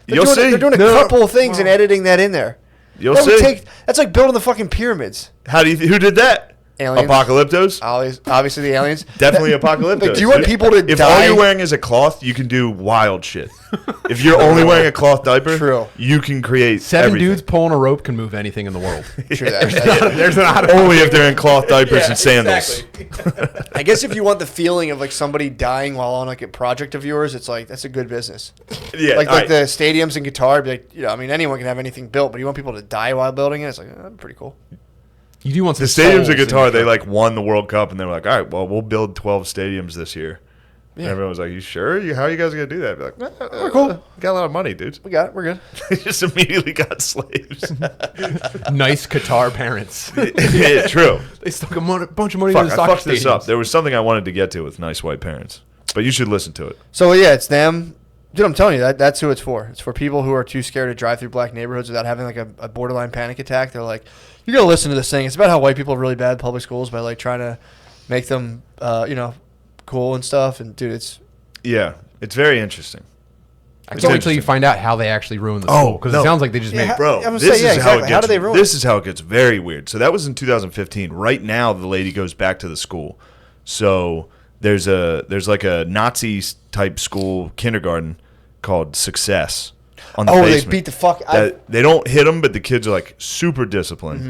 You'll see. They're doing a couple of things and editing that in there. You'll That would see. that's like building the fucking pyramids. Who did that? Aliens. Apocalyptos? Obviously the aliens. Definitely Apocalyptos. Like, do you want people to If die? all you're wearing is a cloth, you can do wild shit. If you're only wearing a cloth diaper, True. you can create Seven everything. dudes pulling a rope can move anything in the world. True that. There's not Only if they're in cloth diapers and sandals. I guess if you want the feeling of like somebody dying while on like a project of yours, it's like that's a good business. Yeah, Like all right. the stadiums in Qatar, be like, I mean, anyone can have anything built, but you want people to die while building it. It's like that'd be pretty cool. You do want The some stadiums souls in in Qatar, your they truck. like won the World Cup, and they were like, all right, well, we'll build 12 stadiums this year. And everyone was like, you sure? How are you guys going to do that? Be like, we're cool. We got a lot of money, dude. We got it. We're good. They just immediately got slaves. nice Qatar parents. Yeah, true. They stuck a bunch of money Fuck, in the I soccer fucked this stadiums. up. There was something I wanted to get to with nice white parents, but you should listen to it. So yeah, it's them. Dude, I'm telling you, that's who it's for. It's for people who are too scared to drive through black neighborhoods without having like a borderline panic attack. They're like, you gotta listen to this thing. It's about how white people are really bad at public schools by like trying to make them, cool and stuff. And dude, it's Yeah, it's very interesting. I can't wait till you find out how they actually ruined the school. Because no. it sounds like they just made Bro, I'm gonna this say, yeah, is how it exactly. gets. How do they ruin This it? is how it gets very weird. So that was in 2015. Right now, the lady goes back to the school. So there's like a Nazi type school kindergarten called Success. On the they basement. beat the fuck. They don't hit them, but the kids are like super disciplined.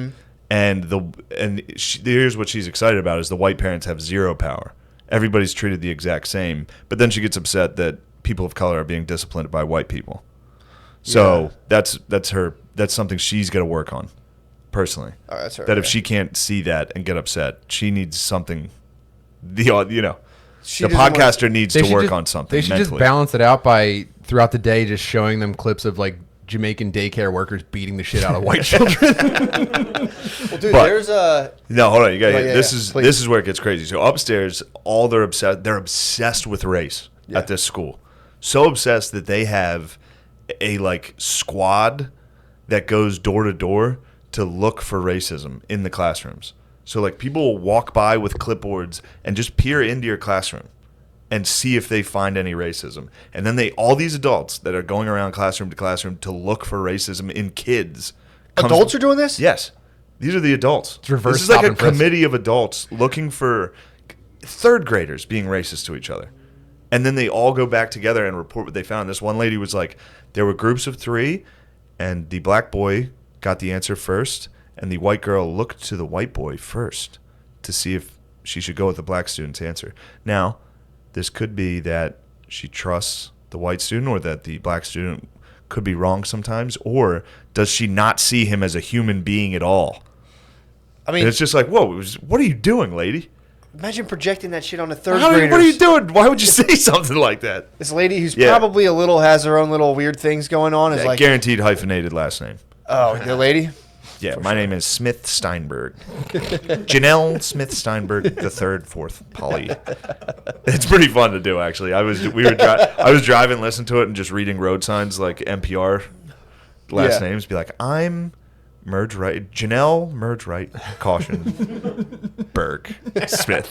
Mm-hmm. And here's what she's excited about is the white parents have zero power. Everybody's treated the exact same. But then she gets upset that people of color are being disciplined by white people. So that's something she's got to work on personally. Oh, that's her, that if yeah. she can't see that and get upset, she needs something. The She the doesn't want- podcaster needs They to should work just- on something. They should just mentally. balance it out by throughout the day just showing them clips of like Jamaican daycare workers beating the shit out of white children. Well, dude, But- there's a. No, hold on. You got Oh, yeah, this yeah, is please. this is where it gets crazy. So upstairs, they're obsessed with race at this school. So obsessed that they have a like squad that goes door to door to look for racism in the classrooms. So like people will walk by with clipboards and just peer into your classroom and see if they find any racism. And then all these adults that are going around classroom to classroom to look for racism in kids. Adults are doing this? Yes. These are the adults. reverse This is like stop a and frisk. committee of adults looking for third graders being racist to each other. And then they all go back together and report what they found. This one lady was like, there were groups of 3, and the black boy got the answer first, and the white girl looked to the white boy first to see if she should go with the black student's answer. Now, this could be that she trusts the white student or that the black student could be wrong sometimes, or does she not see him as a human being at all? I mean, And it's just like, whoa, what are you doing, lady? imagine projecting that shit on a third What grader. are you doing? Why would you say something like that? This lady who's Yeah. probably has her own little weird things going on is like, Guaranteed hyphenated last name. oh, the lady. Yeah, my name is Smith Steinberg. Janelle Smith Steinberg, the third, fourth, Polly. It's pretty fun to do, actually. I was driving, listening to it, and just reading road signs like NPR last Yeah. names. Be like, I'm merge right, Janelle merge right, caution, Berg Smith.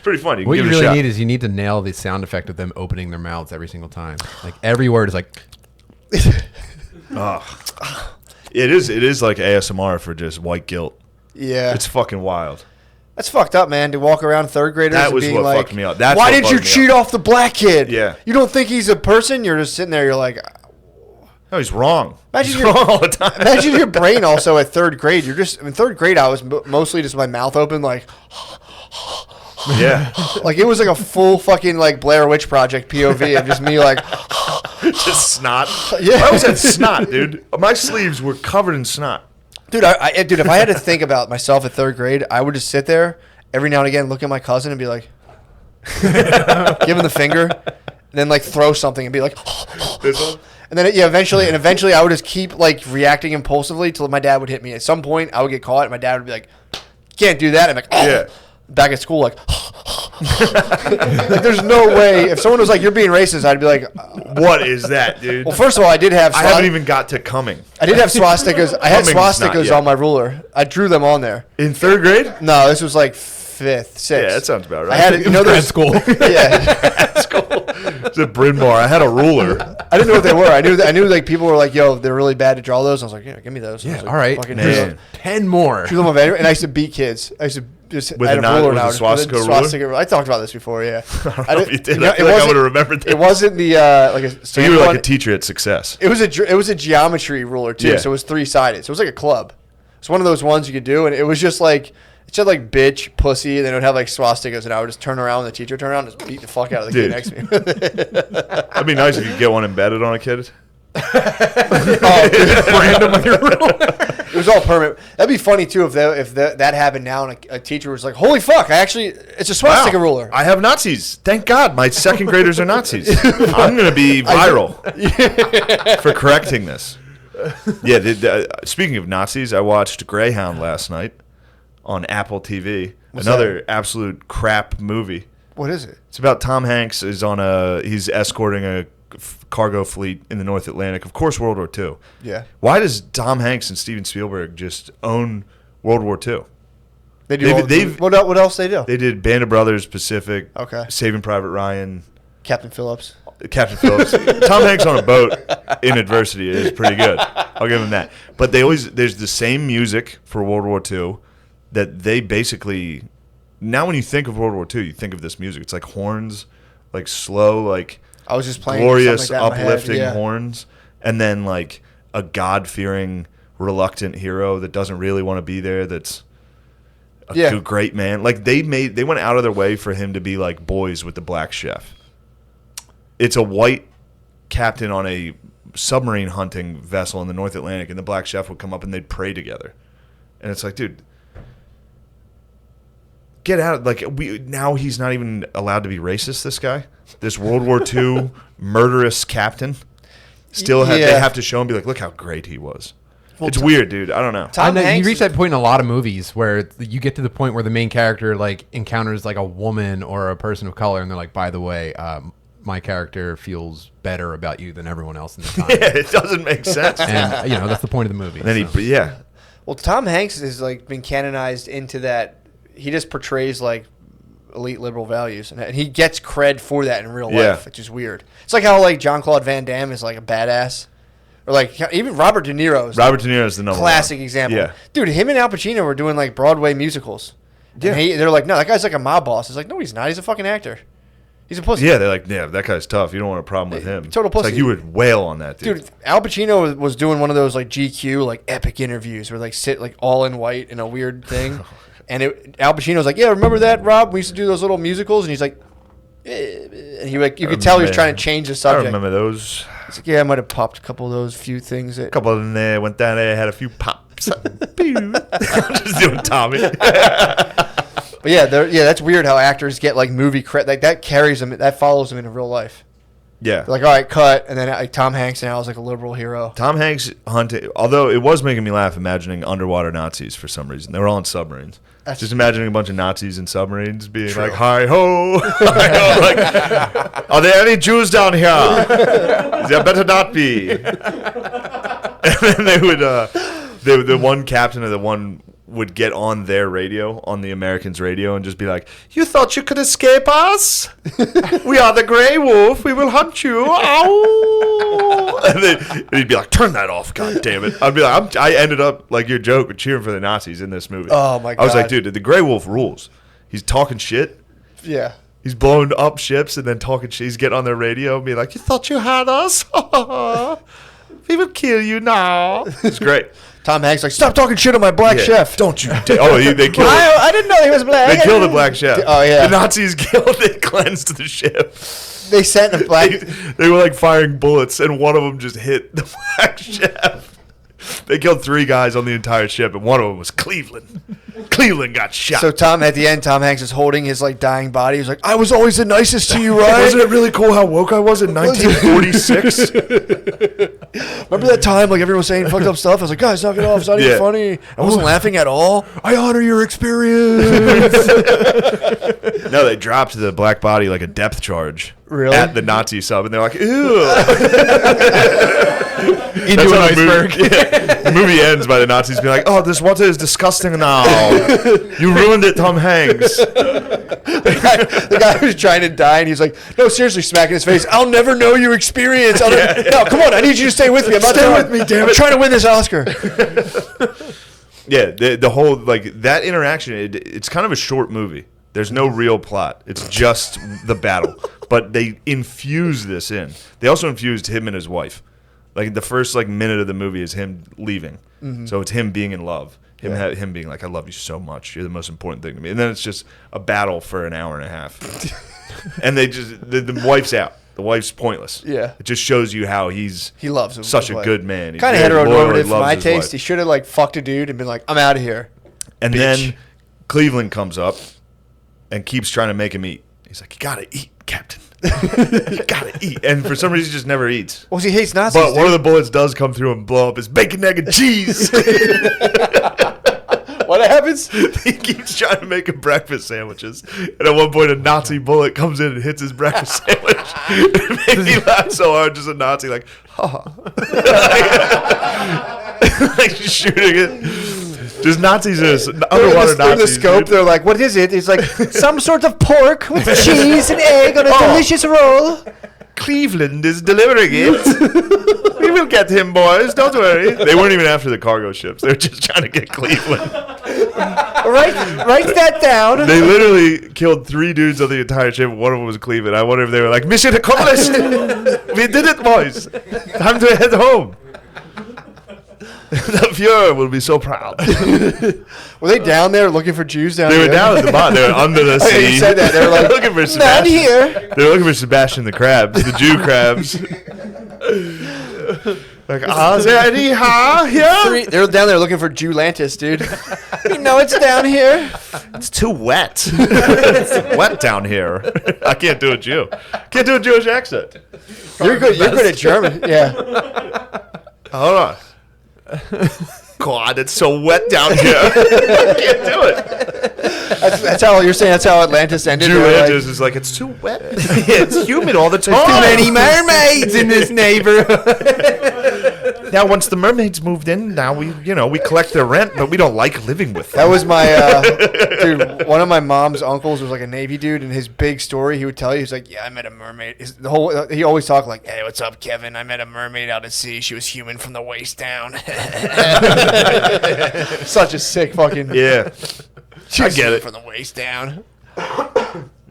Pretty fun. You can What give you it a really shot. need is you need to nail the sound effect of them opening their mouths every single time. Like every word is like. It is like ASMR for just white guilt. Yeah. It's fucking wild. That's fucking up, man, to walk around third graders That and was being what like, fucked me up. That's why what did you bugged me cheat off the black kid? Yeah. You don't think he's a person? You're just sitting there, you're like, No, he's wrong. Imagine He's your- wrong all the time. Imagine your brain also at third grade. You're just in third grade. I was mostly just my mouth open, like Yeah. it was like a full fucking like Blair Witch Project POV of just me like Just snot. Yeah. I always had snot, dude. My sleeves were covered in snot. dude. Dude, if I had to think about myself at third grade, I would just sit there every now and again, look at my cousin and be like, give him the finger, and then like throw something and be like. This one? And then, eventually I would just keep, like, reacting impulsively till my dad would hit me. At some point, I would get caught, and my dad would be like, can't do that. I'm like, Yeah. Back at school, like, like, there's no way. If someone was like, you're being racist, I'd be like, What is that, dude? well, first of all, I did have I haven't even got to coming. I did have swastikas. I had Humming's not swastikas yet. on my ruler. I drew them on there. In third grade? No, this was like fifth, sixth. Yeah, that sounds about right. I had it, Grad those school. Yeah. It's a Bryn Mawr. I had a ruler. I didn't know what they were. I knew like people were like, "Yo, they're really bad to draw those." I was like, "Yeah, give me those." I Yeah, was like, all right. fucking Man. drew them. 10 more. Drew them on and I used to beat kids. I used to just With I a had a ruler with a now. swastika With a swastika. I talked about this before. Yeah, I don't know if you did. I feel it like I wasn't- would have remembered that. It wasn't the like a. So you were like a teacher at Success. It was a geometry ruler too. Yeah. So it was 3-sided. So it was like a club. It's one of those ones you could do, and it was just like. It said like bitch, pussy, and then it would have like swastikas, and I would just turn around, and the teacher would turn around and just beat the fuck out of the kid Dude. next to me. That'd be nice if you could get one embedded on a kid. Random on your ruler. It was all permanent. That'd be funny too if that happened now and a teacher was like, "Holy fuck! It's a swastika Wow. ruler." I have Nazis. Thank God my second graders are Nazis. I'm going to be viral for correcting this. Yeah, speaking of Nazis, I watched Greyhound last night on Apple TV. What's Another absolute crap movie. What is it? It's about Tom Hanks he's escorting a cargo fleet in the North Atlantic. Of course, World War II. Yeah, Why does Tom Hanks and Steven Spielberg just own World War II? they do. What else they do? They did Band of Brothers, Pacific, Okay. Saving Private Ryan, Captain Phillips. Captain Phillips. Tom Hanks on a boat in adversity is pretty good. I'll give him that. But there's the same music for World War II that they basically, now when you think of World War II, you think of this music. It's like horns, like slow, like I was just playing glorious, something like that in my head, uplifting yeah. horns, and then like a God-fearing, reluctant hero that doesn't really want to be there. That's a great man. Like they went out of their way for him to be like boys with the black chef. It's a white captain on a submarine hunting vessel in the North Atlantic, and the black chef would come up and they'd pray together. And it's like, dude, get out. Like now he's not even allowed to be racist, this guy. This World War II murderous captain. Still they have to show him, be like, look how great he was. Well, it's weird, dude. I don't know. I know you reach that point in a lot of movies where you get to the point where the main character like encounters like a woman or a person of color, and they're like, by the way, my character feels better about you than everyone else in the time. Yeah, it doesn't make sense. And that's the point of the movie. And then Well, Tom Hanks has like been canonized into that. He just portrays like elite liberal values, and he gets cred for that in real life, which is weird. It's like how like Jean-Claude Van Damme is like a badass, or like even Robert De Niro. Robert De Niro is the number classic one. example. Yeah. Dude, him and Al Pacino were doing like Broadway musicals. Yeah, and they're like, no, that guy's like a mob boss. It's like, no, he's not. He's a fucking actor. He's a pussy. Yeah, they're like, yeah, that guy's tough. You don't want a problem with him. Total pussy. It's like you would wail on that dude. Dude, Al Pacino was doing one of those like GQ like epic interviews where like sit like all in white in a weird thing, and Al Pacino's like, yeah, remember that, Rob? We used to do those little musicals, and he's like, and he like you could tell he was trying to change the I subject. remember those. He's like, yeah, I might have popped a couple of those few things. A couple of them there, went down there, had a few pops. I'm just doing Tommy. But yeah, that's weird how actors get like movie credit. Like that carries them, that follows them into real life. Yeah. They're like, all right, cut, and then like Tom Hanks now is like a liberal hero. Tom Hanks hunted, although it was making me laugh imagining underwater Nazis for some reason. They were all in submarines. Just imagining a bunch of Nazis in submarines being like, hi ho. Like, are there any Jews down here? There better not be. And then they would, the one captain of the one would get on their radio, on the Americans' radio, and just be like, you thought you could escape us? We are the Grey Wolf. We will hunt you. Ow! And then he'd be like, turn that off, god damn it. I'd be like, I ended up, like your joke, with cheering for the Nazis in this movie. Oh, my God. I was like, dude, the Grey Wolf rules. He's talking shit. Yeah. He's blowing up ships and then talking shit. He's getting on their radio and be like, you thought you had us? We will kill you now. It's great. Tom Hanks like, stop talking shit on my black chef. Don't you dare. Oh, they killed I didn't know he was black. They killed the black chef. Oh, yeah. The Nazis they cleansed the ship. They sent a black... They were like firing bullets, and one of them just hit the black chef. They killed 3 guys on the entire ship, and one of them was Cleveland. Cleveland got shot. So at the end, Tom Hanks is holding his like dying body. He's like, I was always the nicest to you, right? Wasn't it really cool how woke I was in 1946? Remember that time like everyone was saying fucked up stuff? I was like, guys, knock it off. It's not even funny. I wasn't laughing at all. I honor your experience. No, they dropped the black body like a depth charge. Really? At the Nazi sub, and they're like, ew. Into an iceberg. The movie ends by the Nazis being like, oh, this water is disgusting now. You ruined it, Tom Hanks. The guy who's trying to die, and he's like, no, seriously, smacking his face. I'll never know your experience. No, come on, I need you to stay with me. Stay with me, damn it. I'm trying to win this Oscar. Yeah, the whole, like, that interaction, it's kind of a short movie. There's no real plot. It's just the battle. But they infuse this in. They also infused him and his wife. Like, the first, like, minute of the movie is him leaving. Mm-hmm. So it's him being in love. Him being like, I love you so much. You're the most important thing to me. And then it's just a battle for an hour and a half. And they just, the wife's out. The wife's pointless. Yeah. It just shows you how he loves him. Such a good man. Kind of heteronormative for my taste. He should have, like, fucked a dude and been like, I'm out of here. And then Cleveland comes up and keeps trying to make him eat. He's like, you gotta eat, Captain. You gotta eat. And for some reason, he just never eats. Well, he hates Nazis. But one of the bullets does come through and blow up his bacon, egg, and cheese. What happens? He keeps trying to make him breakfast sandwiches. And at one point, a Nazi bullet comes in and hits his breakfast sandwich. It makes me laugh so hard, just a Nazi like, ha. Like shooting it. Just Nazis, underwater Nazis. In the scope, they're like, what is it? It's like some sort of pork with cheese and egg on a delicious roll. Cleveland is delivering it. We will get him, boys. Don't worry. They weren't even after the cargo ships. They were just trying to get Cleveland. Write that down. They literally killed 3 dudes on the entire ship. One of them was Cleveland. I wonder if they were like, mission accomplished. We did it, boys. Time to head home. The Fuhrer will be so proud. Were they down there looking for Jews down there? They were down at the bottom. They were under the sea. Oh, you said that. They were like, looking for Sebastian. Not here. They were looking for Sebastian the crabs, the Jew crabs. Like, is there any here? They were down there looking for Jewlantis, dude. You know it's down here. It's too wet. It's wet down here. I can't do a Jew. Can't do a Jewish accent. You're good. You're good at German. Yeah. Hold on. God, it's so wet down here. I can't do it. That's how you're saying. That's how Atlantis ended. Atlantis is like, it's too wet. It's humid all the time. There's too many mermaids in this neighborhood. Now, once the mermaids moved in, now we collect their rent, but we don't like living with them. That was my dude. One of my mom's uncles was like a Navy dude, and his big story he would tell you, he's like, yeah, I met a mermaid. He always talked like, hey, what's up, Kevin? I met a mermaid out at sea. She was human from the waist down. Such a sick fucking. Yeah. I get it. From the waist down.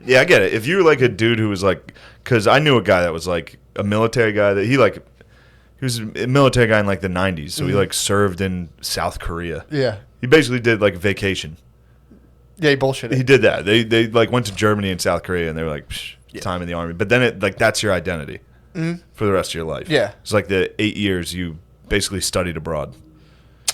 Yeah, I get it. If you're like a dude who was like, because I knew a guy that was like a military guy that he was a military guy in like the 90s, so he like served in South Korea. Yeah. He basically did like vacation. Yeah, he bullshitted. He did that. They like went to Germany and South Korea, and they were like, time in the army. But then it like that's your identity for the rest of your life. Yeah. It's like the 8 years you basically studied abroad.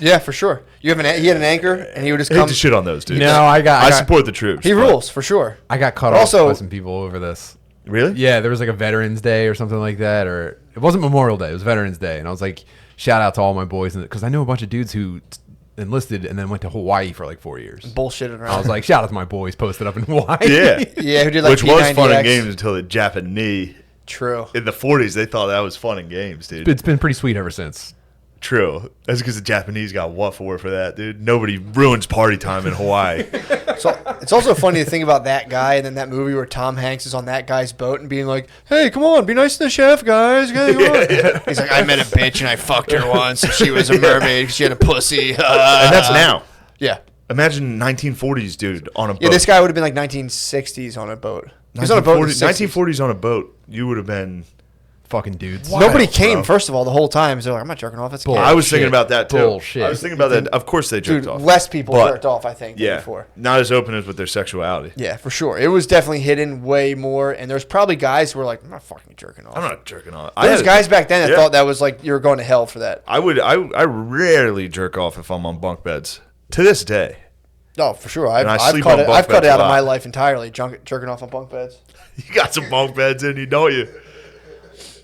Yeah, for sure. He had an anchor, and he would just I hate come. to shit on those dudes. No, I support the troops. He rules for sure. I got caught off by some people over this. Really? Yeah, there was like a Veterans Day or something like that, or it wasn't Memorial Day. It was Veterans Day, and I was like, shout out to all my boys, because I know a bunch of dudes who enlisted and then went to Hawaii for like 4 years. Bullshitted around. I was like, shout out to my boys posted up in Hawaii. Yeah. Yeah, who did like Which was fun in P90X. games until the Japanese. True. In the 40s, they thought that was fun in games, dude. It's been pretty sweet ever since. True. That's because the Japanese got what for that, dude. Nobody ruins party time in Hawaii. So it's also funny to think about that guy and then that movie where Tom Hanks is on that guy's boat and being like, hey, come on, be nice to the chef, guys. Come on. He's like, I met a bitch and I fucked her once and she was a mermaid because she had a pussy. And that's now. Yeah. Imagine 1940s dude on a boat. Yeah, this guy would have been like 1960s on a boat. He was on a boat in the 1940s on a boat, you would have been fucking dudes. Nobody came, first of all, the whole time. So they're like, I'm not jerking off. It's I was thinking about that too. Bullshit. I was thinking about that. Of course they jerked off. Less people But, jerked off, I think, than before. Not as open as with their sexuality. Yeah, for sure. It was definitely hidden way more. And there's probably guys who were like, I'm not fucking jerking off. I'm not jerking off. There's guys back then that thought that was like, you were going to hell for that. I rarely jerk off if I'm on bunk beds. To this day. Oh, for sure. I've sleep on bunk cut it beds out a of my lot. life entirely, jerking off on bunk beds. You got some bunk beds in you, don't you?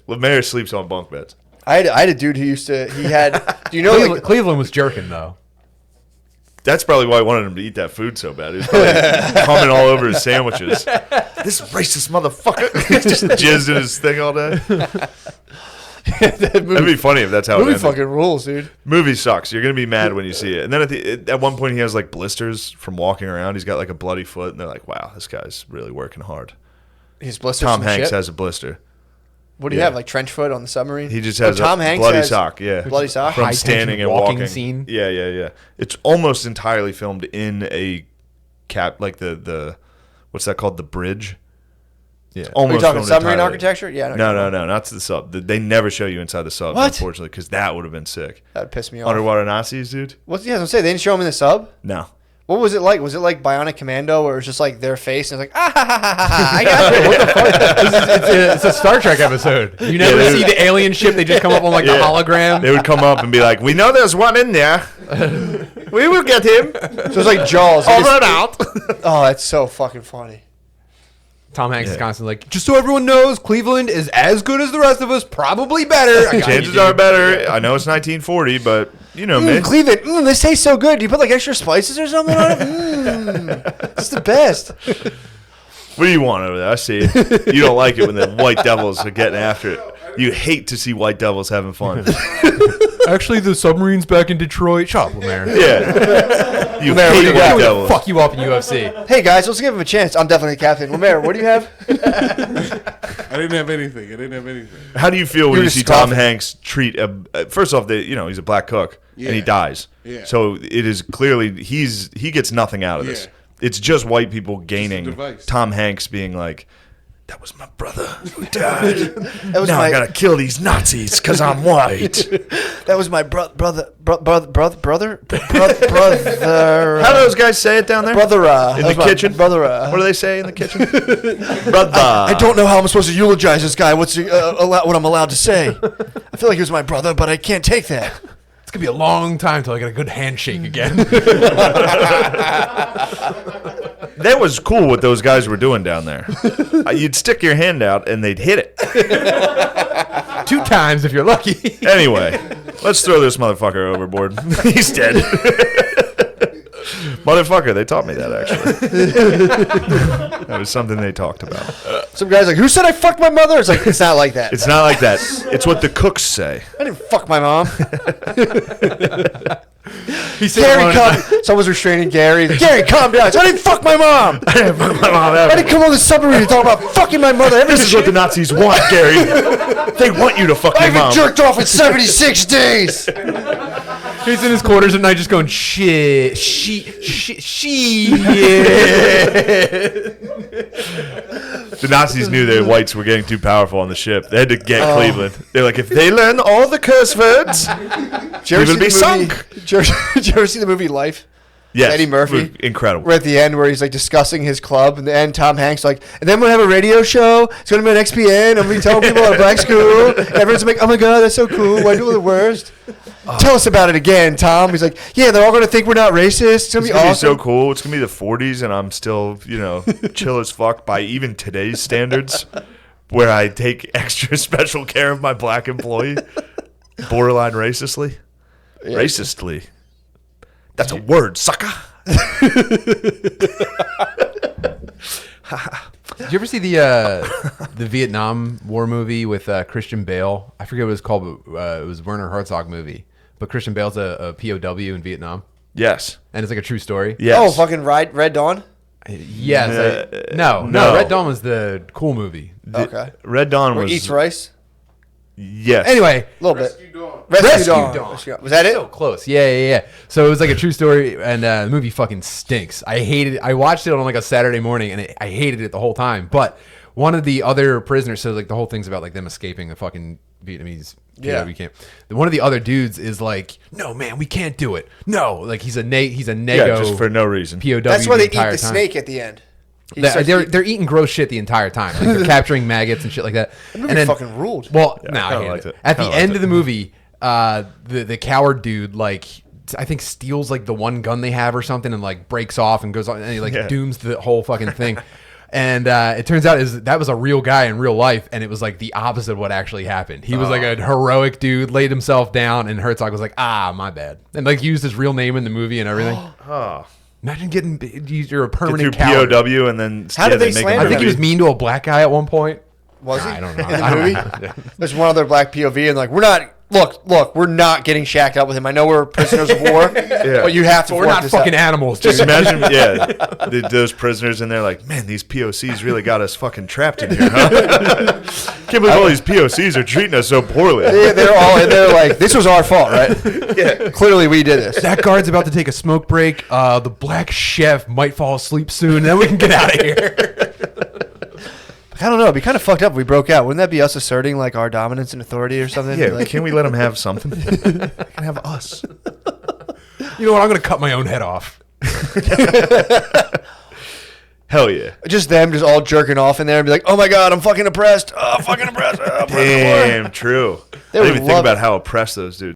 Lemaire sleeps on bunk beds. I had a dude who used to, he had, do you know, like, Cleveland was jerking, though. That's probably why I wanted him to eat that food so bad. He was probably coming all over his sandwiches. This racist motherfucker. Just jizzed in his thing all day. That'd be funny if that's how it movie ended. fucking rules, dude. Movie sucks. You're going to be mad when you see it. And then at one point he has like blisters from walking around. He's got like a bloody foot. And they're like, wow, this guy's really working hard. His blisters Tom from Hanks shit? has a blister. What do you have, like trench foot on the submarine? He just has Tom a Hanks bloody has sock. Yeah. Bloody sock? From High-tension standing and walking walking. scene? Yeah. It's almost entirely filmed in a like the what's that called? The bridge? Yeah. Are you Almost talking filmed submarine entirely. architecture? Yeah. No, not to the sub. They never show you inside the sub, What? unfortunately, because that would have been sick. That would piss me off. Underwater Nazis, dude? What's I was gonna say? They didn't show him in the sub. No. What was it like? Was it like Bionic Commando, where it was just like their face and it's like, ah ha ha ha ha? I got you. What the fuck? It's a Star Trek episode. You never see the alien ship. They just come up on like the hologram. They would come up and be like, we know there's one in there. We will get him. So it's like Jaws. Over and out. Oh, that's so fucking funny. Tom Hanks is constantly like, just so everyone knows, Cleveland is as good as the rest of us, probably better. I got Chances you, are dude. better. I know it's 1940, but you know me. Cleveland, this tastes so good. Do you put like extra spices or something on it? It's the best. What do you want over there? I see it. You don't like it when the White Devils are getting after it. You hate to see White Devils having fun. Actually, the submarine's back in Detroit. Shut up, Lemaire. Yeah. You Lemaire, what do hate you White got? Devils. Fuck you up in UFC. Hey guys, let's give him a chance. I'm definitely the captain. Lemaire, what do you have? I didn't have anything. How do you feel when You're you just see Tom scoffing. Hanks treat first off, he's a black cook and he Yeah. dies. Yeah. So it is clearly he gets nothing out of this. Yeah. It's just white people gaining. device. Tom Hanks being like, that was my brother who died. That was Now I my gotta kill these Nazis because I'm white. that was my brother. How How do those guys say it down there? Brother in the kitchen? Brother. What do they say in the kitchen? Brother. I don't know how I'm supposed to eulogize this guy. What I'm allowed to say? I feel like he was my brother, but I can't take that. It's going to be a long time till I get a good handshake again. That was cool what those guys were doing down there. You'd stick your hand out and they'd hit it. 2 times if you're lucky. Anyway, let's throw this motherfucker overboard. He's dead. Motherfucker, they taught me that actually. That was something they talked about. Some guy's like, "Who said I fucked my mother?" It's like, it's not like that. It's not like that. It's what the cooks say. I didn't fuck my mom. He said, Gary, calm. Someone's restraining Gary. Gary, calm down. I didn't fuck my mom. I didn't fuck my mom I ever. didn't come on the submarine to talk about fucking my mother. This is what the Nazis want, Gary. They want you to fuck I your haven't mom. jerked off in 76 days. he's in his quarters at night just going, shit. The Nazis knew their whites were getting too powerful on the ship. They had to get Cleveland. They're like, if they learn all the curse words, we will be sunk. Did you ever see the movie Life? Yes, Eddie Murphy? incredible. We're at the end where he's like discussing his club, and the end Tom Hanks like, and then we'll have a radio show. It's gonna be on XPN. I'm gonna be telling people at a black school. And everyone's like, oh my god, that's so cool. White people are the worst. Tell us about it again, Tom. He's like, yeah, they're all gonna think we're not racist. It's gonna It's be gonna awesome. be so cool. It's gonna be the 40s, and I'm still, chill as fuck by even today's standards, where I take extra special care of my black employee, borderline racistly. Racistly. That's a word, sucker. Did you ever see the Vietnam War movie with Christian Bale? I forget what it was called, but it was a Werner Herzog movie. But Christian Bale's a POW in Vietnam, Yes. and it's like a true story. Yes. Oh, fucking Red Dawn. Yes. No. No. Red Dawn was the cool movie. Okay. Red Dawn Or was. Eats Rice. Yes. Anyway, A little bit. Rescue Dawn. Rescue Dawn. Was that it? so close. Yeah. So it was like a true story, and the movie fucking stinks. I hated it. I watched it on like a Saturday morning, and I hated it the whole time. But one of the other prisoners. So like the whole thing's about like them escaping the fucking Vietnamese POW camp. One of the other dudes is like, no man, we can't do it. No, like he's a nego, just for no reason. POW. That's why they eat the time. snake at the end. They're eating gross shit the entire time. Like they're capturing maggots and shit like that. The movie and then, fucking ruled. Well, Yeah, I I kinda hated liked it. it. At the Kinda end liked of the movie, the coward dude like I think steals like the one gun they have or something and like breaks off and goes on and he like dooms the whole fucking thing. And it turns out that was a real guy in real life, and it was like the opposite of what actually happened. He was like a heroic dude, laid himself down, and Herzog was like, my bad. And like used his real name in the movie and everything. Imagine you're a permanent Get through coward. POW and then How did they make slander I think he was mean to a black guy at one point. Was he? I don't know. In the I don't movie? know. There's one other black POV, and like, we're not. Look, we're not getting shacked up with him. I know we're prisoners of war, but you have to. We're not fucking animals. Just Dude. imagine, those prisoners in there like, man, these POCs really got us fucking trapped in here, huh? Can't believe all these POCs are treating us so poorly. They're all in there like, this was our fault, right? Yeah. Clearly, we did this. That guard's about to take a smoke break. The black chef might fall asleep soon, and then we can get out of here. I don't know. It'd be kind of fucked up if we broke out. Wouldn't that be us asserting like our dominance and authority or something? Yeah, Like, can we let them have something? They can have us. You know what? I'm going to cut my own head off. Hell yeah. just them, just all jerking off in there and be like, "Oh my god, I'm fucking oppressed. Oh, fucking oppressed." Oh, Damn, true. They I would didn't even think love about it. how oppressed those dudes